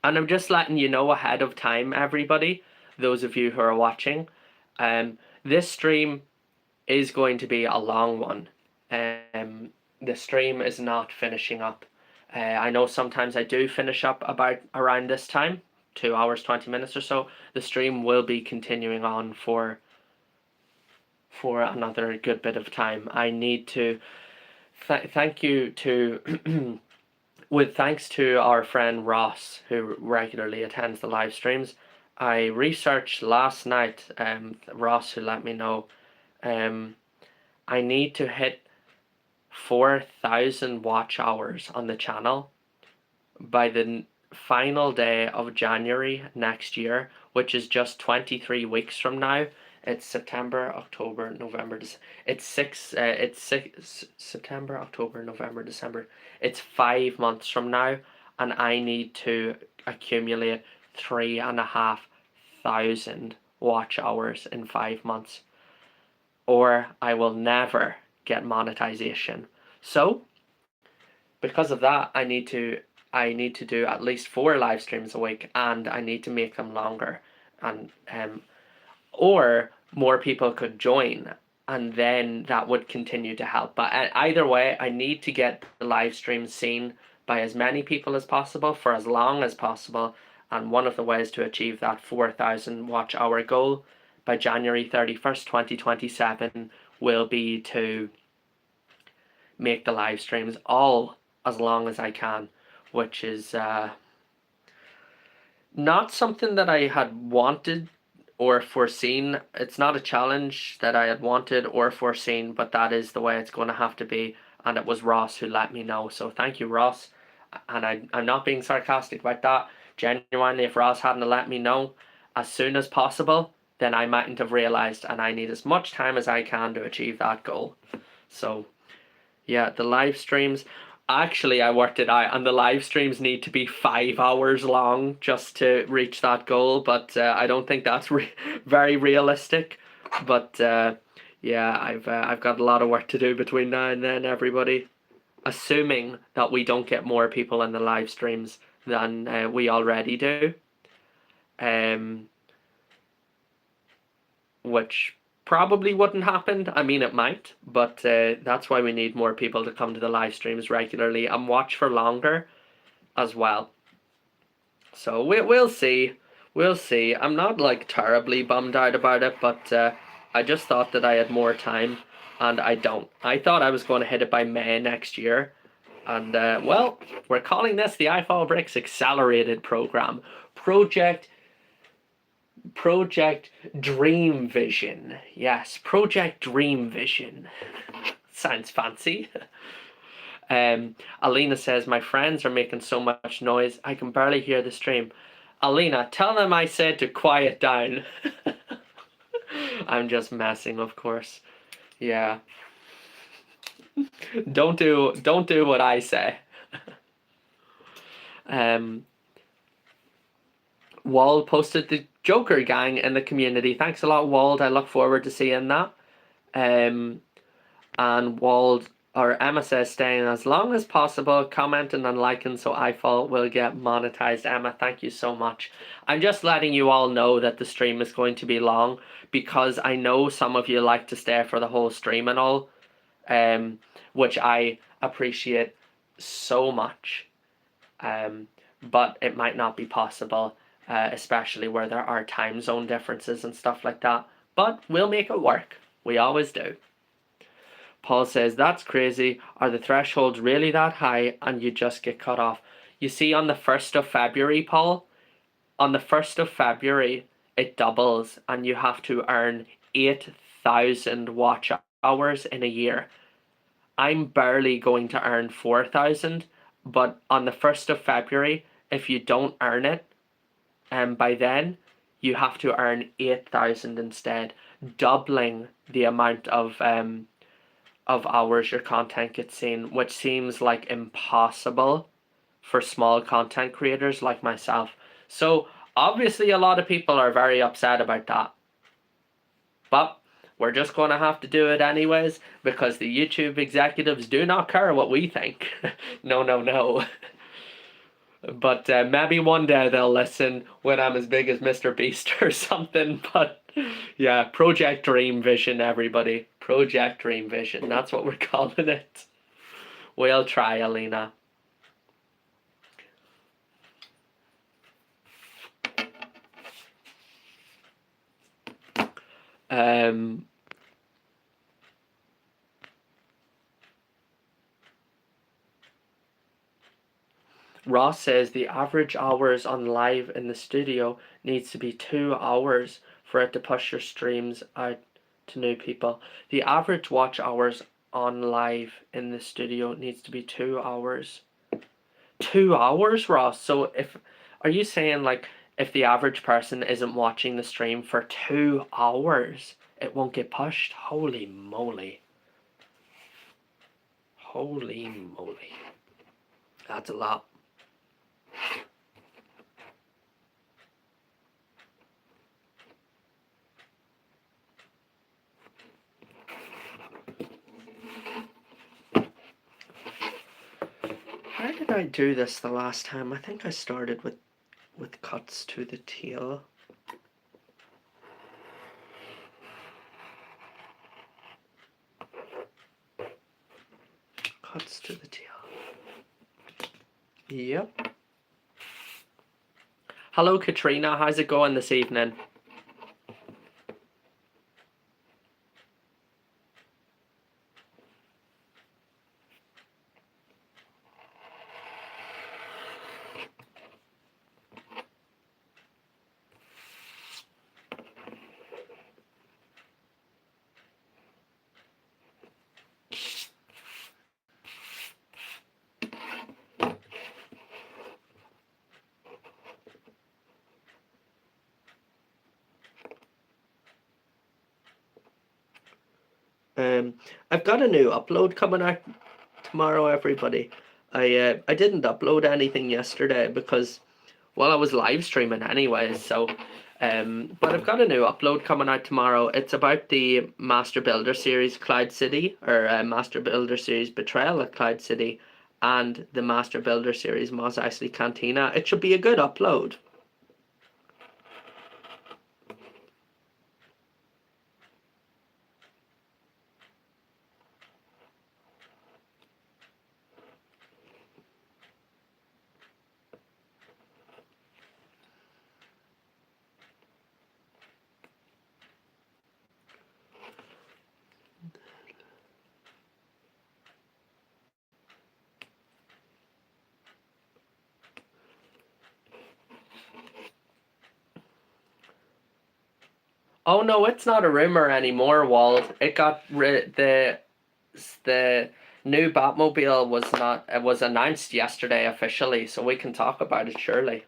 And I'm just letting you know ahead of time, everybody, those of you who are watching, this stream is going to be a long one. The stream is not finishing up. I know sometimes I do finish up about around this time, 2 hours 20 minutes or so. The stream will be continuing on for another good bit of time. I need to thank you to with thanks to our friend Ross, who regularly attends the live streams. I researched last night, Ross, who let me know, I need to hit 4,000 watch hours on the channel by the final day of January next year, which is just 23 weeks from now. It's September, October, November. It's six September, October, November, December. It's 5 months from now, and I need to accumulate 3,500 watch hours in 5 months, or I will never get monetization. So, because of that, I need to do at least 4 live streams a week, and I need to make them longer, and or more people could join, and then that would continue to help. But either way, I need to get the live stream seen by as many people as possible for as long as possible, and one of the ways to achieve that 4,000 watch hour goal by January 31st 2027 will be to make the live streams all as long as I can, which is not something that I had wanted or foreseen. It's not a challenge that I had wanted or foreseen, but that is the way it's going to have to be. And it was Ross who let me know. So thank you, Ross. And I'm not being sarcastic about that. Genuinely, if Ross hadn't let me know as soon as possible, then I mightn't have realised, and I need as much time as I can to achieve that goal. So yeah, the live streams. Actually, I worked it out, and the live streams need to be 5 hours long just to reach that goal. But I don't think that's very realistic. But yeah, I've got a lot of work to do between now and then, everybody. Assuming that we don't get more people in the live streams than we already do, which probably wouldn't happen. I mean, it might, but that's why we need more people to come to the live streams regularly and watch for longer as well. So we'll see. We'll see. I'm not like terribly bummed out about it, but I just thought that I had more time, and I don't. I thought I was going to hit it by May next year, and well, we're calling this the ifolbricks Accelerated Program. Project Dream Vision. Yes, Project Dream Vision. Sounds fancy. Alina says, my friends are making so much noise, I can barely hear the stream. Alina, tell them I said to quiet down. I'm just messing, of course. Yeah. Don't do what I say. Wald posted the Joker gang in the community. Thanks a lot, Wald. I look forward to seeing that. And Wald, or Emma says, staying as long as possible, commenting and liking so iFall will get monetized. Emma, thank you so much. I'm just letting you all know that the stream is going to be long, because I know some of you like to stay for the whole stream and all, which I appreciate so much. But it might not be possible, especially where there are time zone differences and stuff like that. But we'll make it work. We always do. Paul says, that's crazy. Are the thresholds really that high and you just get cut off? You see, on the 1st of February, Paul, on the 1st of February, it doubles and you have to earn 8,000 watch hours in a year. I'm barely going to earn 4,000, but on the 1st of February, if you don't earn it, by then, you have to earn 8,000 instead, doubling the amount of hours your content gets seen, which seems like impossible for small content creators like myself. So obviously a lot of people are very upset about that. But we're just going to have to do it anyways because the YouTube executives do not care what we think. No, no, no. But maybe one day they'll listen when I'm as big as Mr. Beast or something. But yeah, Project Dream Vision, everybody. Project Dream Vision. That's what we're calling it. We'll try, Alina. Ross says the average hours on live in the studio needs to be 2 hours for it to push your streams out to new people. The average watch hours on live in the studio needs to be 2 hours. 2 hours, Ross? So are you saying like if the average person isn't watching the stream for 2 hours, it won't get pushed? Holy moly. Holy moly. That's a lot. How did I do this the last time? I think I started with cuts to the tail. Cuts to the tail. Yep. Hello, Katrina. How's it going this evening? I've got a new upload coming out tomorrow, everybody. I didn't upload anything yesterday because, well, I was live streaming anyway. So, but I've got a new upload coming out tomorrow. It's about the Master Builder series Cloud City, or Master Builder series Betrayal at Cloud City, and the Master Builder series Mos Eisley Cantina. It should be a good upload. Oh no, it's not a rumor anymore, Wald. It got the new Batmobile was not. It was announced yesterday officially, so we can talk about it surely.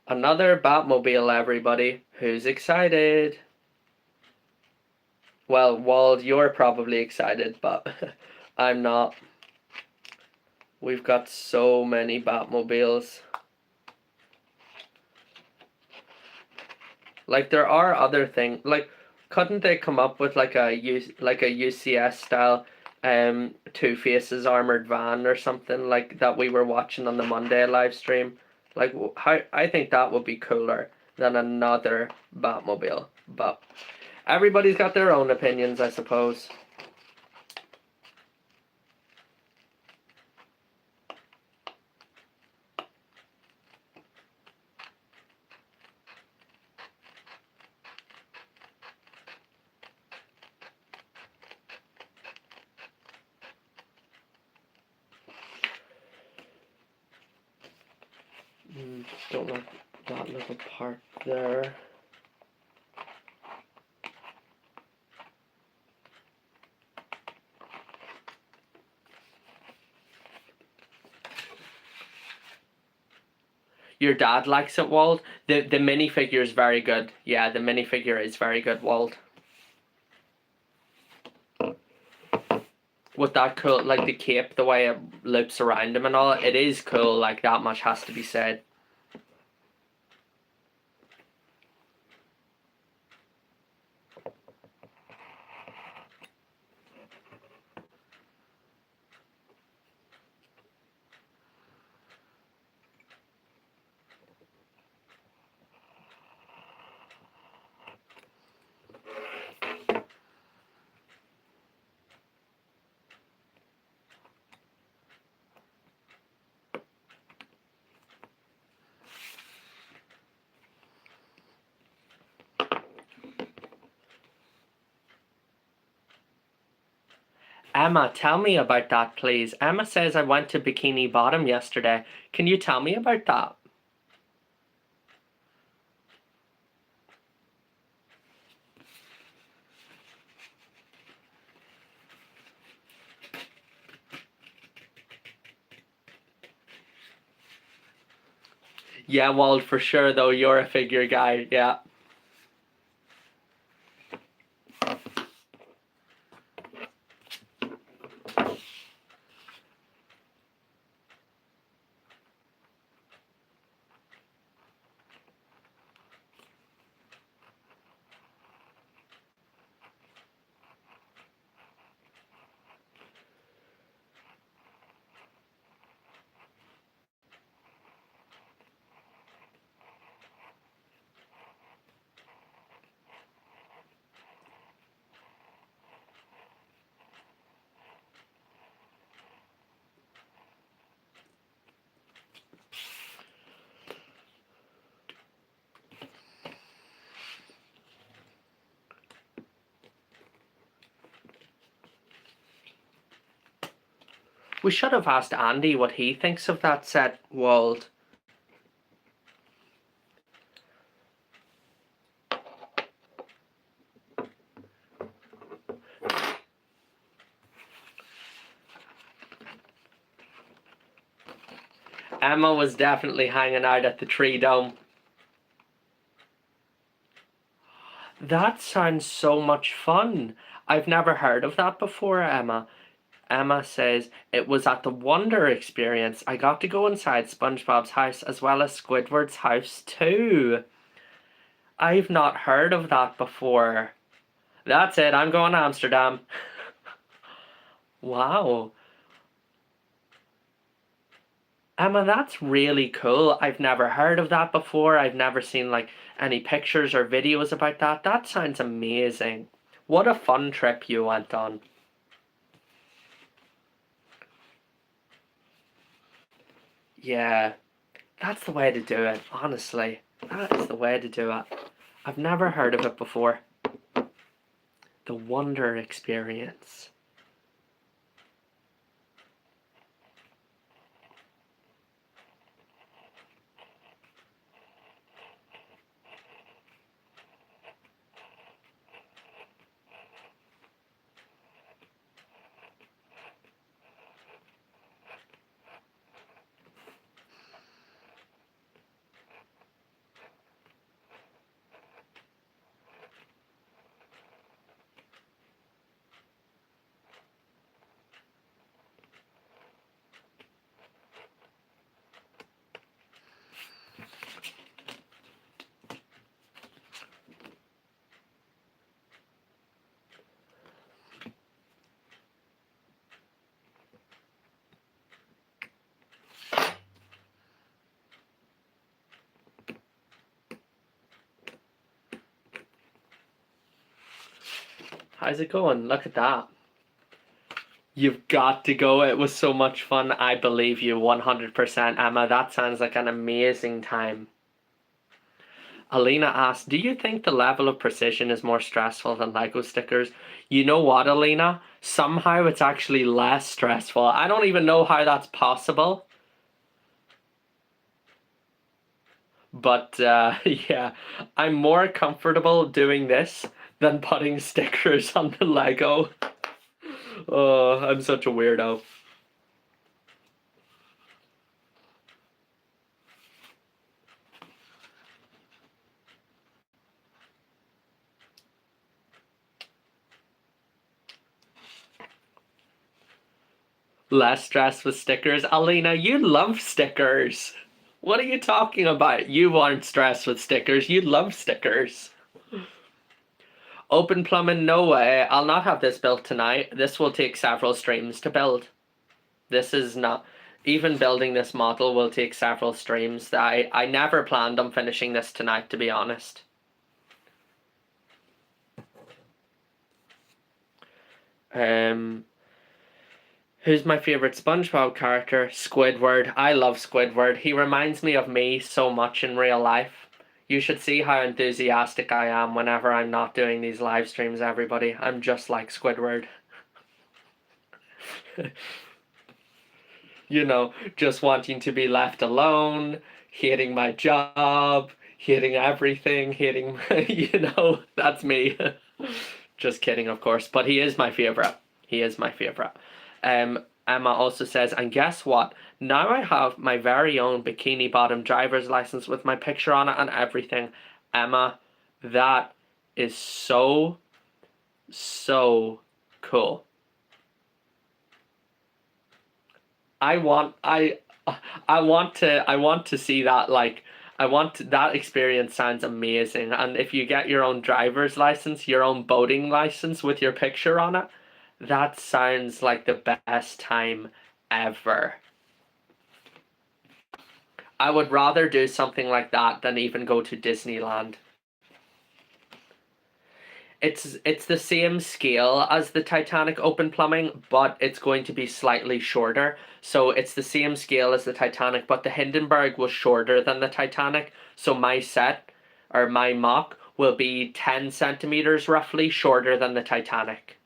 Another Batmobile, everybody. Who's excited? Well, Wald, you're probably excited, but I'm not. We've got so many Batmobiles. Like there are other things. Like, couldn't they come up with like a UCS style Two Faces armored van or something like that we were watching on the Monday live stream? Like, how I think that would be cooler than another Batmobile. But everybody's got their own opinions, I suppose. Don't like that little part there. Your dad likes it, Wald. The minifigure is very good. Yeah, the minifigure is very good, Wald. With that cool, like the cape, the way it loops around him and all, it is cool. Like, that much has to be said. Emma, tell me about that, please. Emma says I went to Bikini Bottom yesterday. Can you tell me about that? Yeah, Wald, for sure, though. You're a figure guy. Yeah. We should have asked Andy what he thinks of that set, Wald. Emma was definitely hanging out at the Tree Dome. That sounds so much fun. I've never heard of that before, Emma. Emma says, it was at the Wonder Experience. I got to go inside SpongeBob's house as well as Squidward's house too. I've not heard of that before. That's it, I'm going to Amsterdam. Wow. Emma, that's really cool. I've never heard of that before. I've never seen like any pictures or videos about that. That sounds amazing. What a fun trip you went on. Yeah, that's the way to do it, honestly. That is the way to do it. I've never heard of it before. The Wonder Experience. How's it going? Look at that. You've got to go. It was so much fun. I believe you 100%, Emma. That sounds like an amazing time. Alina asked, do you think the level of precision is more stressful than Lego stickers? You know what, Alina? Somehow it's actually less stressful. I don't even know how that's possible. But yeah, I'm more comfortable doing this than putting stickers on the Lego. Oh, I'm such a weirdo. Less stress with stickers. Alina, you love stickers. What are you talking about? You aren't stressed with stickers. You love stickers. Open plumbing, no way. I'll not have this built tonight. This will take several streams to build. This is not... Even building this model will take several streams. I never planned on finishing this tonight, to be honest. Who's my favourite SpongeBob character? Squidward. I love Squidward. He reminds me of me so much in real life. You should see how enthusiastic I am whenever I'm not doing these live streams, everybody. I'm just like Squidward. You know, just wanting to be left alone, hating my job, hating everything, hating, you know, that's me. Just kidding, of course, but he is my favourite. He is my favourite. Emma also says, and guess what? Now I have my very own bikini bottom driver's license with my picture on it and everything. Emma, that is so, so cool. I want to see that. Like, that experience sounds amazing. And if you get your own driver's license, your own boating license with your picture on it, that sounds like the best time ever. I would rather do something like that than even go to Disneyland. It's the same scale as the Titanic open plumbing, but it's going to be slightly shorter. So it's the same scale as the Titanic, but the Hindenburg was shorter than the Titanic. So my set, or my mock, will be 10 centimeters roughly shorter than the Titanic.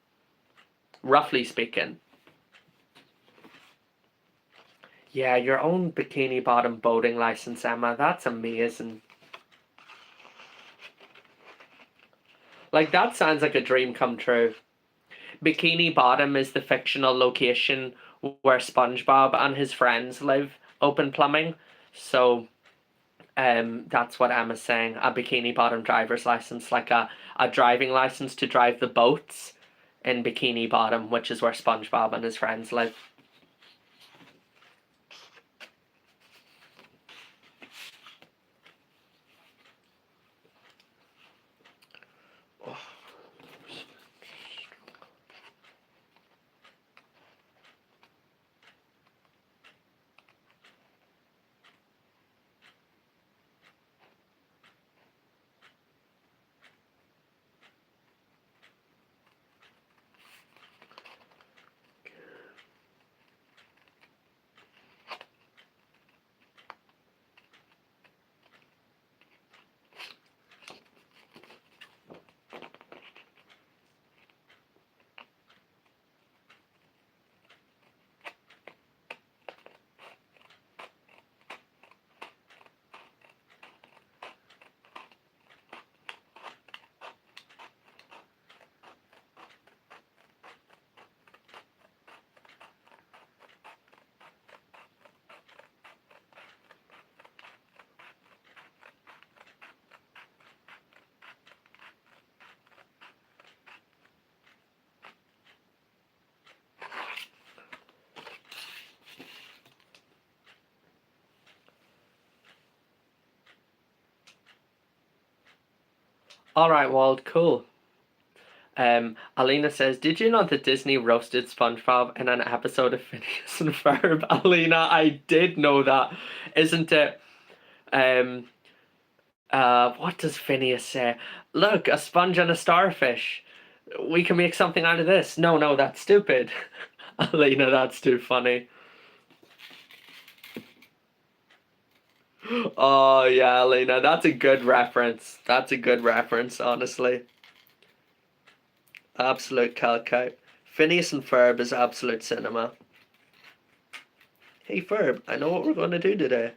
Roughly speaking. Yeah, your own bikini bottom boating license, Emma. That's amazing. Like, that sounds like a dream come true. Bikini Bottom is the fictional location where SpongeBob and his friends live, open plumbing. So, that's what Emma's saying. A Bikini Bottom driver's license, like a driving license to drive the boats in Bikini Bottom, which is where SpongeBob and his friends live. Alright, Wald, cool. Alina says, did you know that Disney roasted SpongeBob in an episode of Phineas and Ferb? Alina, I did know that. Isn't it, what does Phineas say? Look, a sponge and a starfish. We can make something out of this. No, that's stupid. Alina, that's too funny. Oh, yeah, Alina, that's a good reference. That's a good reference, honestly. Absolute calc out. Phineas and Ferb is absolute cinema. Hey, Ferb, I know what we're going to do today.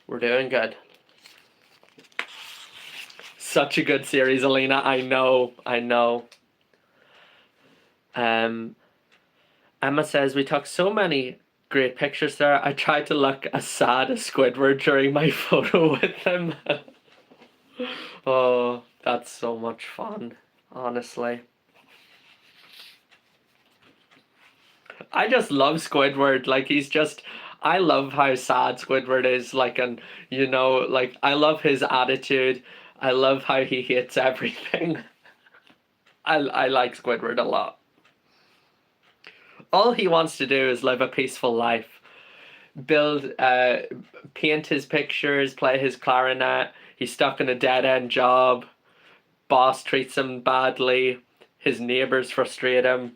We're doing good. Such a good series, Alina. I know. Emma says, we took so many great pictures there. I tried to look as sad as Squidward during my photo with him. Oh, that's so much fun, honestly. I just love Squidward. Like, I love how sad Squidward is. Like, and, like, I love his attitude. I love how he hates everything. I like Squidward a lot. All he wants to do is live a peaceful life. Paint his pictures, play his clarinet. He's stuck in a dead-end job. Boss treats him badly. His neighbors frustrate him.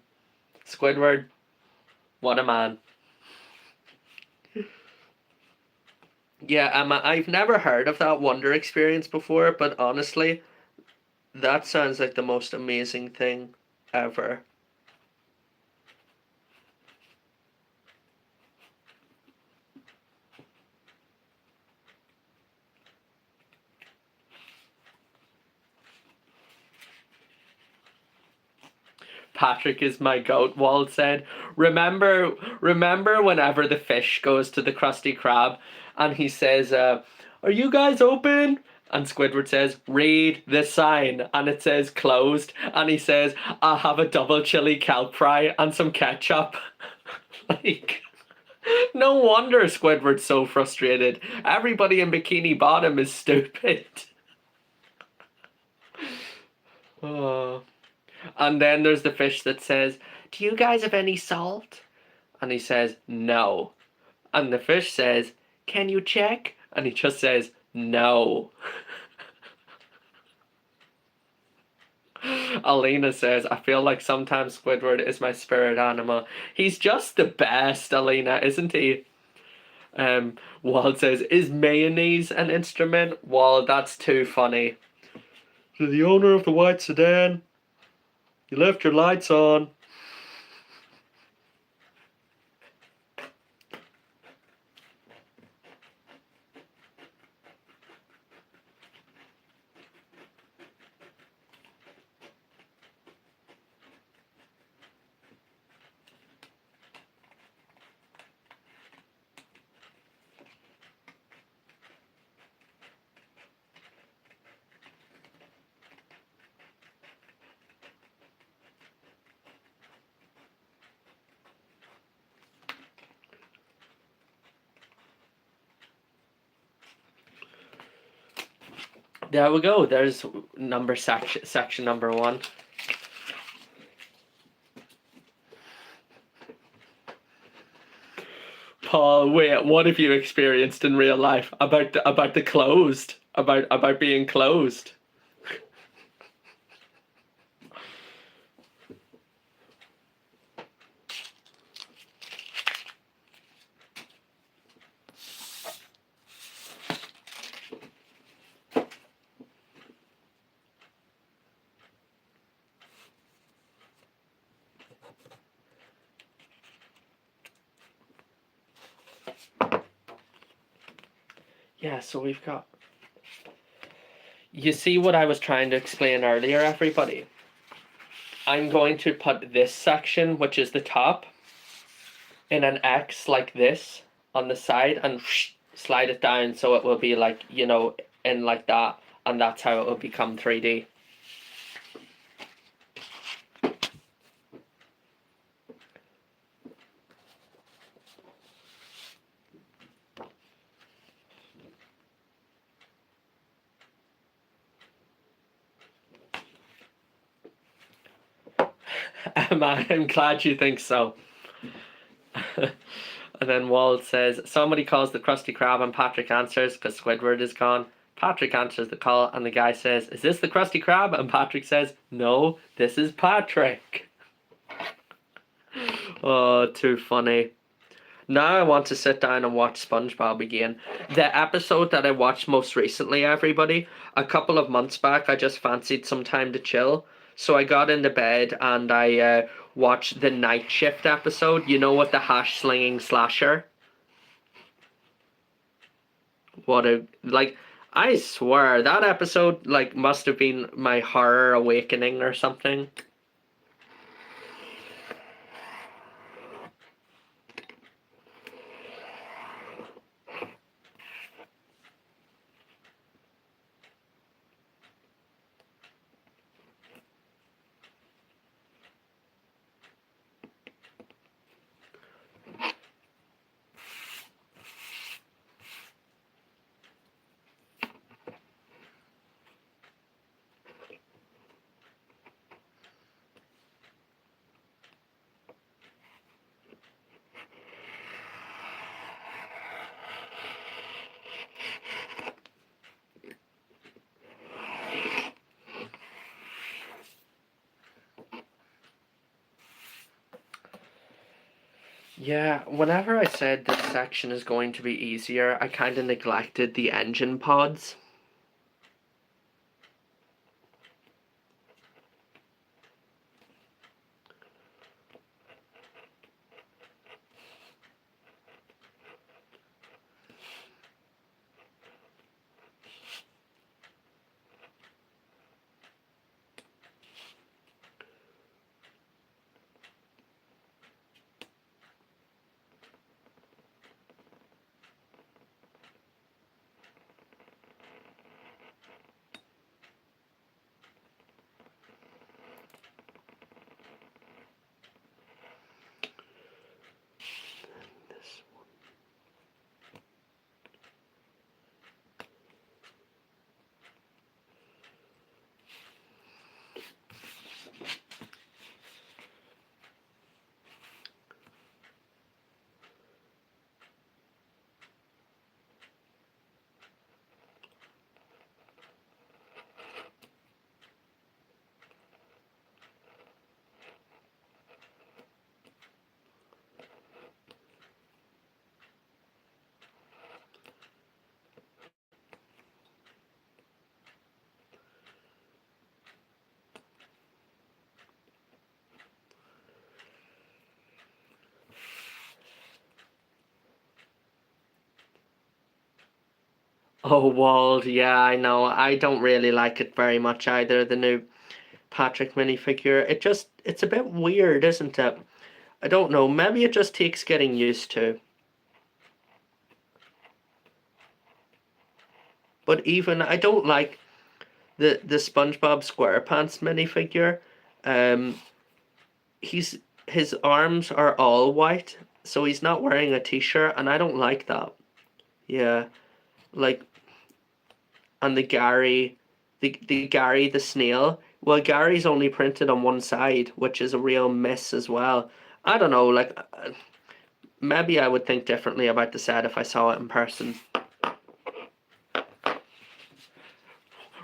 Squidward, what a man. Yeah, Emma, I've never heard of that wonder experience before, but honestly, that sounds like the most amazing thing ever. Patrick is my goat, Walt said. Remember whenever the fish goes to the Krusty Krab and he says, are you guys open? And Squidward says, read the sign. And it says closed. And he says, I'll have a double chili kelp fry and some ketchup. Like, no wonder Squidward's so frustrated. Everybody in Bikini Bottom is stupid. Oh. And then there's the fish that says, do you guys have any salt? And he says, no. And the fish says, can you check? And he just says, no. Alina says, I feel like sometimes Squidward is my spirit animal. He's just the best, Alina, isn't he? Walt says, is mayonnaise an instrument? Well, that's too funny. To the owner of the white sedan, you left your lights on. There we go. There's section number 1. Paul, wait, what have you experienced in real life about the closed? About being closed? Yeah, so we've got... You see what I was trying to explain earlier, everybody? I'm going to put this section, which is the top, in an X like this on the side and slide it down so it will be like, in like that, and that's how it will become 3D. Emma, I'm glad you think so. And then Walt says, somebody calls the Krusty Krab and Patrick answers because Squidward is gone. Patrick answers the call and the guy says, is this the Krusty Krab? And Patrick says, no, this is Patrick. Oh, too funny. Now I want to sit down and watch SpongeBob again. The episode that I watched most recently, everybody, a couple of months back, I just fancied some time to chill. So I got into bed and I watched the night shift episode, with the hash slinging slasher. what a, like, I swear that episode like must have been my horror awakening or something. Yeah, whenever I said this section is going to be easier, I kind of neglected the engine pods. Oh, Wald, yeah, I know. I don't really like it very much either, the new Patrick minifigure. It's a bit weird, isn't it? I don't know, maybe it just takes getting used to. But even, I don't like the SpongeBob SquarePants minifigure. Um, his arms are all white, so he's not wearing a t-shirt, and I don't like that. Yeah, like, and the Gary the snail. Well, Gary's only printed on one side, which is a real miss as well. I don't know, like, maybe I would think differently about the set if I saw it in person.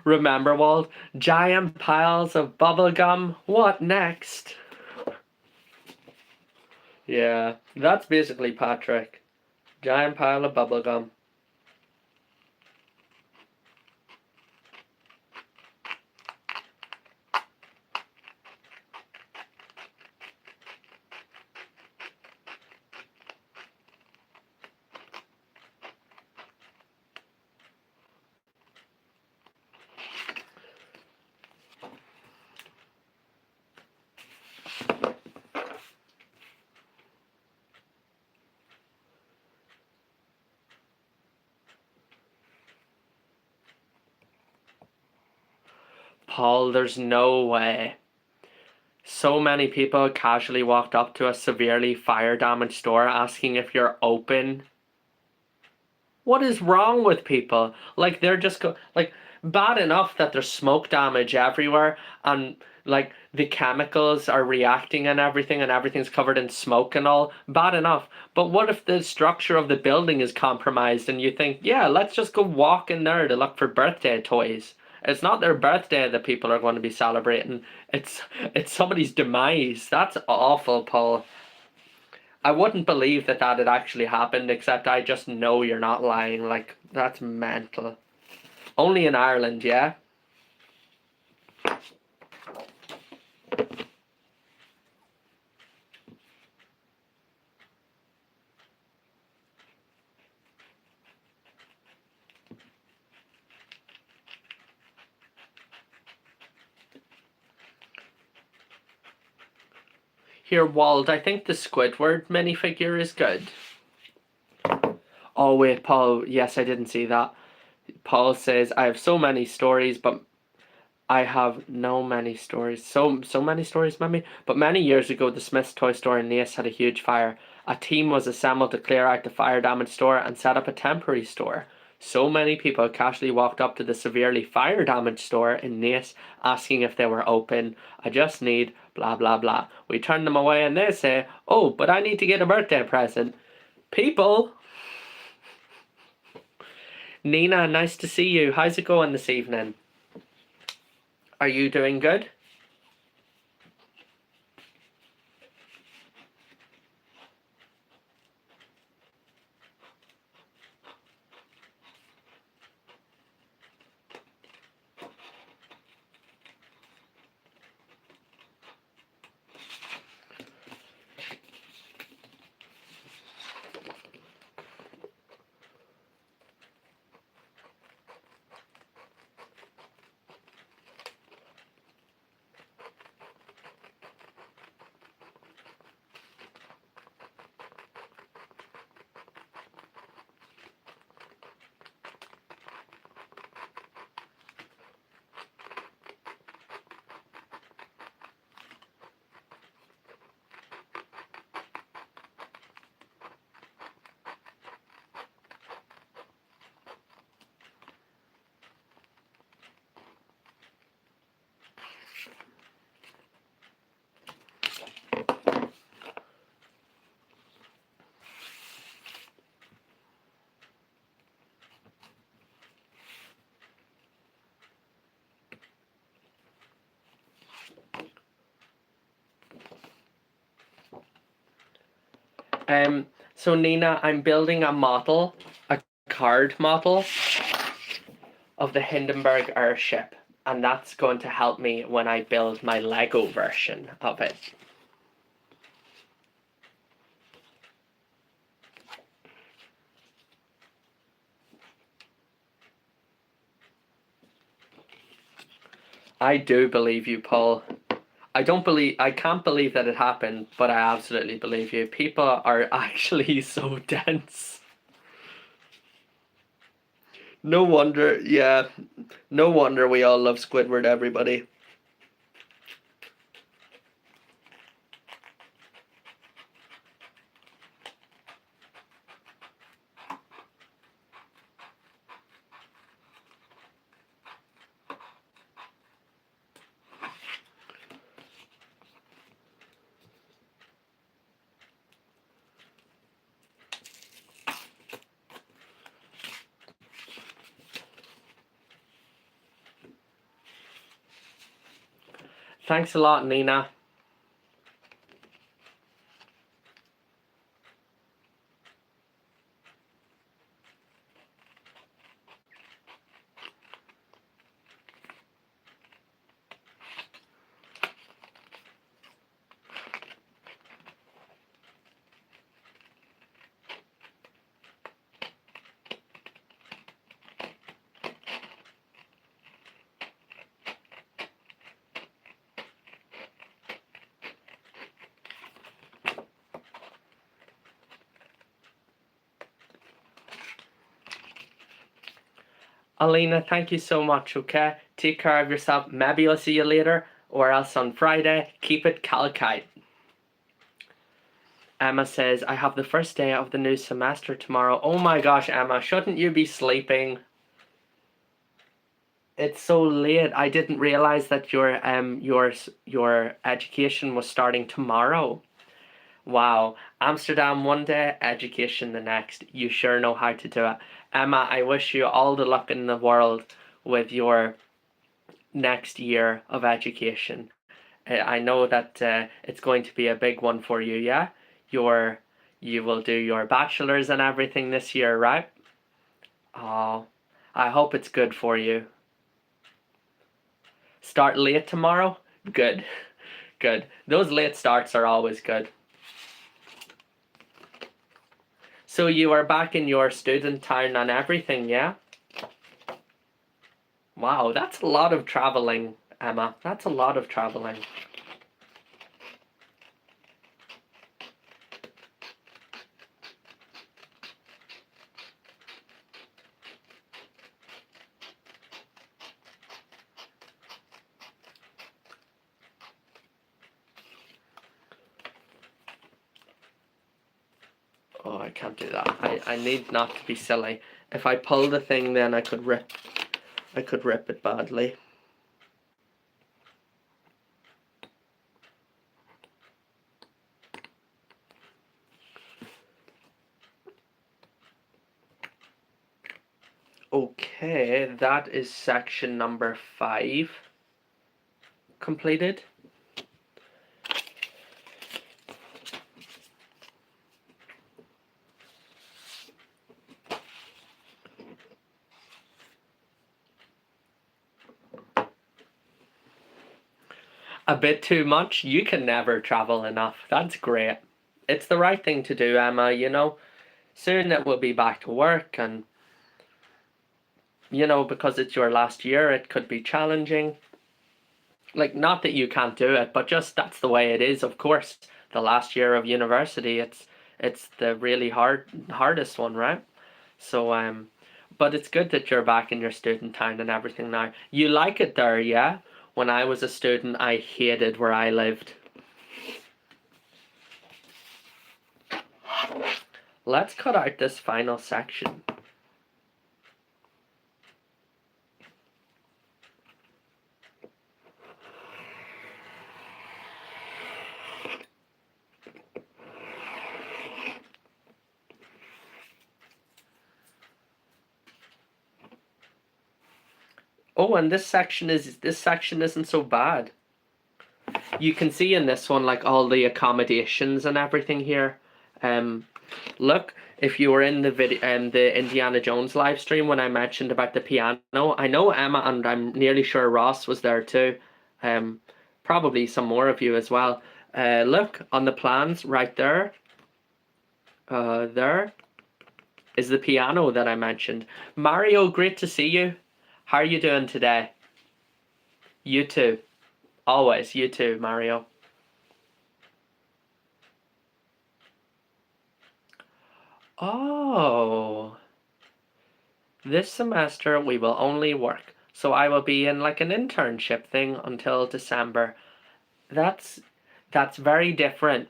Remember, Walt? Giant piles of bubblegum. What next? Yeah, that's basically Patrick. Giant pile of bubblegum. Paul, there's no way. So many people casually walked up to a severely fire damaged store asking if you're open. What is wrong with people? Like, they're just like, bad enough that there's smoke damage everywhere, and like the chemicals are reacting and everything's covered in smoke and all. Bad enough. But what if the structure of the building is compromised and you think, yeah, let's just go walk in there to look for birthday toys? It's not their birthday that people are going to be celebrating. It's somebody's demise. That's awful, Paul. I wouldn't believe that that had actually happened, except I just know you're not lying. Like, that's mental. Only in Ireland, yeah? Here, Wald, I think the Squidward minifigure is good. Oh, wait, Paul. Yes, I didn't see that. Paul says, I have so many stories, but I have no many stories. So many stories, maybe. But many years ago, the Smith's toy store in Naas had a huge fire. A team was assembled to clear out the fire-damaged store and set up a temporary store. So many people casually walked up to the severely fire-damaged store in Naas asking if they were open. I just need blah blah blah. We turn them away and they say, oh, but I need to get a birthday present. People! Nina, nice to see you. How's it going this evening? Are you doing good? So Nina, I'm building a card model of the Hindenburg airship, and that's going to help me when I build my Lego version of it. I do believe you, Paul. I can't believe that it happened, but I absolutely believe you. People are actually so dense. No wonder, yeah. No wonder we all love Squidward, everybody. Thanks a lot, Nina. Alina, thank you so much, okay? Take care of yourself. Maybe I'll see you later, or else on Friday. Keep it calcite. Emma says, I have the first day of the new semester tomorrow. Oh my gosh, Emma, shouldn't you be sleeping? It's so late. I didn't realize that your education was starting tomorrow. Wow. Amsterdam one day, education the next. You sure know how to do it. Emma, I wish you all the luck in the world with your next year of education. I know that it's going to be a big one for you, yeah? You will do your bachelor's and everything this year, right? Oh, I hope it's good for you. Start late tomorrow? Good. Good. Those late starts are always good. So you are back in your student town and everything, yeah? Wow, that's a lot of traveling, Emma. That's a lot of traveling. Oh, I can't do that. I need not to be silly. If I pull the thing, then I could rip it badly. Okay, that is section number 5 completed. A bit too much? You can never travel enough. That's great. It's the right thing to do, Emma, you know. Soon it will be back to work, and you know, because it's your last year, it could be challenging. Like, not that you can't do it, but just that's the way it is, of course. The last year of university, it's the really hardest one, right? So but it's good that you're back in your student town and everything now. You like it there, yeah? When I was a student, I hated where I lived. Let's cut out this final section. Oh, and this section isn't so bad. You can see in this one like all the accommodations and everything here. Look, if you were in the video, the Indiana Jones live stream when I mentioned about the piano, I know Emma and I'm nearly sure Ross was there too. Probably some more of you as well. Look on the plans right there. There is the piano that I mentioned. Mario, great to see you. How are you doing today? You too. Always, you too, Mario. Oh, this semester we will only work. So I will be in like an internship thing until December. That's very different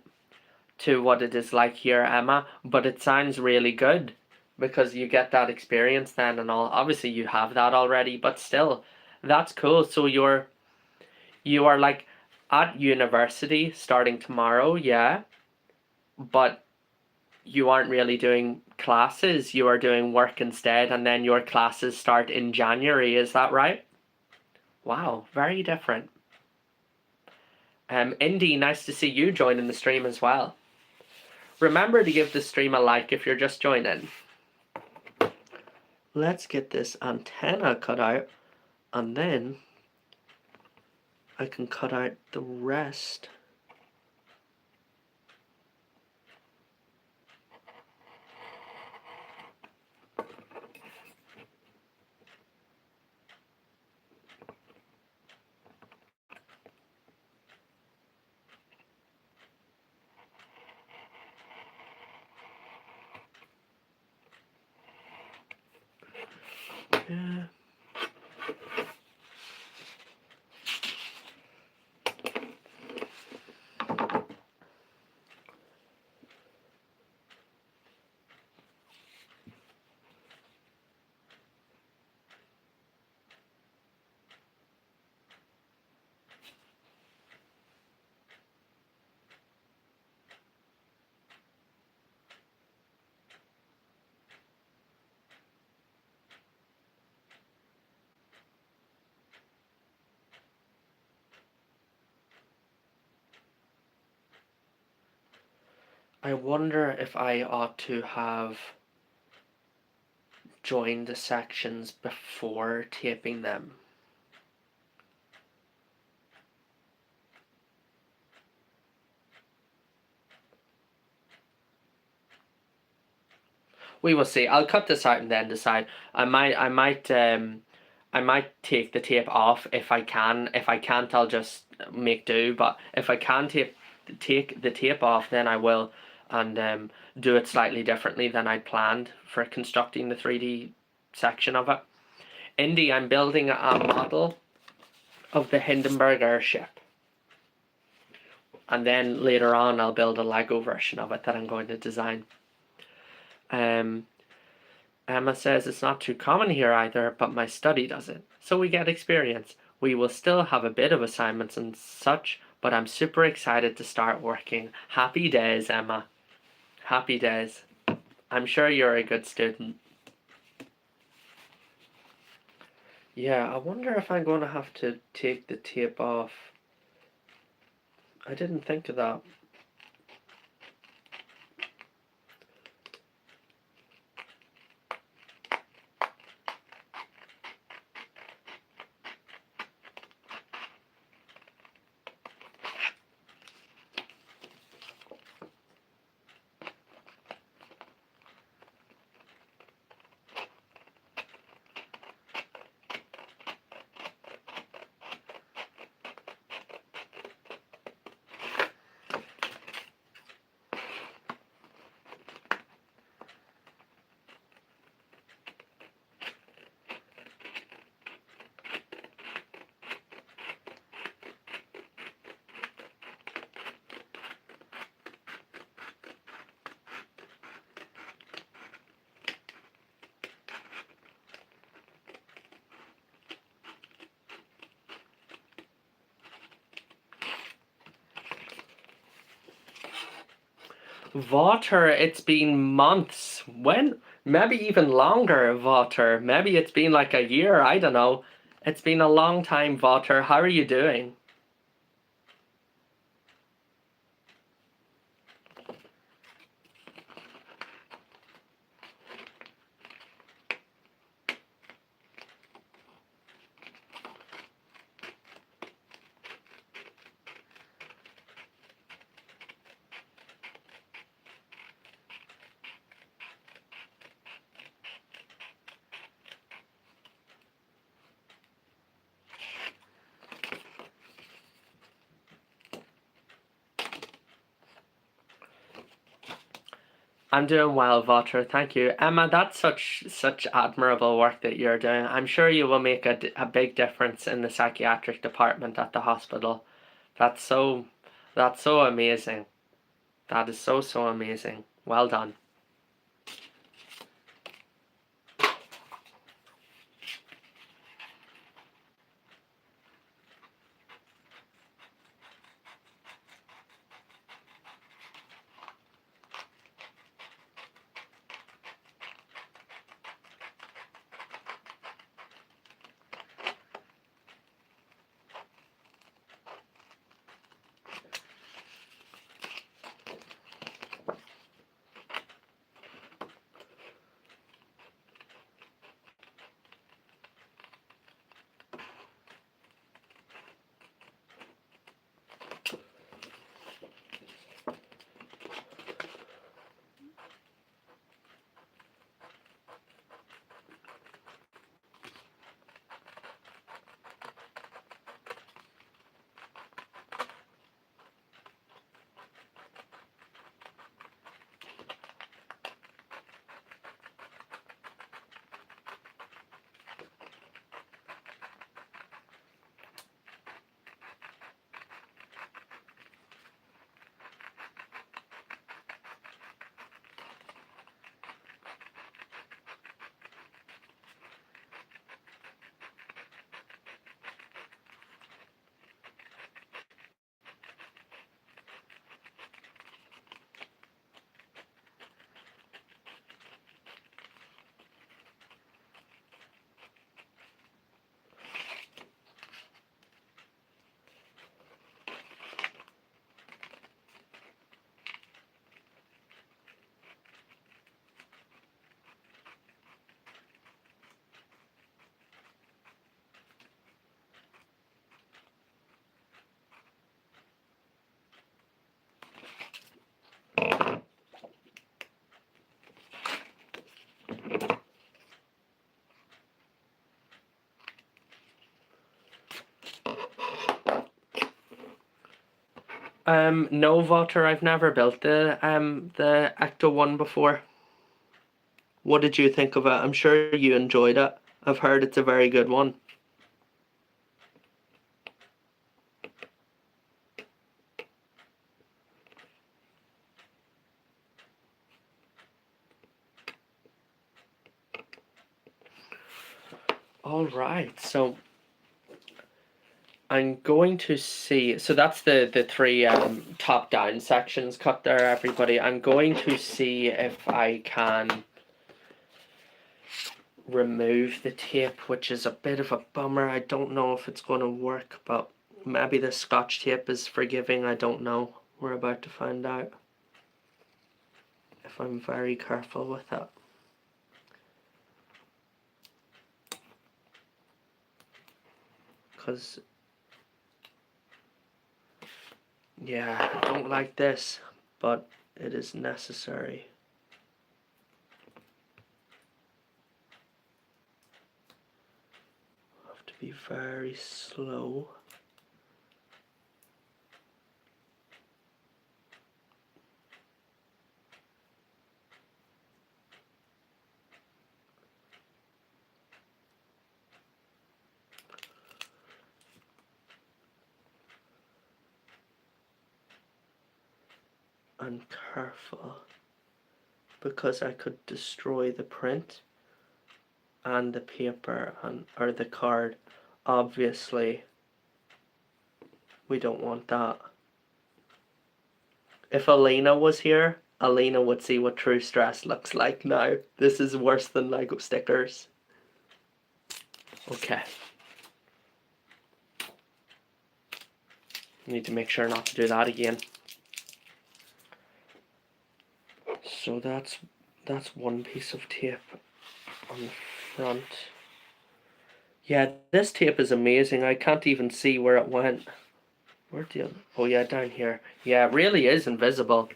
to what it is like here, Emma, but it sounds really good because you get that experience then and all. Obviously you have that already, but still, that's cool. So you are like at university starting tomorrow, yeah, but you aren't really doing classes, you are doing work instead, and then your classes start in January, is that right? Wow, very different. Indy, nice to see you joining the stream as well. Remember to give the stream a like if you're just joining. Let's get this antenna cut out, and then I can cut out the rest. Yeah. I wonder if I ought to have joined the sections before taping them. We will see. I'll cut this out and then decide. I might take the tape off if I can. If I can't, I'll just make do. But if I can take the tape off, then I will, and do it slightly differently than I'd planned for constructing the 3D section of it. Indy, I'm building a model of the Hindenburg airship, and then later on I'll build a Lego version of it that I'm going to design. Um, Emma says it's not too common here either, but my study does it. So we get experience. We will still have a bit of assignments and such, but I'm super excited to start working. Happy days, Emma. Happy days. I'm sure you're a good student. Yeah, I wonder if I'm going to have to take the tape off. I didn't think of that. Water, it's been months. When? Maybe even longer, Water. Maybe it's been like a year, I don't know. It's been a long time, Water. How are you doing? I'm doing well, Water. Thank you. Emma, that's such admirable work that you're doing. I'm sure you will make a big difference in the psychiatric department at the hospital. That's so that's so amazing. That is so amazing. Well done. No, Water, I've never built the Ecto one before. What did you think of it? I'm sure you enjoyed it. I've heard it's a very good one. All right, so I'm going to see, so that's the three top down sections cut there, everybody. I'm going to see if I can remove the tape, which is a bit of a bummer. I don't know if it's going to work, but maybe the Scotch tape is forgiving. I don't know. We're about to find out if I'm very careful with it. Because, yeah, I don't like this, but it is necessary. I have to be very slow. And careful, because I could destroy the print and the paper and or the card. Obviously, we don't want that. If Alina was here, Alina would see what true stress looks like now. This is worse than Lego stickers. Okay. Need to make sure not to do that again. So that's one piece of tape on the front. Yeah, this tape is amazing. I can't even see where it went. Where'd the other? Oh yeah, down here. Yeah, it really is invisible.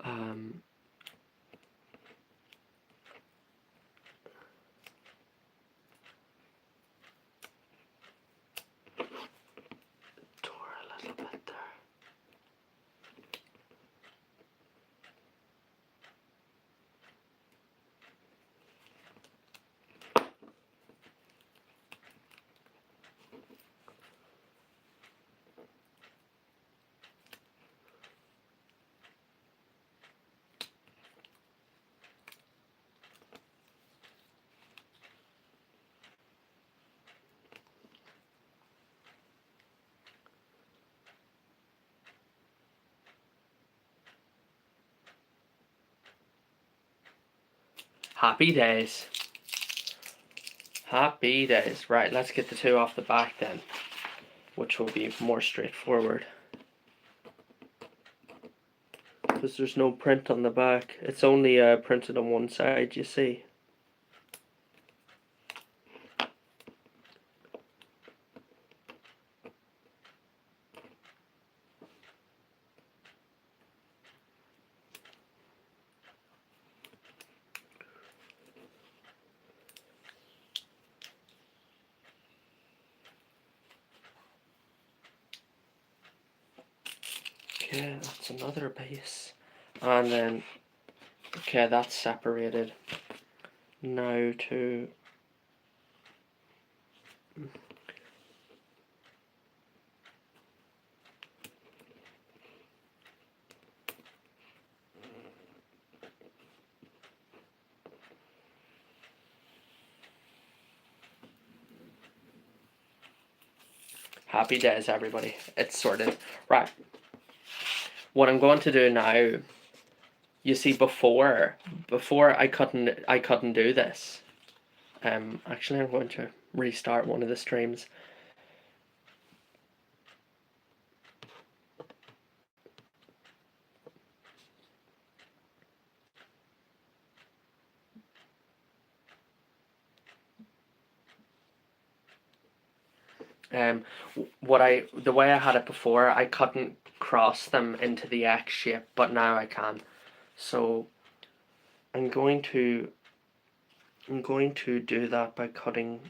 Um, Tore a little bit there. Happy days. Happy days. Right, let's get the two off the back then, which will be more straightforward. Because there's no print on the back. It's only printed on one side, you see. Okay, that's another base. And then, okay, that's separated. Now to... Happy days, everybody. It's sorted. Right. What I'm going to do now, you see, before I couldn't do this. Actually, I'm going to restart one of the streams. The way I had it before, I couldn't cross them into the X shape, but now I can. So I'm going to do that by cutting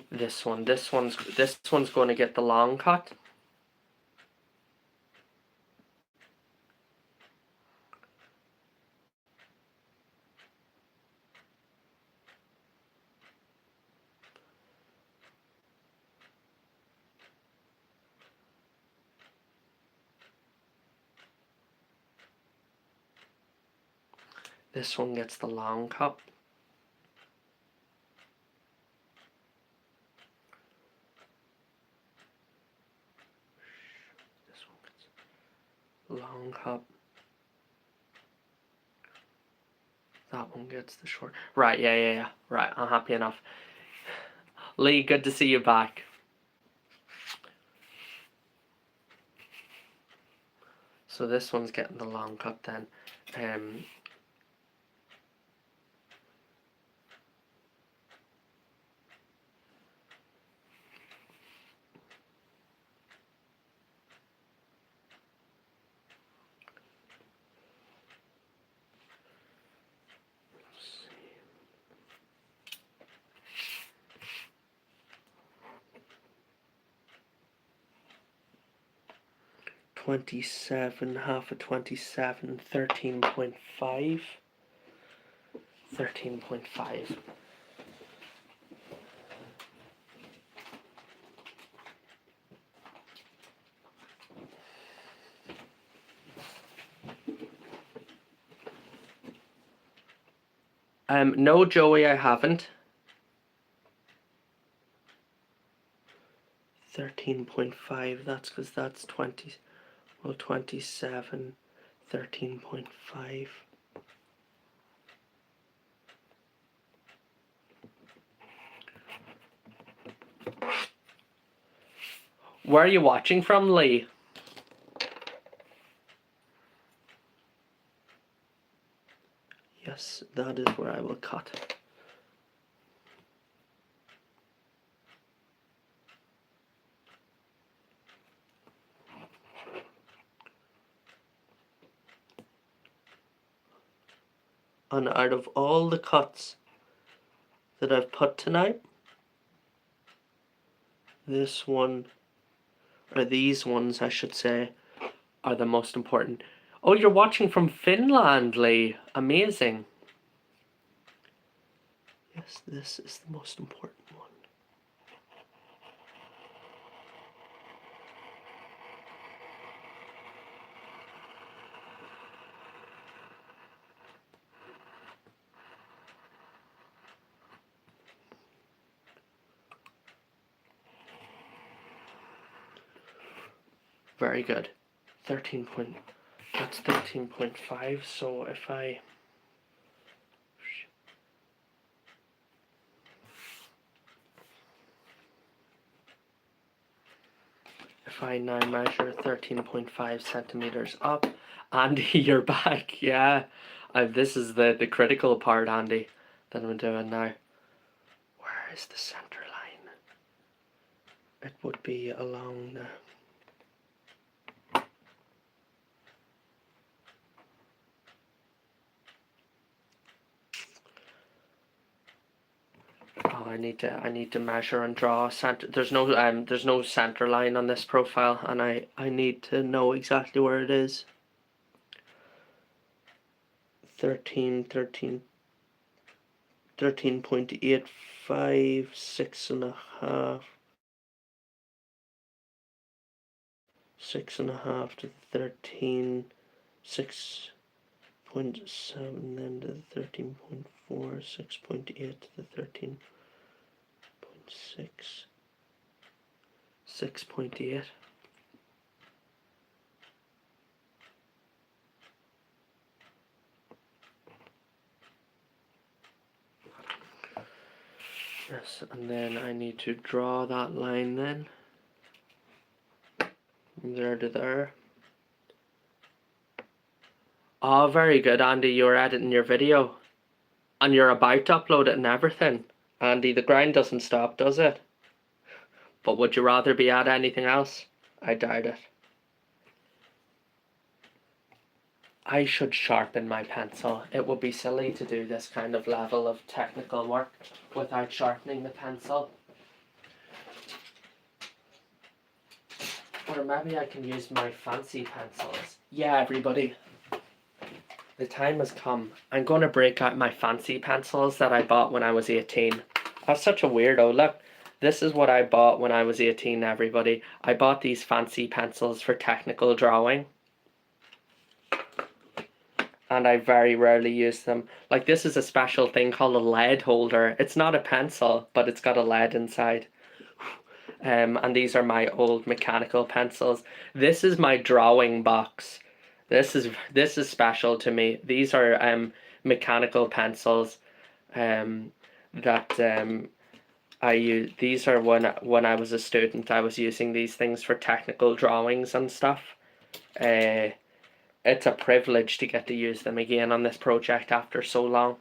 this one. This one's going to get the long cut. This one gets the long cup. This one gets long cup. That one gets the short. Right, yeah. Right, I'm happy enough. Lee, good to see you back. So this one's getting the long cup then. 27, half of 27, 13.5. 13.5. No, Joey, I haven't. 13.5, that's because that's 20, well, 27, 13.5. Where are you watching from, Lee? Yes, that is where I will cut. And out of all the cuts that I've put tonight, this one, or these ones I should say, are the most important. Oh, you're watching from Finland, Lee. Amazing. Yes, this is the most important one. Very good. 13 point, that's 13.5, so if I now measure 13.5 centimeters up, Andy, you're back. Yeah, this is the critical part, Andy, that I'm doing now. Where is the center line? It would be along the... Oh, I need to measure and draw a center. There's no center line on this profile, and I need to know exactly where it is. 13.85, 6.5, 6.5 to the 13, 6.7, then to the 13.4, 6.8 to the 13.6, 6.8. Yes, and then I need to draw that line then. From there to there. Oh, very good, Andy. You're editing your video. And you're about to upload it and everything. Andy, the grind doesn't stop, does it? But would you rather be at anything else? I doubt it. I should sharpen my pencil. It would be silly to do this kind of level of technical work without sharpening the pencil. Or maybe I can use my fancy pencils. Yeah, everybody. The time has come. I'm going to break out my fancy pencils that I bought when I was 18. I was such a weirdo. Look, this is what I bought when I was 18, everybody. I bought these fancy pencils for technical drawing. and I very rarely use them. Like this is a special thing called a lead holder. It's not a pencil, but it's got a lead inside. And these are my old mechanical pencils. This is my drawing box. This is special to me. These are mechanical pencils that I use. These are when I was a student, I was using these things for technical drawings and stuff. It's a privilege to get to use them again on this project after so long.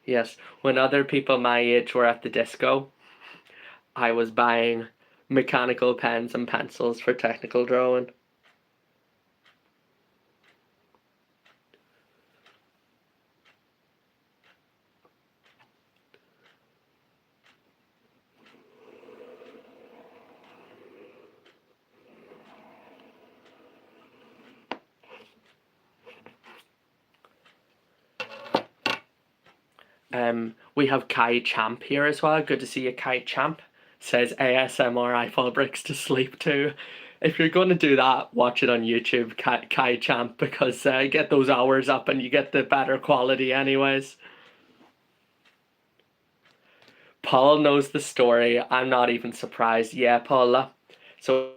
Yes, when other people my age were at the disco, I was buying mechanical pens and pencils for technical drawing. We have Kai Champ here as well. Good to see you, Kai Champ. Says ASMR ifolbricks to sleep too. If you're going to do that, watch it on YouTube, Kai Champ, because get those hours up and you get the better quality anyways. Paul knows the story. I'm not even surprised. Yeah, Paula. So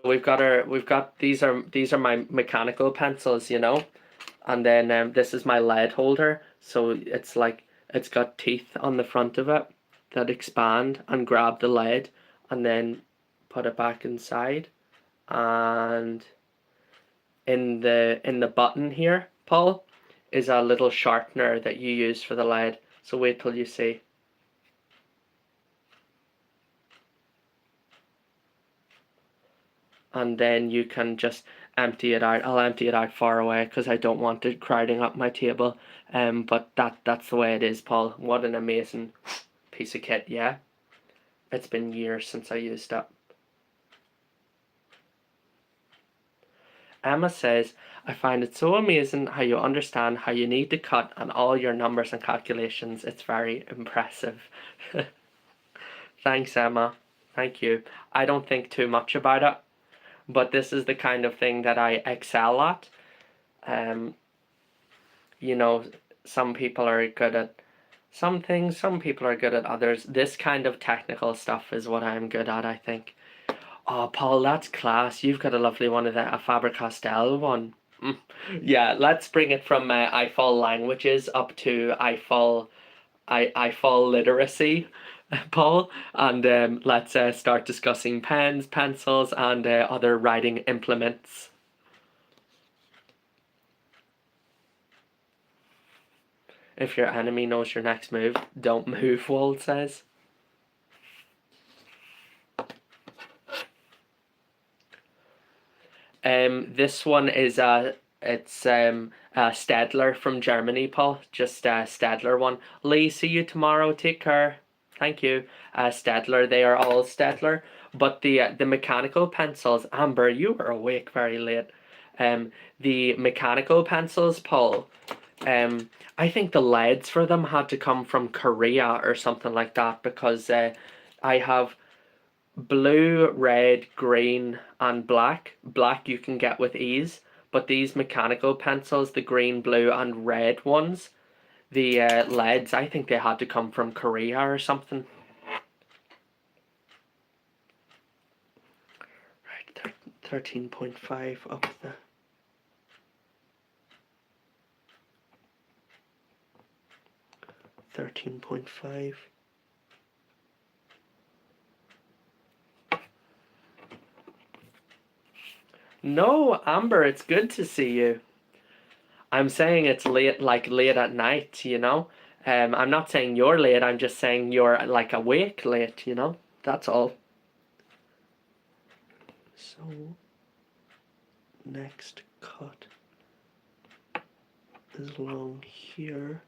these are my mechanical pencils, and then this is my lead holder. So it's like it's got teeth on the front of it that expand and grab the lead, and then put it back inside. And in the button here, Paul, is a little sharpener that you use for the lead. So wait till you see. And then you can just empty it out. I'll empty it out far away because I don't want it crowding up my table. But that's the way it is, Paul. What an amazing piece of kit, yeah? It's been years since I used it. Emma says, I find it so amazing how you understand how you need to cut and all your numbers and calculations. It's very impressive. Thanks, Emma. Thank you. I don't think too much about it, but this is the kind of thing that I excel at. Some people are good at some things, some people are good at others. This kind of technical stuff is what I'm good at, I think. Oh, Paul, that's class. You've got a lovely one of that, a Faber-Castell one. Yeah, let's bring it from IFOL languages up to IFOL literacy, Paul, and let's start discussing pens, pencils, and other writing implements. If your enemy knows your next move, don't move, Wald says. This one is it's Stedler from Germany, Paul. Just Stedler one. Lee, see you tomorrow. Take care. Thank you. Stedler, they are all Stedler. But the mechanical pencils, Amber, you were awake very late. The mechanical pencils, Paul. I think the leads for them had to come from Korea or something like that, because I have blue, red, green, and black. Black you can get with ease, but these mechanical pencils, the green, blue, and red ones, the leads, I think they had to come from Korea or something. Right, 13.5 up the... $13.5. No, Amber, it's good to see you. I'm saying it's late, like late at night, I'm not saying you're late, I'm just saying you're like awake late, That's all. So, next cut is along here.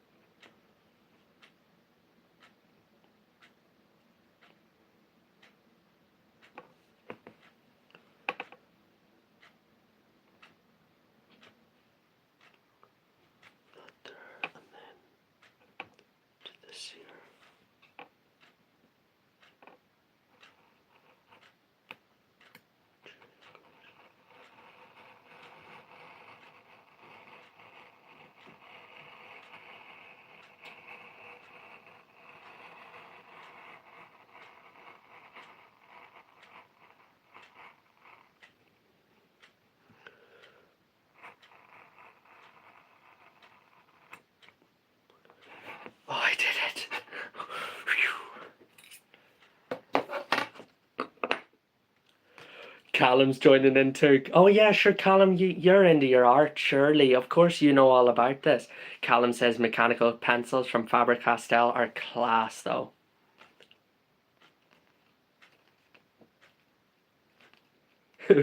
Callum's joining in too. Oh yeah, sure, Callum, you're into your art, surely. Of course you know all about this. Callum says mechanical pencils from Faber-Castell are class though.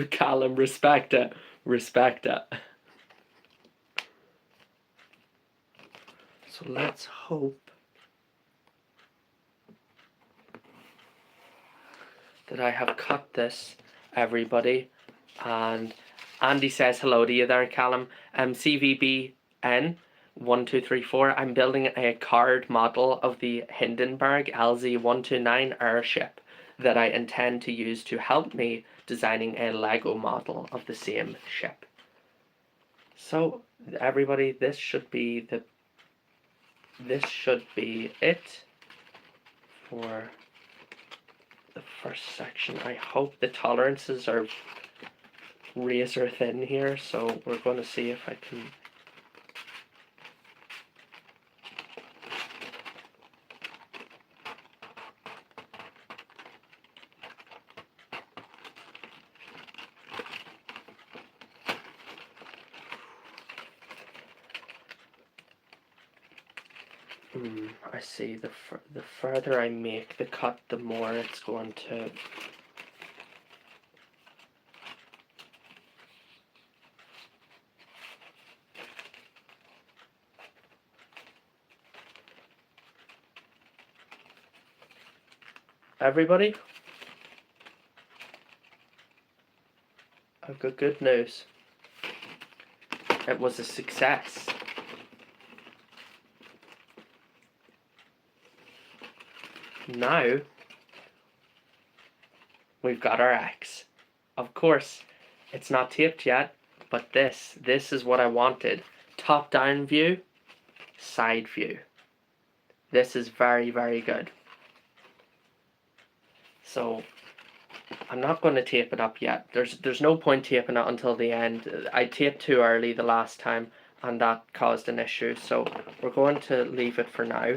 Callum, respect it. Respect it. So let's hope that I have cut this, everybody. And Andy says hello to you there, Callum. CVBN 1234. I'm building a card model of the Hindenburg LZ-129 airship that I intend to use to help me designing a Lego model of the same ship. So everybody, this should be it for the first section. I hope the tolerances are razor thin here, so we're going to see if I can. I see. The further I make the cut, the more it's going to. Everybody, I've got good news. It was a success. Now we've got our X. Of course, it's not taped yet, but this is what I wanted. Top down view, side view. This is very, very good. So I'm not going to tape it up yet. There's no point taping it until the end. I taped too early the last time and that caused an issue. So we're going to leave it for now.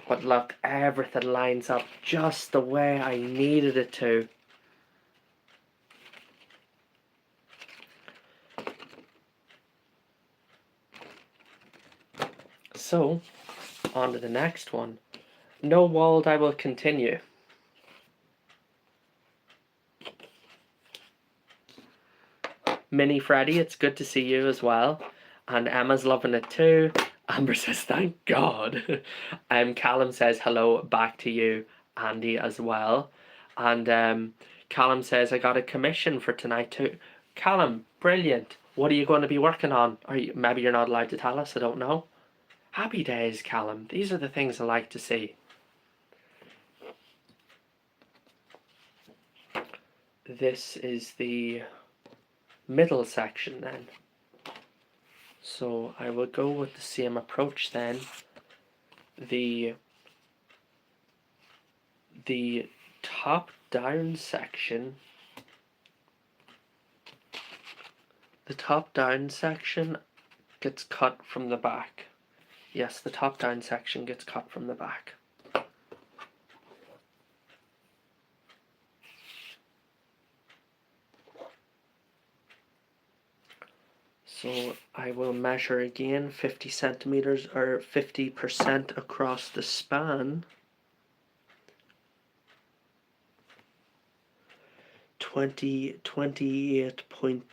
But look, everything lines up just the way I needed it to. So, on to the next one. No walled, I will continue. Mini Freddy, it's good to see you as well. And Emma's loving it too. Amber says, thank God. Callum says, hello back to you, Andy, as well. And Callum says, I got a commission for tonight too. Callum, brilliant. What are you going to be working on? Or maybe you're not allowed to tell us, I don't know. Happy days, Callum. These are the things I like to see. This is the middle section then. So I will go with the same approach then. The top down section. The top down section gets cut from the back. Yes, the top down section gets cut from the back. So I will measure again 50 centimeters or 50% across the span. 28.25,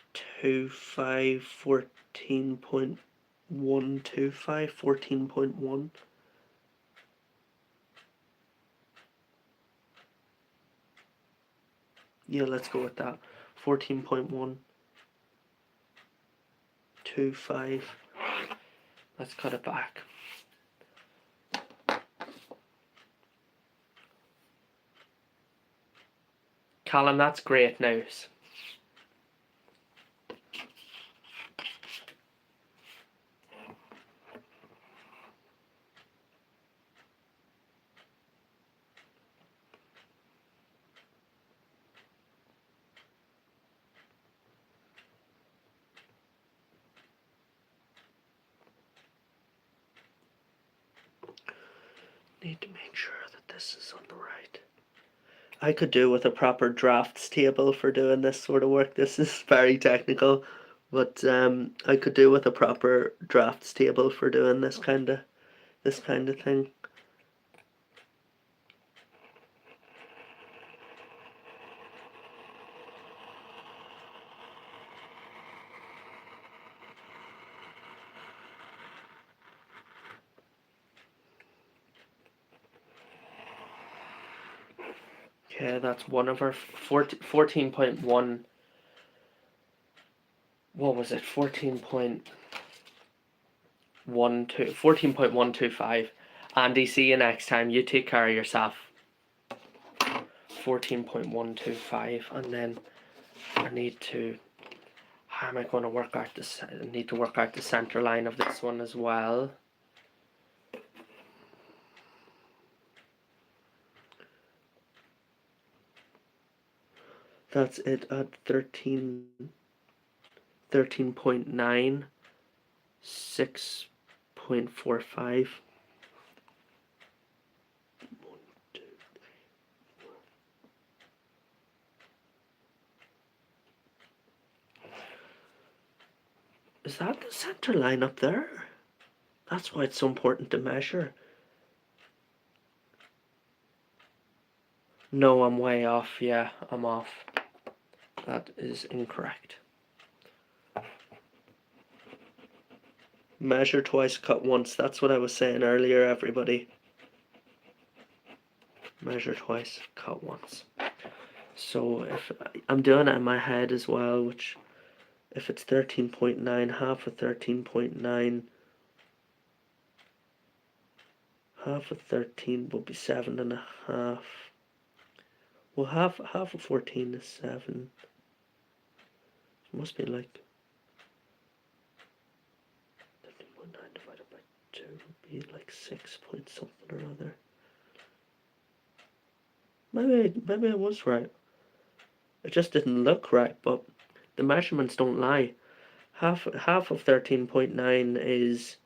14.125, 14.1. Yeah, let's go with that. 14.125. Let's cut it back. Callum, that's great news. Need to make sure that this is on the right. I could do with a proper drafts table for doing this sort of work. This is very technical, but I could do with a proper drafts table for doing this kind of thing. Okay, that's one of our 14.1. What was it? 14.125. Andy, see you next time. You take care of yourself. 14.125, and then I need to. How am I going to work out this? I need to work out the center line of this one as well. That's it at 13.9, 6.45. Is that the center line up there? That's why it's so important to measure. No, I'm way off. Yeah, I'm off. That is incorrect. Measure twice, cut once. That's what I was saying earlier, everybody. Measure twice, cut once. So if I'm doing it in my head as well, which if it's 13.9, half of 13.9, half of 13 will be 7.5. Well, half of 14 is 7. It must be like 13.9 divided by 2 would be like 6 point something or other. Maybe I was right. It just didn't look right, but the measurements don't lie. Half of 13.9 is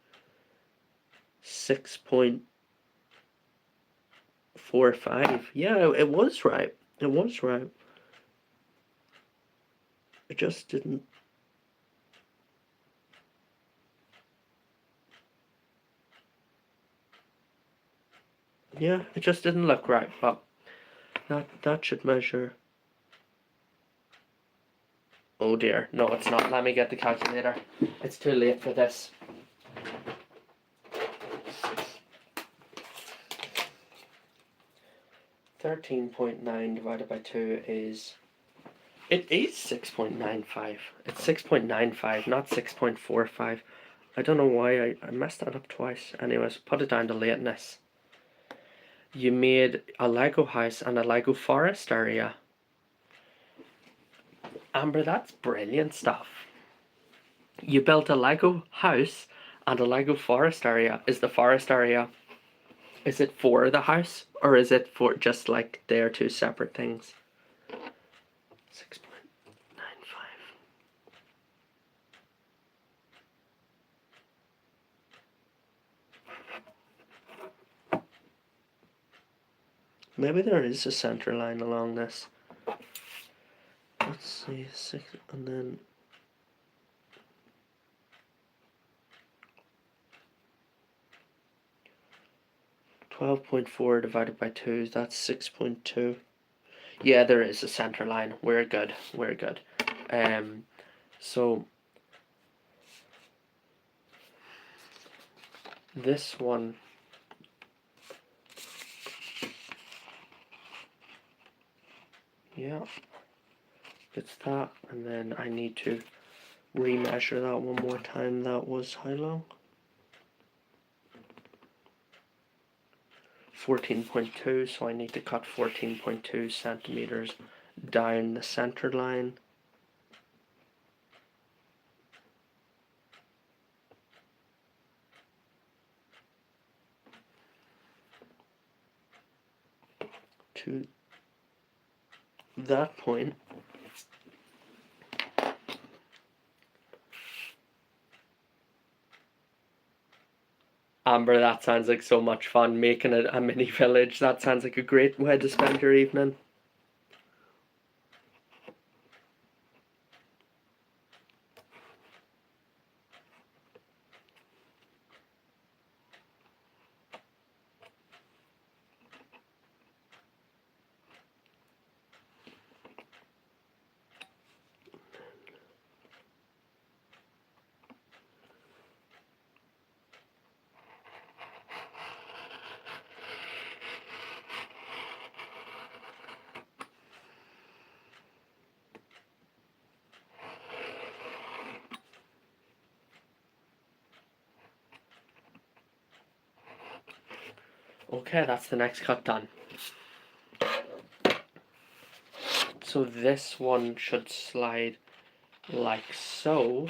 6.45. Yeah, it was right. It was right. It just didn't. Yeah, it just didn't look right, but that should measure. Oh dear, no, it's not. Let me get the calculator. It's too late for this. $13.9 divided by 2 is. It is 6.95. It's 6.95, not 6.45. I don't know why I messed that up twice. Anyways, put it down to lateness. You made a Lego house and a Lego forest area. Amber, that's brilliant stuff. You built a Lego house and a Lego forest area. Is the forest area, is it for the house or is it for just like they are two separate things? 6.95. Maybe there is a center line along this. Let's see, 6, and then 12.4 divided by 2, that's 6.2. Yeah, there is a center line. We're good. We're good. So this one, yeah, it's that, and then I need to remeasure that one more time. That was how long? 14.2, so I need to cut 14.2 centimeters down the center line. To that point. Amber, that sounds like so much fun, making it a mini village. That sounds like a great way to spend your evening. Okay, that's the next cut done. So this one should slide like so.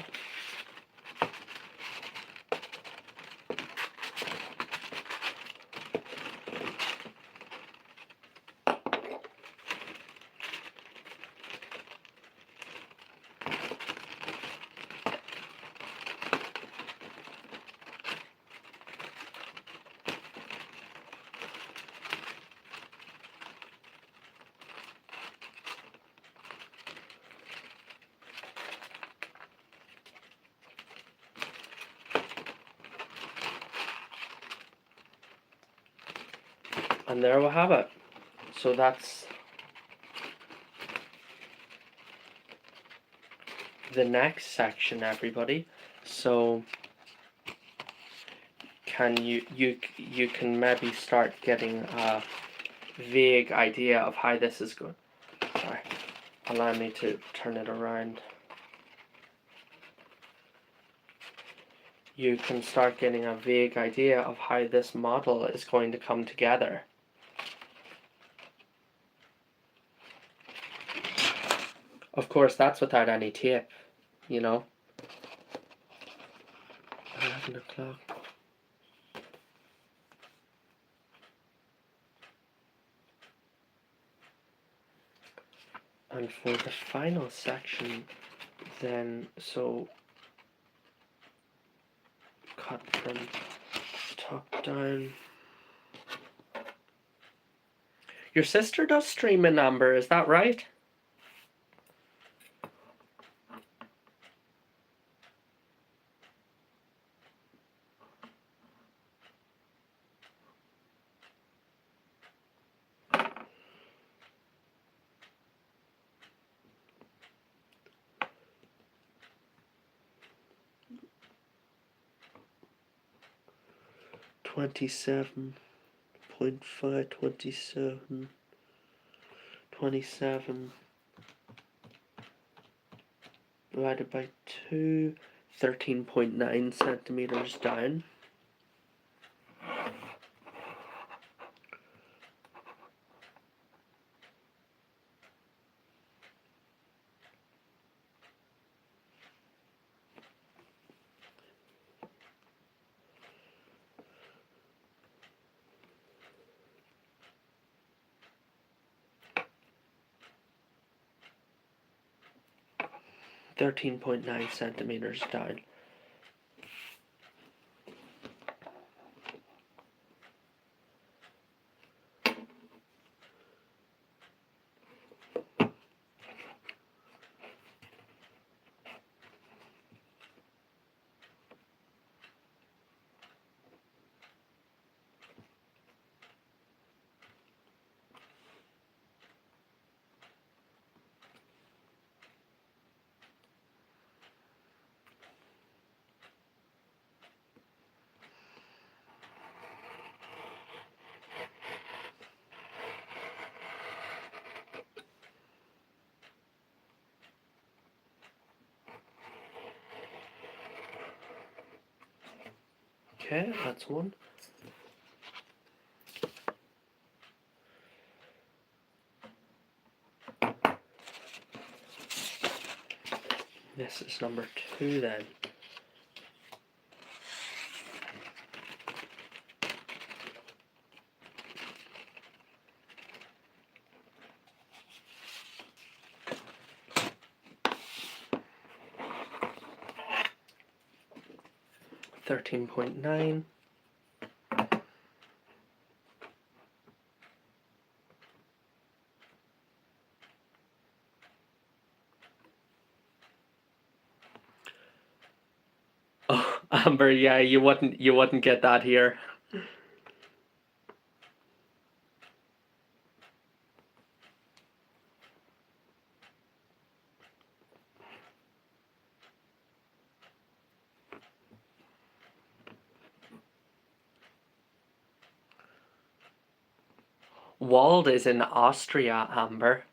And there we have it. So that's the next section, everybody. So can you can maybe start getting a vague idea of how this is going. Sorry, allow me to turn it around. You can start getting a vague idea of how this model is going to come together. Of course, that's without any tape, you know. 11 o'clock. And for the final section, then, so cut from top down. Your sister does streaming, Amber, is that right? $27.5, 27, 27 divided by 2, 13.9 centimeters down. .9 centimeters down. Okay, that's one. This is number 2 then. $13.9. Oh, Amber, yeah, you wouldn't get that here. Wald is in Austria, Amber.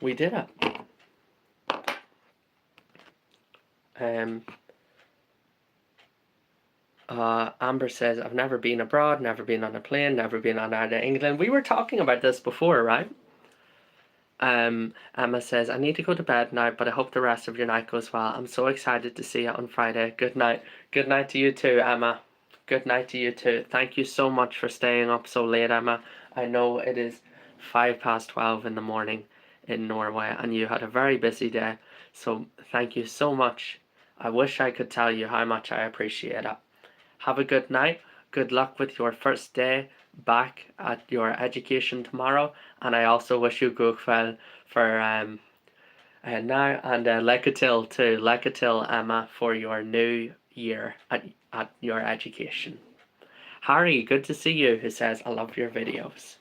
we did it. Amber says, I've never been abroad, never been on a plane, never been on Air England. We were talking about this before, right? Emma says, I need to go to bed now, but I hope the rest of your night goes well. I'm so excited to see you on Friday. Good night. Good night to you too, Emma. Good night to you too. Thank you so much for staying up so late, Emma. I know it is 12:05 in the morning in Norway, and you had a very busy day. So thank you so much. I wish I could tell you how much I appreciate it. Have a good night. Good luck with your first day back at your education tomorrow, and I also wish you good well for now, and Lekatil too, Lekatil Emma, for your new year at your education. Harry, good to see you, who says, I love your videos.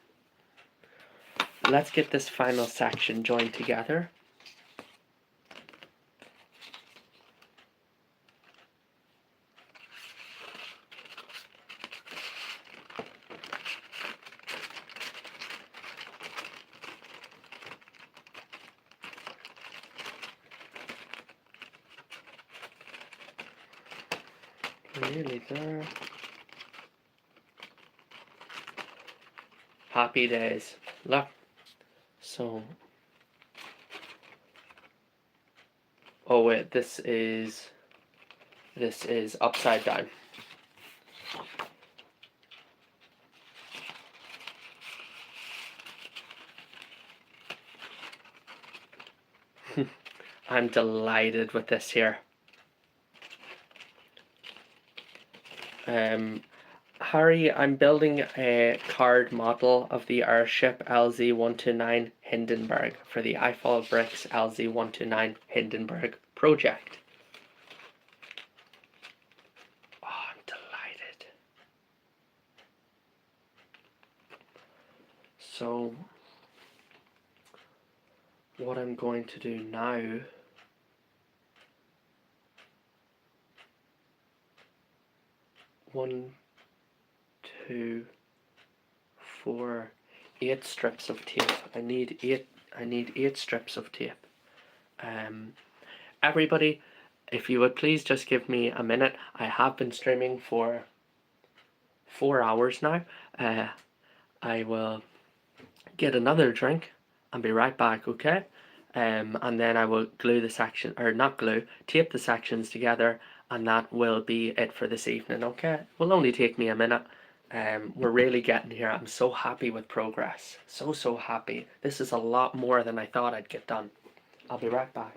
Let's get this final section joined together. We're nearly there. Happy days. Look. So. Oh wait, this is upside down. I'm delighted with this here. Harry, I'm building a card model of the airship LZ-129 Hindenburg for the ifolbricks LZ-129 Hindenburg project. Oh, I'm delighted. So, what I'm going to do now one, two, four, 8 strips of tape. I need eight strips of tape. Everybody, if you would please just give me a minute. I have been streaming for 4 hours now. I will get another drink and be right back, okay? And then I will glue the section, or not glue, tape the sections together, and that will be it for this evening, okay? It will only take me a minute. We're really getting here. I'm so happy with progress. So happy. This is a lot more than I thought I'd get done. I'll be right back.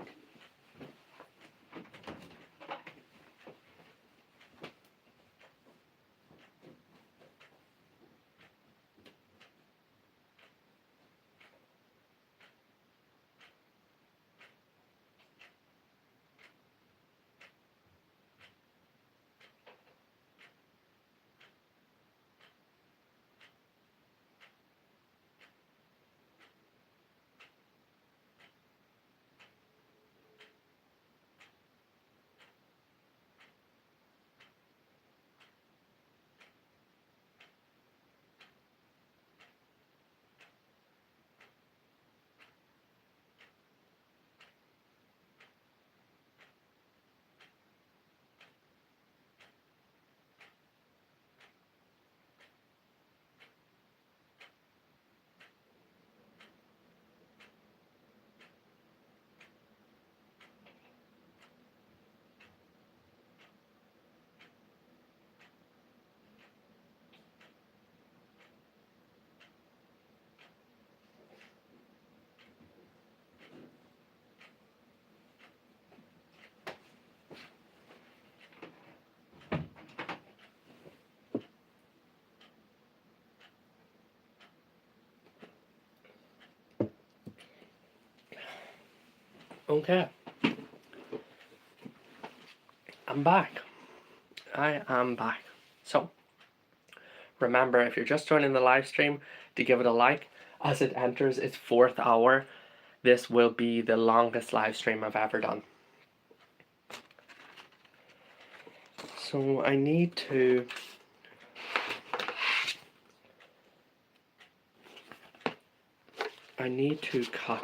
Okay. I'm back. I am back. So, remember, if you're just joining the live stream, to give it a like. As it enters its 4th hour, this will be the longest live stream I've ever done. So I need to I need to cut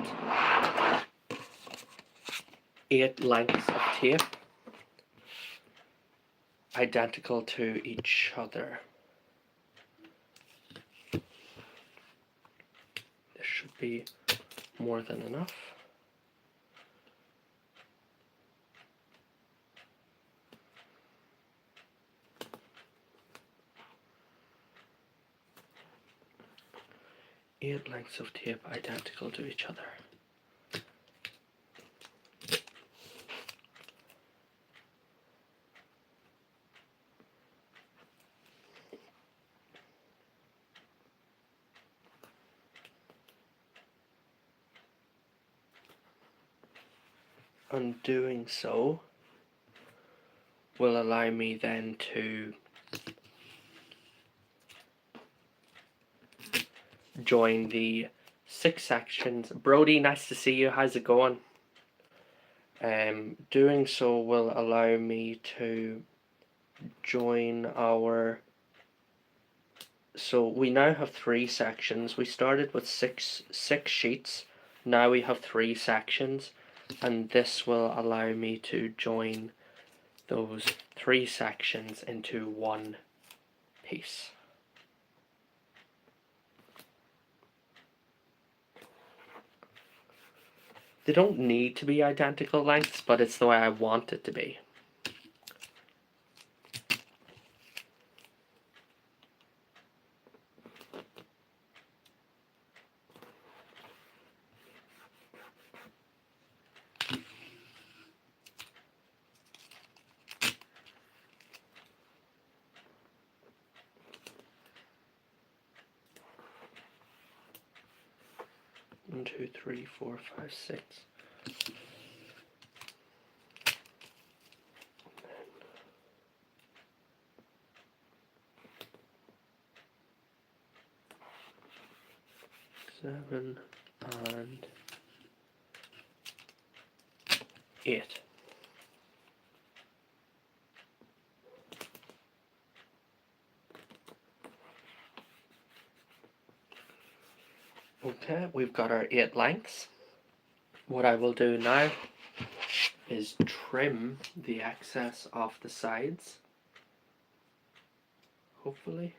8 lengths of tape identical to each other. This should be more than enough. Eight lengths of tape identical to each other. And doing so will allow me then to join the 6 sections. Brody, nice to see you. How's it going? Doing so will allow me to join our... So we now have 3 sections. We started with six sheets. Now we have 3 sections, and this will allow me to join those 3 sections into one piece. They don't need to be identical lengths, but it's the way I want it to be. One, two, three, four, five, six. 7 and 8. Okay, we've got our 8 lengths. What I will do now is trim the excess off the sides, hopefully.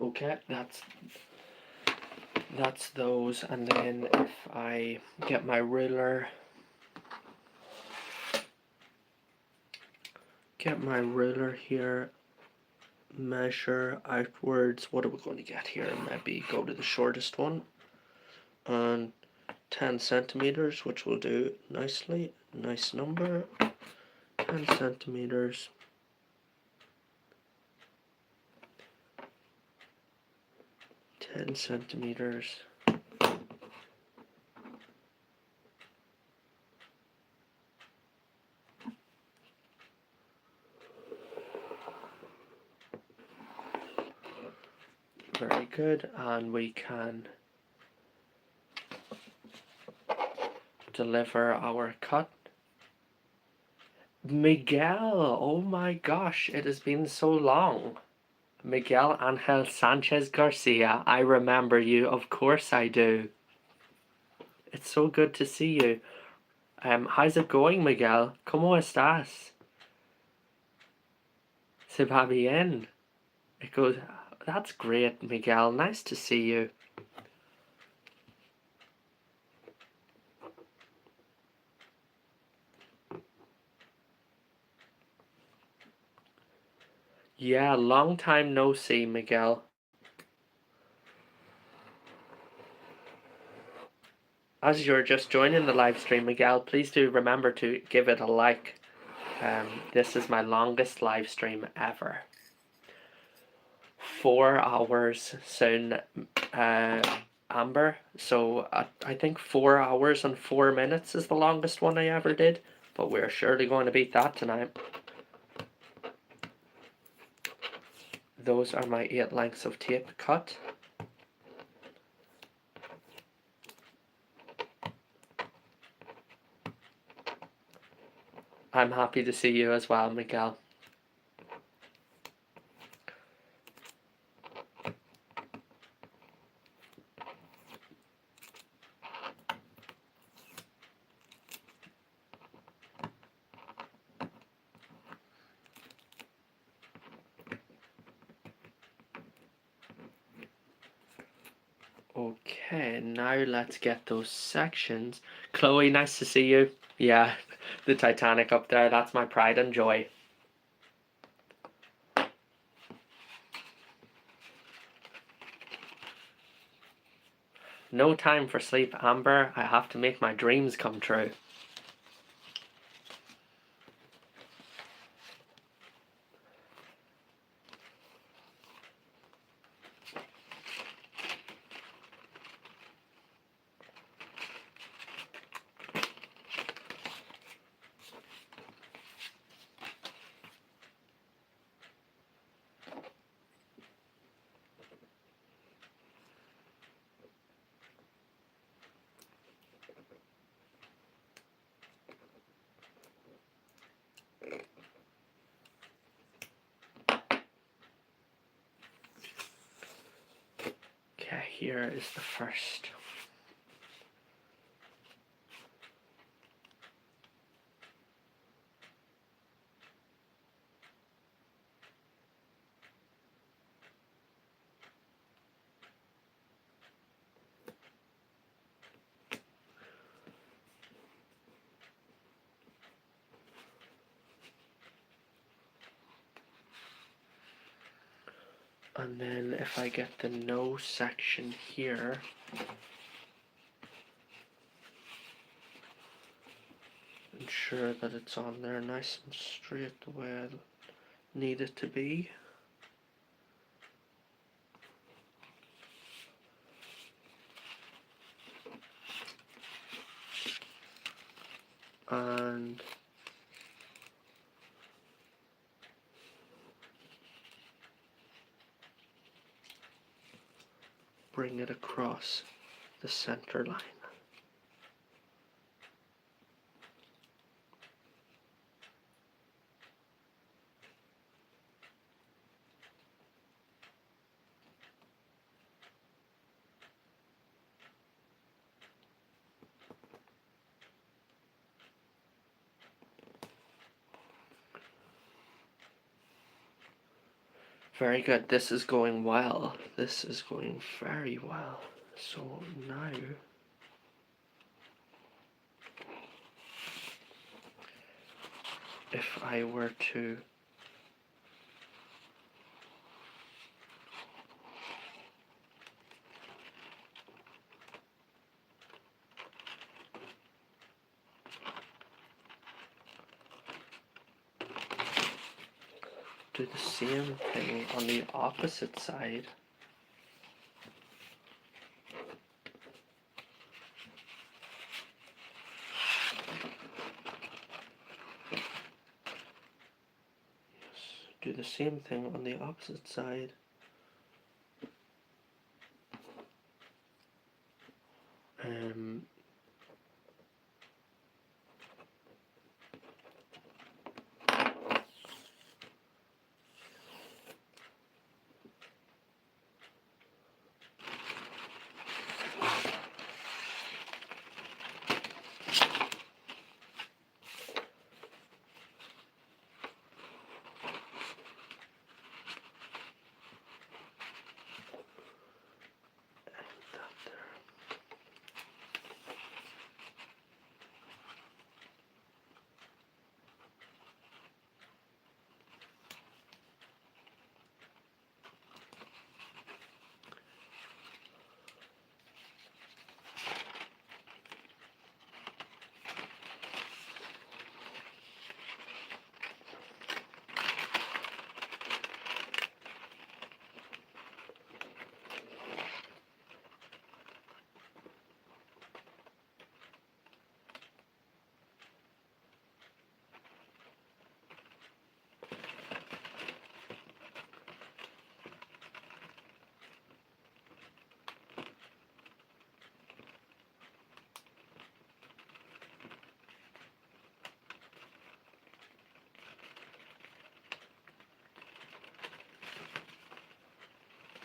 Okay, that's those, and then if I get my ruler, here, measure outwards. What are we going to get here? Maybe go to the shortest one, and 10 centimeters, which will do nicely. Nice number. 10 centimeters. 10 centimeters. Very good, and we can deliver our cut. Miguel, oh my gosh, it has been so long. Miguel Angel Sanchez Garcia, I remember you, of course I do. It's so good to see you. How's it going, Miguel? ¿Cómo estás? Se va bien. It goes, that's great, Miguel. Nice to see you. Yeah, long time no see, Miguel. As you're just joining the live stream, Miguel, please do remember to give it a like. This is my longest live stream ever. 4 hours soon, Amber. So I think 4 hours and 4 minutes is the longest one I ever did. But we're surely going to beat that tonight. Those are my 8 lengths of tape cut. I'm happy to see you as well, Miguel. Okay, now let's get those sections. Chloe, nice to see you. Yeah, the Titanic up there, that's my pride and joy. No time for sleep, Amber. I have to make my dreams come true. Okay, here is the first. And then if I get the no section here, ensure that it's on there nice and straight the way I need it to be. And bring it across the center line. Very good. This is going well. This is going very well. So now if I were to do the same thing on the opposite side, do the same thing on the opposite side.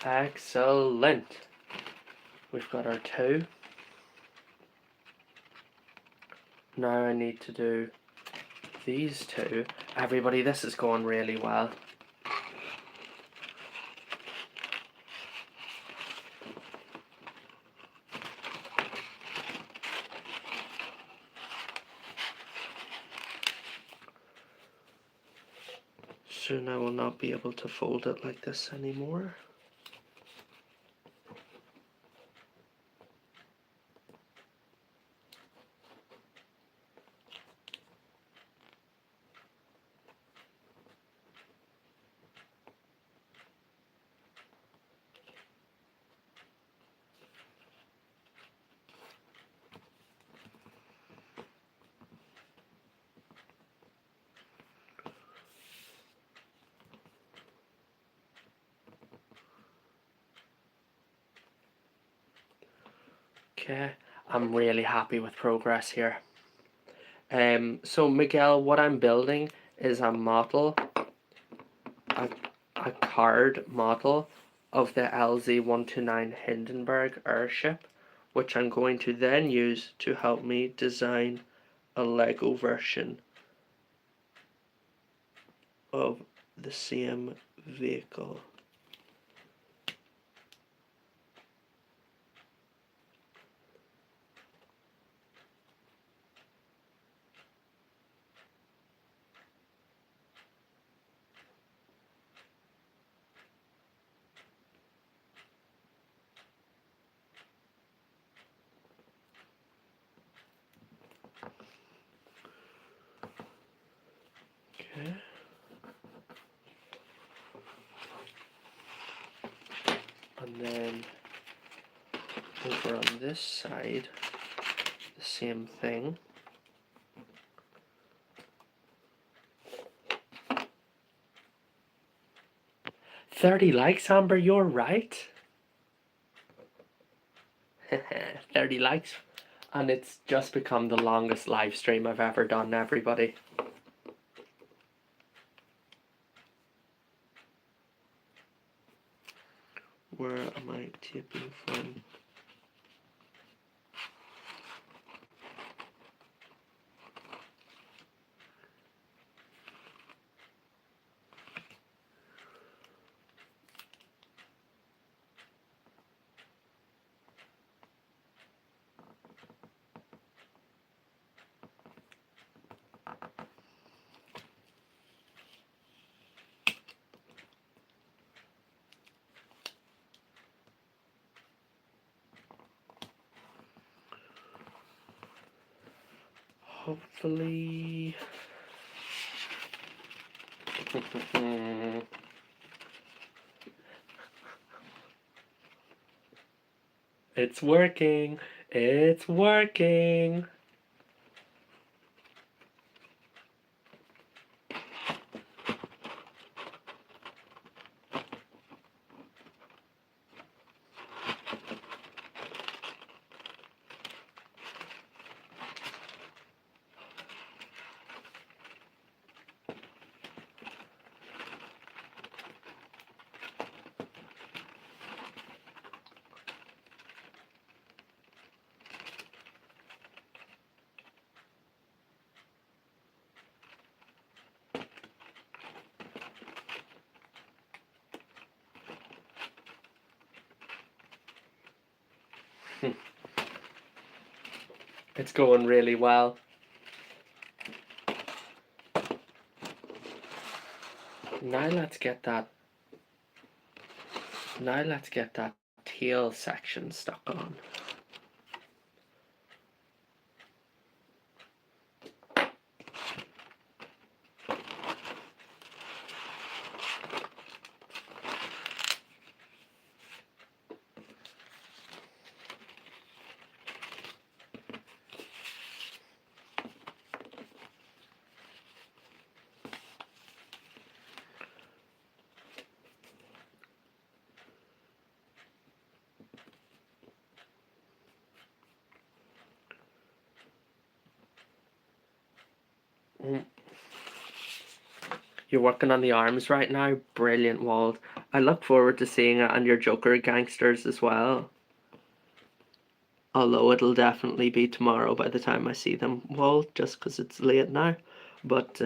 Excellent. We've got our 2. Now I need to do these 2. Everybody, this is going really well. Soon I will not be able to fold it like this anymore. Okay, I'm really happy with progress here. So Miguel, what I'm building is a model, a card model of the LZ-129 Hindenburg airship, which I'm going to then use to help me design a Lego version of the same vehicle. Okay. And then over on this side, the same thing. "30 likes, Amber, you're right." 30 likes. And it's just become the longest live stream I've ever done, everybody. Where am I taping from? Hopefully... It's working! It's working! It's going really well. Now let's get that tail section stuck on. You're working on the arms right now? Brilliant, Wald. I look forward to seeing it and your Joker gangsters as well. Although it'll definitely be tomorrow by the time I see them, well, just because it's late now. But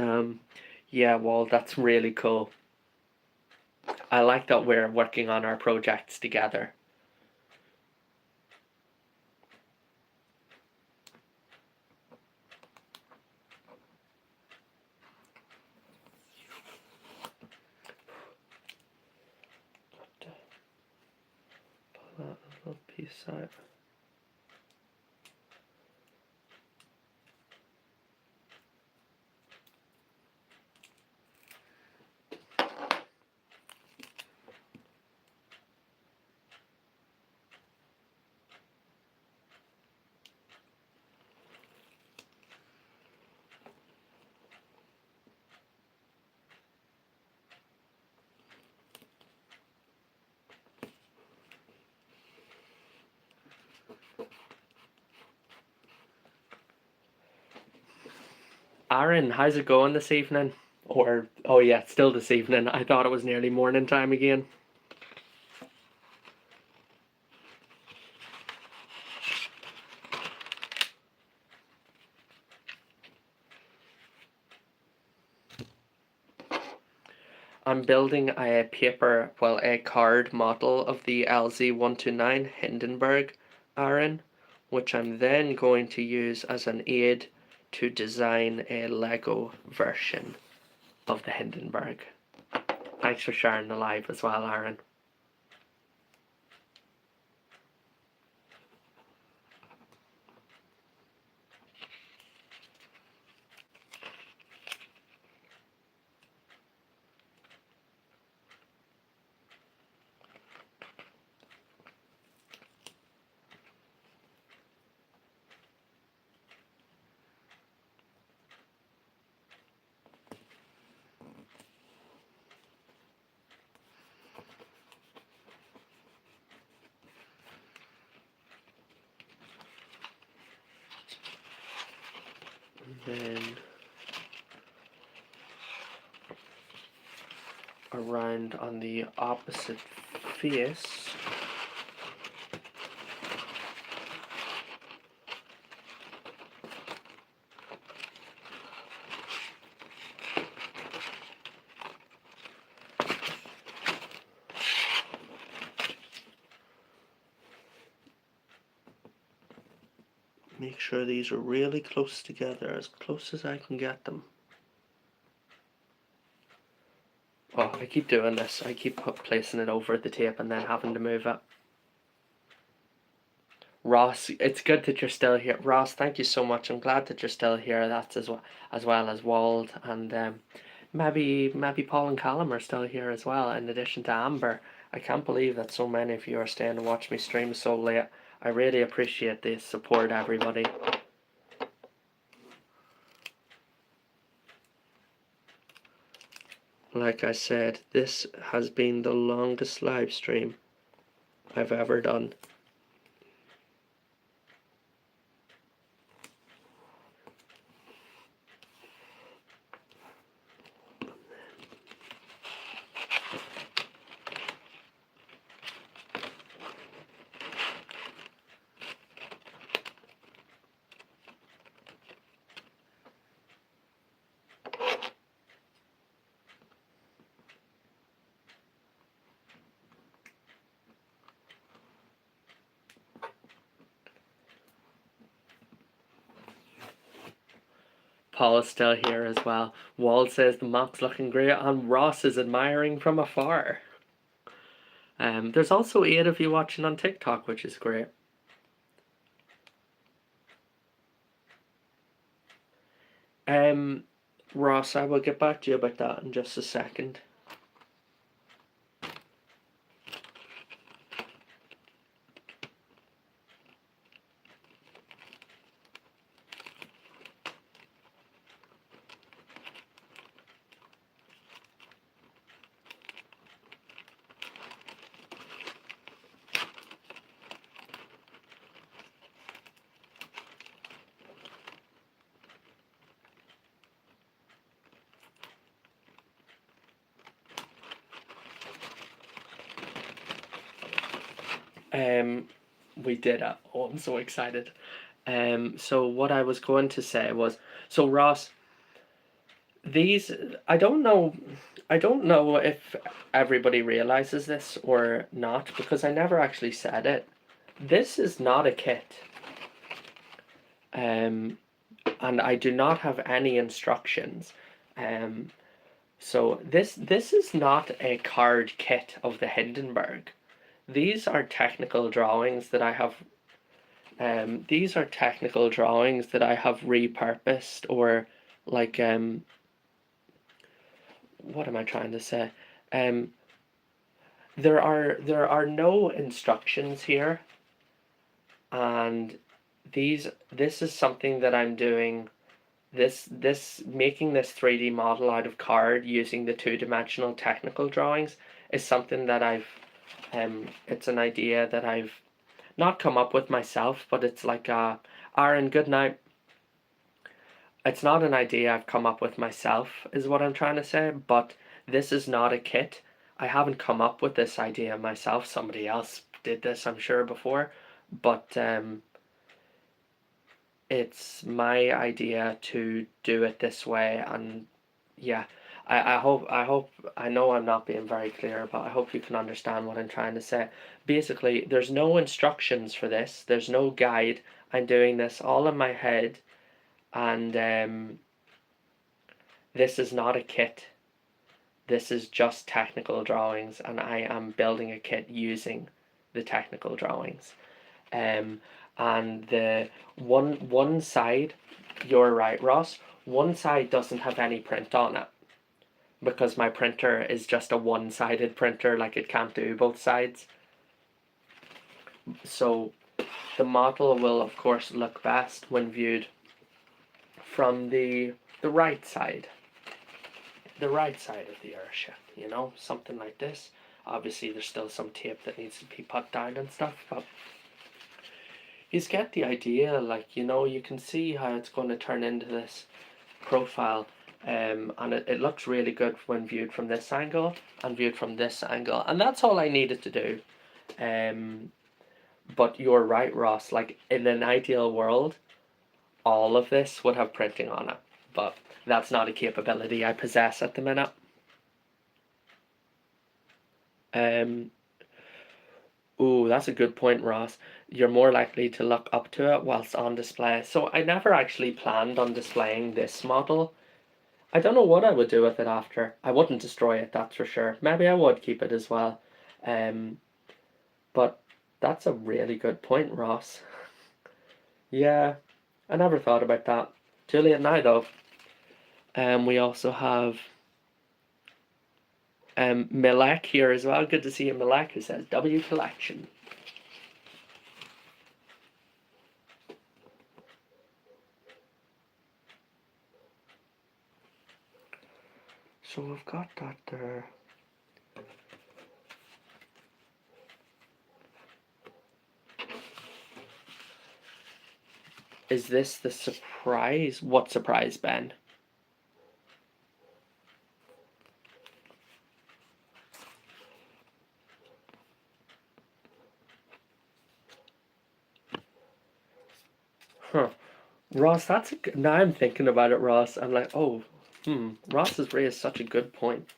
yeah, well, that's really cool. I like that we're working on our projects together. Pull that little piece out. Aaron, how's it going this evening? Or, oh yeah, still this evening. I thought it was nearly morning time again. I'm building a a card model of the LZ129 Hindenburg, Aaron, which I'm then going to use as an aid to design a Lego version of the Hindenburg. Thanks for sharing the live as well, Aaron. Then around on the opposite face. Make sure these are really close together, as close as I can get them. Oh, I keep doing this. I keep placing it over the tape and then having to move it. Ross, it's good that you're still here. Ross, thank you so much. I'm glad that you're still here. That's as well as Wald and maybe Paul and Callum are still here as well. In addition to Amber, I can't believe that so many of you are staying to watch me stream so late. I really appreciate the support, everybody. Like I said, this has been the longest live stream I've ever done. Paul is still here as well. Wald says the map's looking great and Ross is admiring from afar. There's also 8 of you watching on TikTok, which is great. Ross, I will get back to you about that in just a second. Um, we did it. Oh, I'm so excited. So what I was going to say was, so Ross, these I don't know if everybody realizes this or not because I never actually said it. This is not a kit. And I do not have any instructions. Um, so this is not a card kit of the Hindenburg. These are technical drawings that I have. These are technical drawings that I have repurposed, or like what am I trying to say? Um, there are no instructions here, and this is something that I'm doing. This making this 3D model out of card using the two-dimensional technical drawings is something that it's an idea that I've not come up with myself, but it's like Aaron, good night. It's not an idea I've come up with myself, is what I'm trying to say, but this is not a kit. I haven't come up with this idea myself. Somebody else did this, I'm sure, before, but it's my idea to do it this way, and yeah, I know I'm not being very clear, but I hope you can understand what I'm trying to say. Basically, there's no instructions for this, there's no guide. I'm doing this all in my head, and this is not a kit. This is just technical drawings, and I am building a kit using the technical drawings. Um, and the one side, you're right, Ross. One side doesn't have any print on it because my printer is just a one-sided printer, like it can't do both sides. So the model will of course look best when viewed from the right side. The right side of the airship, you know, something like this. Obviously there's still some tape that needs to be put down and stuff, but you get the idea. Like, you know, you can see how it's going to turn into this profile, and it looks really good when viewed from this angle and viewed from this angle, and that's all I needed to do. But you're right, Ross, like in an ideal world all of this would have printing on it, but that's not a capability I possess at the minute. um Oh, that's a good point, Ross. You're more likely to look up to it whilst on display. So I never actually planned on displaying this model. I don't know what I would do with it after. I wouldn't destroy it, that's for sure. Maybe I would keep it as well. Um, but that's a really good point, Ross. Yeah, I never thought about that. Too late now, though. We also have Milek here as well. Good to see you, Milek, who says W Collection. So we've got that there. Is this the surprise? What surprise, Ben? Huh. Ross, that's a good, now I'm thinking about it, Ross. I'm like, oh, Ross has raised such a good point.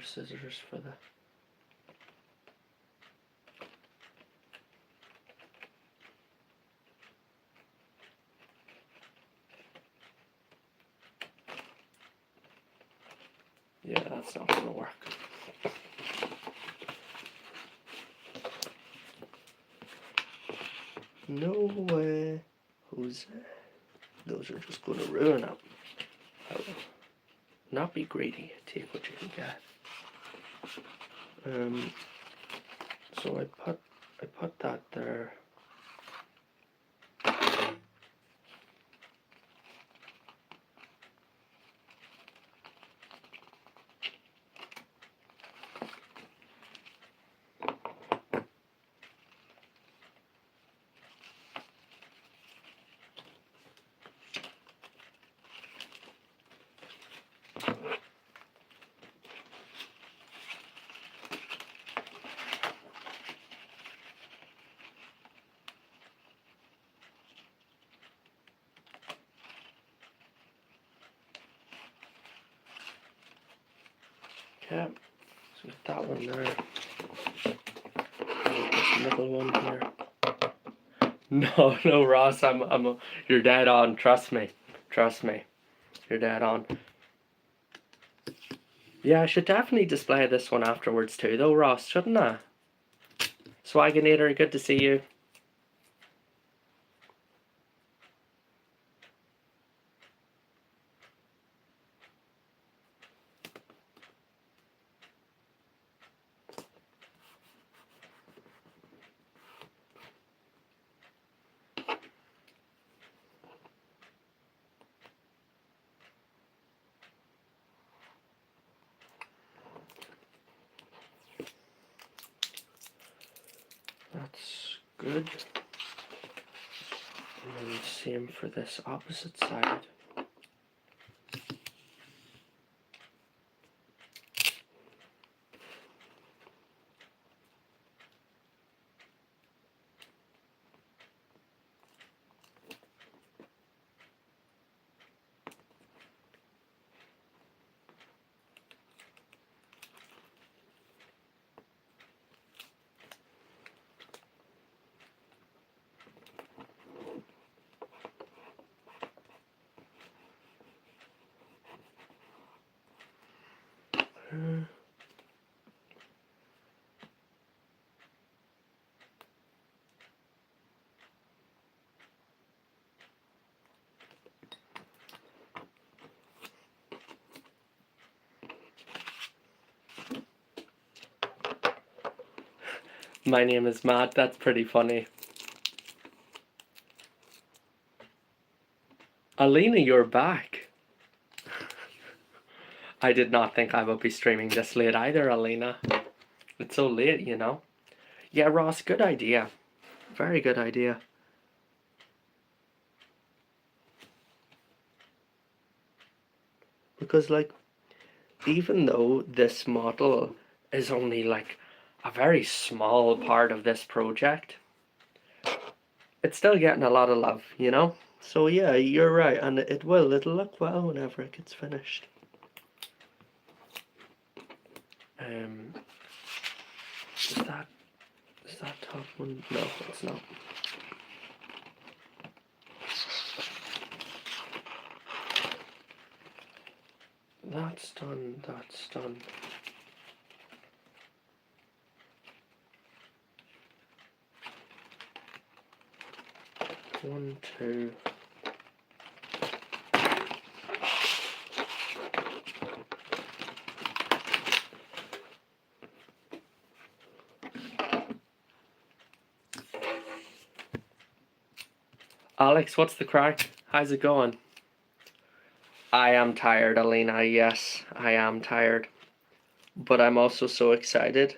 scissors for the... Yeah, that's not gonna work. No way, Jose. Those are just gonna ruin it. I will not be greedy. Take what you can get. So I put that there. Okay, so get that one there. This middle one here. No, Ross, you're dead on. Trust me, you're dead on. Yeah, I should definitely display this one afterwards too, though, Ross, shouldn't I? Swaginator, good to see you. That's good. And then same for this opposite side. My name is Matt, that's pretty funny. Alina, you're back. I did not think I would be streaming this late either, Alina. It's so late, you know. Yeah, Ross, good idea. Very good idea. Because, like, even though this model is only, like, a very small part of this project, it's still getting a lot of love, you know? So, yeah, you're right, and it'll look well whenever it gets finished. Is that top one? No, it's not. That's done, that's done. One, two. Alex, what's the crack? How's it going? I am tired, Alina. Yes, I am tired. But I'm also so excited.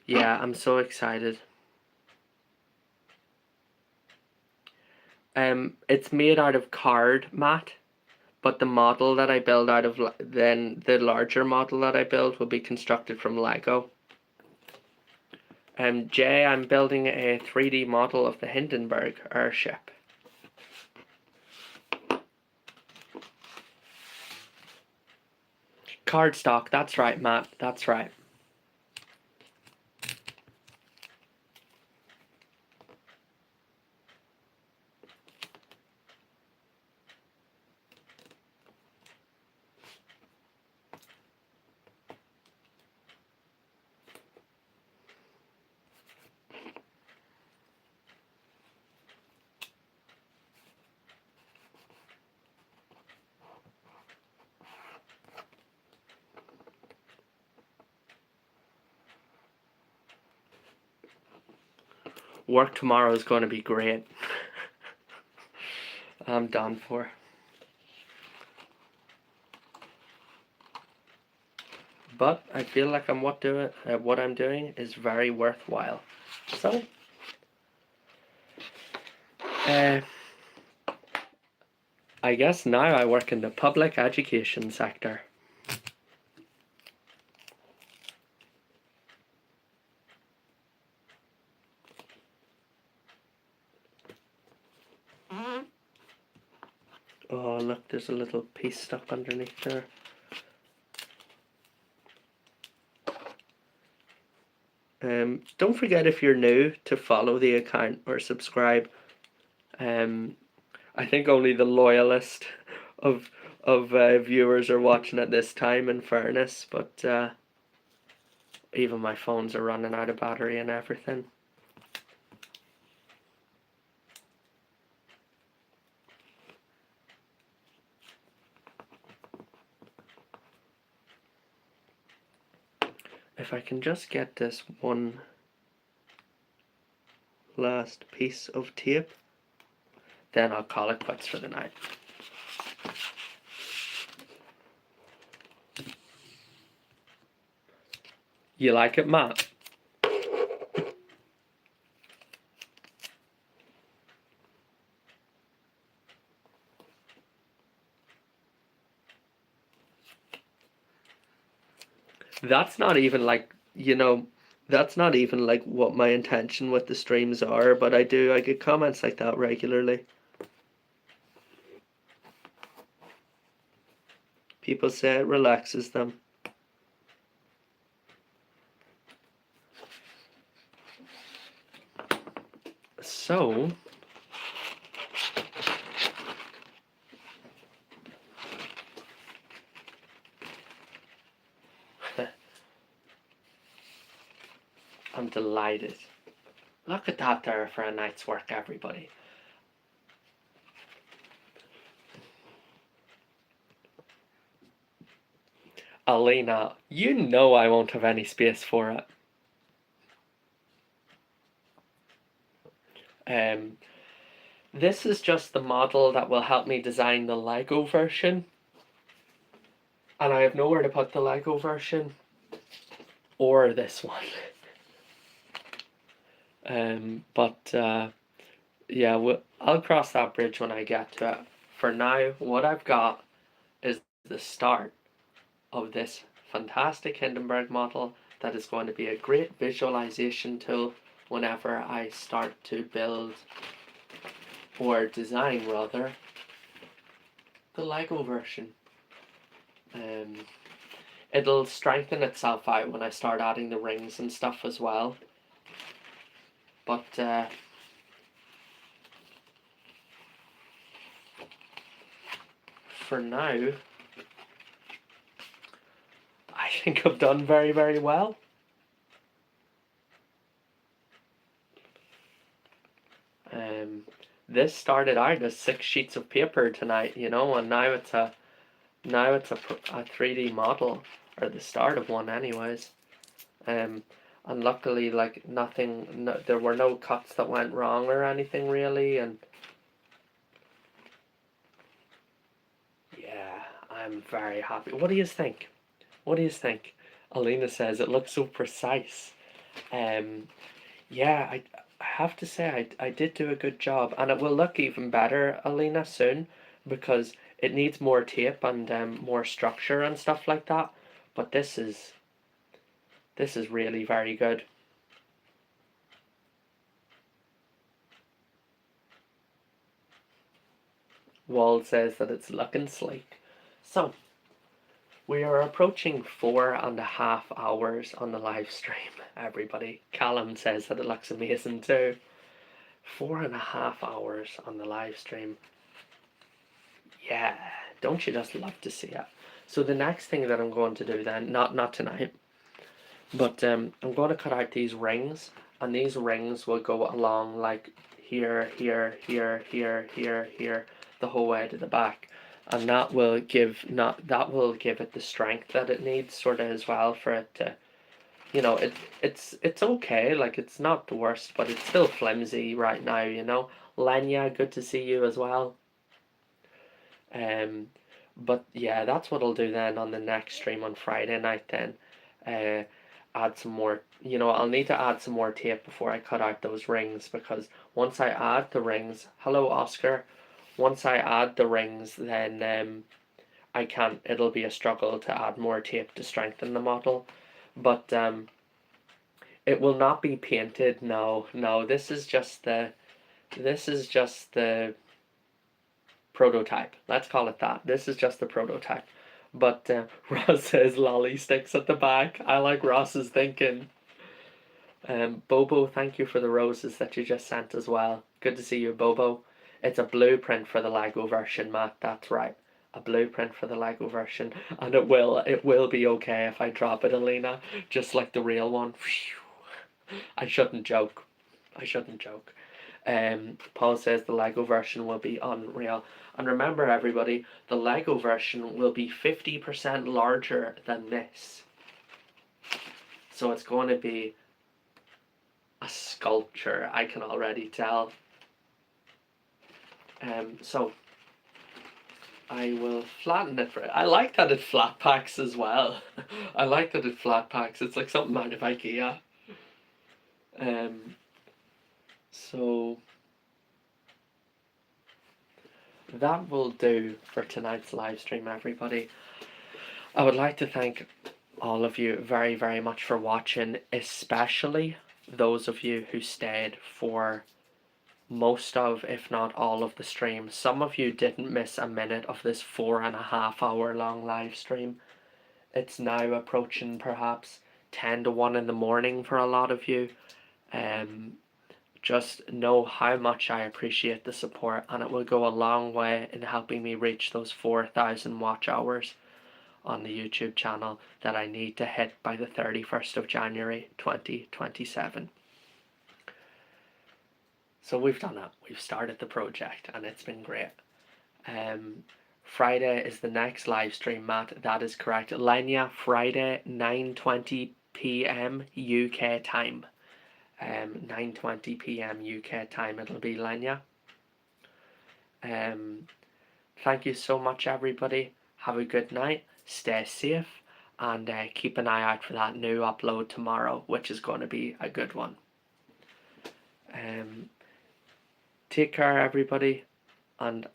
Yeah, I'm so excited. It's made out of card mat, but the model that I build out of then the larger model that I build will be constructed from Lego. Jay, I'm building a 3D model of the Hindenburg airship. Cardstock, that's right, Matt, that's right. Work tomorrow is going to be great. I'm done for. But I feel like what I'm doing is very worthwhile. So, I guess now I work in the public education sector. Oh, look, there's a little piece stuck underneath there. Don't forget, if you're new, to follow the account or subscribe. I think only the loyalist of viewers are watching at this time, in fairness, but even my phones are running out of battery and everything. If I can just get this one last piece of tape, then I'll call it quits for the night. You like it, Matt? That's not even like, that's not even like what my intention with the streams are, but I get comments like that regularly. People say it relaxes them. So, I'm delighted. Look at that there for a night's work, everybody. Alina, you know I won't have any space for it. This is just the model that will help me design the Lego version. And I have nowhere to put the Lego version or this one. Yeah, I'll cross that bridge when I get to it. For now, what I've got is the start of this fantastic Hindenburg model that is going to be a great visualization tool whenever I start to build, or design rather, the Lego version. It'll strengthen itself out when I start adding the rings and stuff as well. But for now, I think I've done very, very well. This started out as 6 sheets of paper tonight, and now it's a 3D model, or the start of one anyways. And luckily, like, there were no cuts that went wrong or anything really, and yeah, I'm very happy. What do you think? Alina says it looks so precise. Yeah, I have to say I did do a good job, and it will look even better, Alina, soon, because it needs more tape and more structure and stuff like that. But this is really very good. Wald says that it's looking sleek. So, we are approaching 4.5 hours on the live stream, everybody. Callum says that it looks amazing too. 4.5 hours on the live stream. Yeah, don't you just love to see it? So the next thing that I'm going to do then, not tonight, but I'm going to cut out these rings, and these rings will go along like here, here, here, here, here, here, the whole way to the back, and that will give it the strength that it needs, sort of, as well, for it to, it's okay, like, it's not the worst, but it's still flimsy right now, Lenya, good to see you as well. But yeah, that's what I'll do then on the next stream on Friday night then. Add some more, I'll need to add some more tape before I cut out those rings, because once I add the rings, hello Oscar, once I add the rings, then it'll be a struggle to add more tape to strengthen the model. But it will not be painted, no, this is just the prototype. Let's call it that. This is just the prototype. But Ross says lolly sticks at the back. I like Ross's thinking. Bobo, thank you for the roses that you just sent as well. Good to see you, Bobo. It's a blueprint for the Lego version, Matt. That's right. A blueprint for the Lego version. And it will be okay if I drop it, Alina. Just like the real one. I shouldn't joke. Paul says the Lego version will be unreal. And remember, everybody, the Lego version will be 50% larger than this. So it's going to be a sculpture, I can already tell. So I will flatten it I like that it flat packs as well. I like that it flat packs. It's like something out of IKEA. So that will do for tonight's live stream, everybody. I would like to thank all of you very, very much for watching, especially those of you who stayed for most of, if not all of, the stream. Some of you didn't miss a minute of this 4.5 hour long live stream. It's now approaching perhaps 10 to 1 in the morning for a lot of you. Just know how much I appreciate the support, and it will go a long way in helping me reach those 4,000 watch hours on the YouTube channel that I need to hit by the 31st of January 2027. So we've done it. We've started the project, and it's been great. Friday is the next live stream, Matt. That is correct. Lenya, Friday, 9:20 p.m. UK time. 9:20 p.m. UK time it'll be, Lenya. Thank you so much, everybody. Have a good night. Stay safe, and keep an eye out for that new upload tomorrow, which is going to be a good one. Take care, everybody. And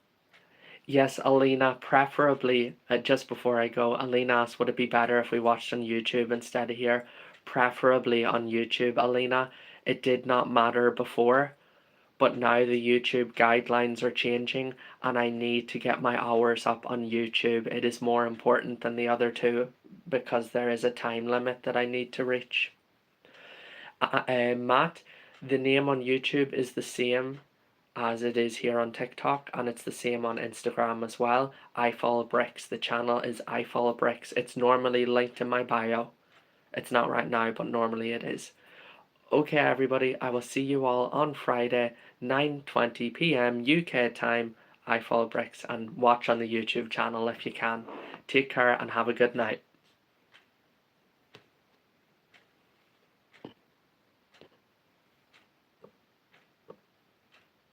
yes, Alina, preferably, just before I go, Alina asked, would it be better if we watched on YouTube instead of here? Preferably on YouTube, Alina. It did not matter before, but now the YouTube guidelines are changing, and I need to get my hours up on YouTube. It is more important than the other two, because there is a time limit that I need to reach. Matt, the name on YouTube is the same as it is here on TikTok, and it's the same on Instagram as well. ifolbricks, the channel is ifolbricks. It's normally linked in my bio. It's not right now, but normally it is. Okay, everybody, I will see you all on Friday, 9:20 p.m. UK time, ifolbricks, and watch on the YouTube channel if you can. Take care and have a good night.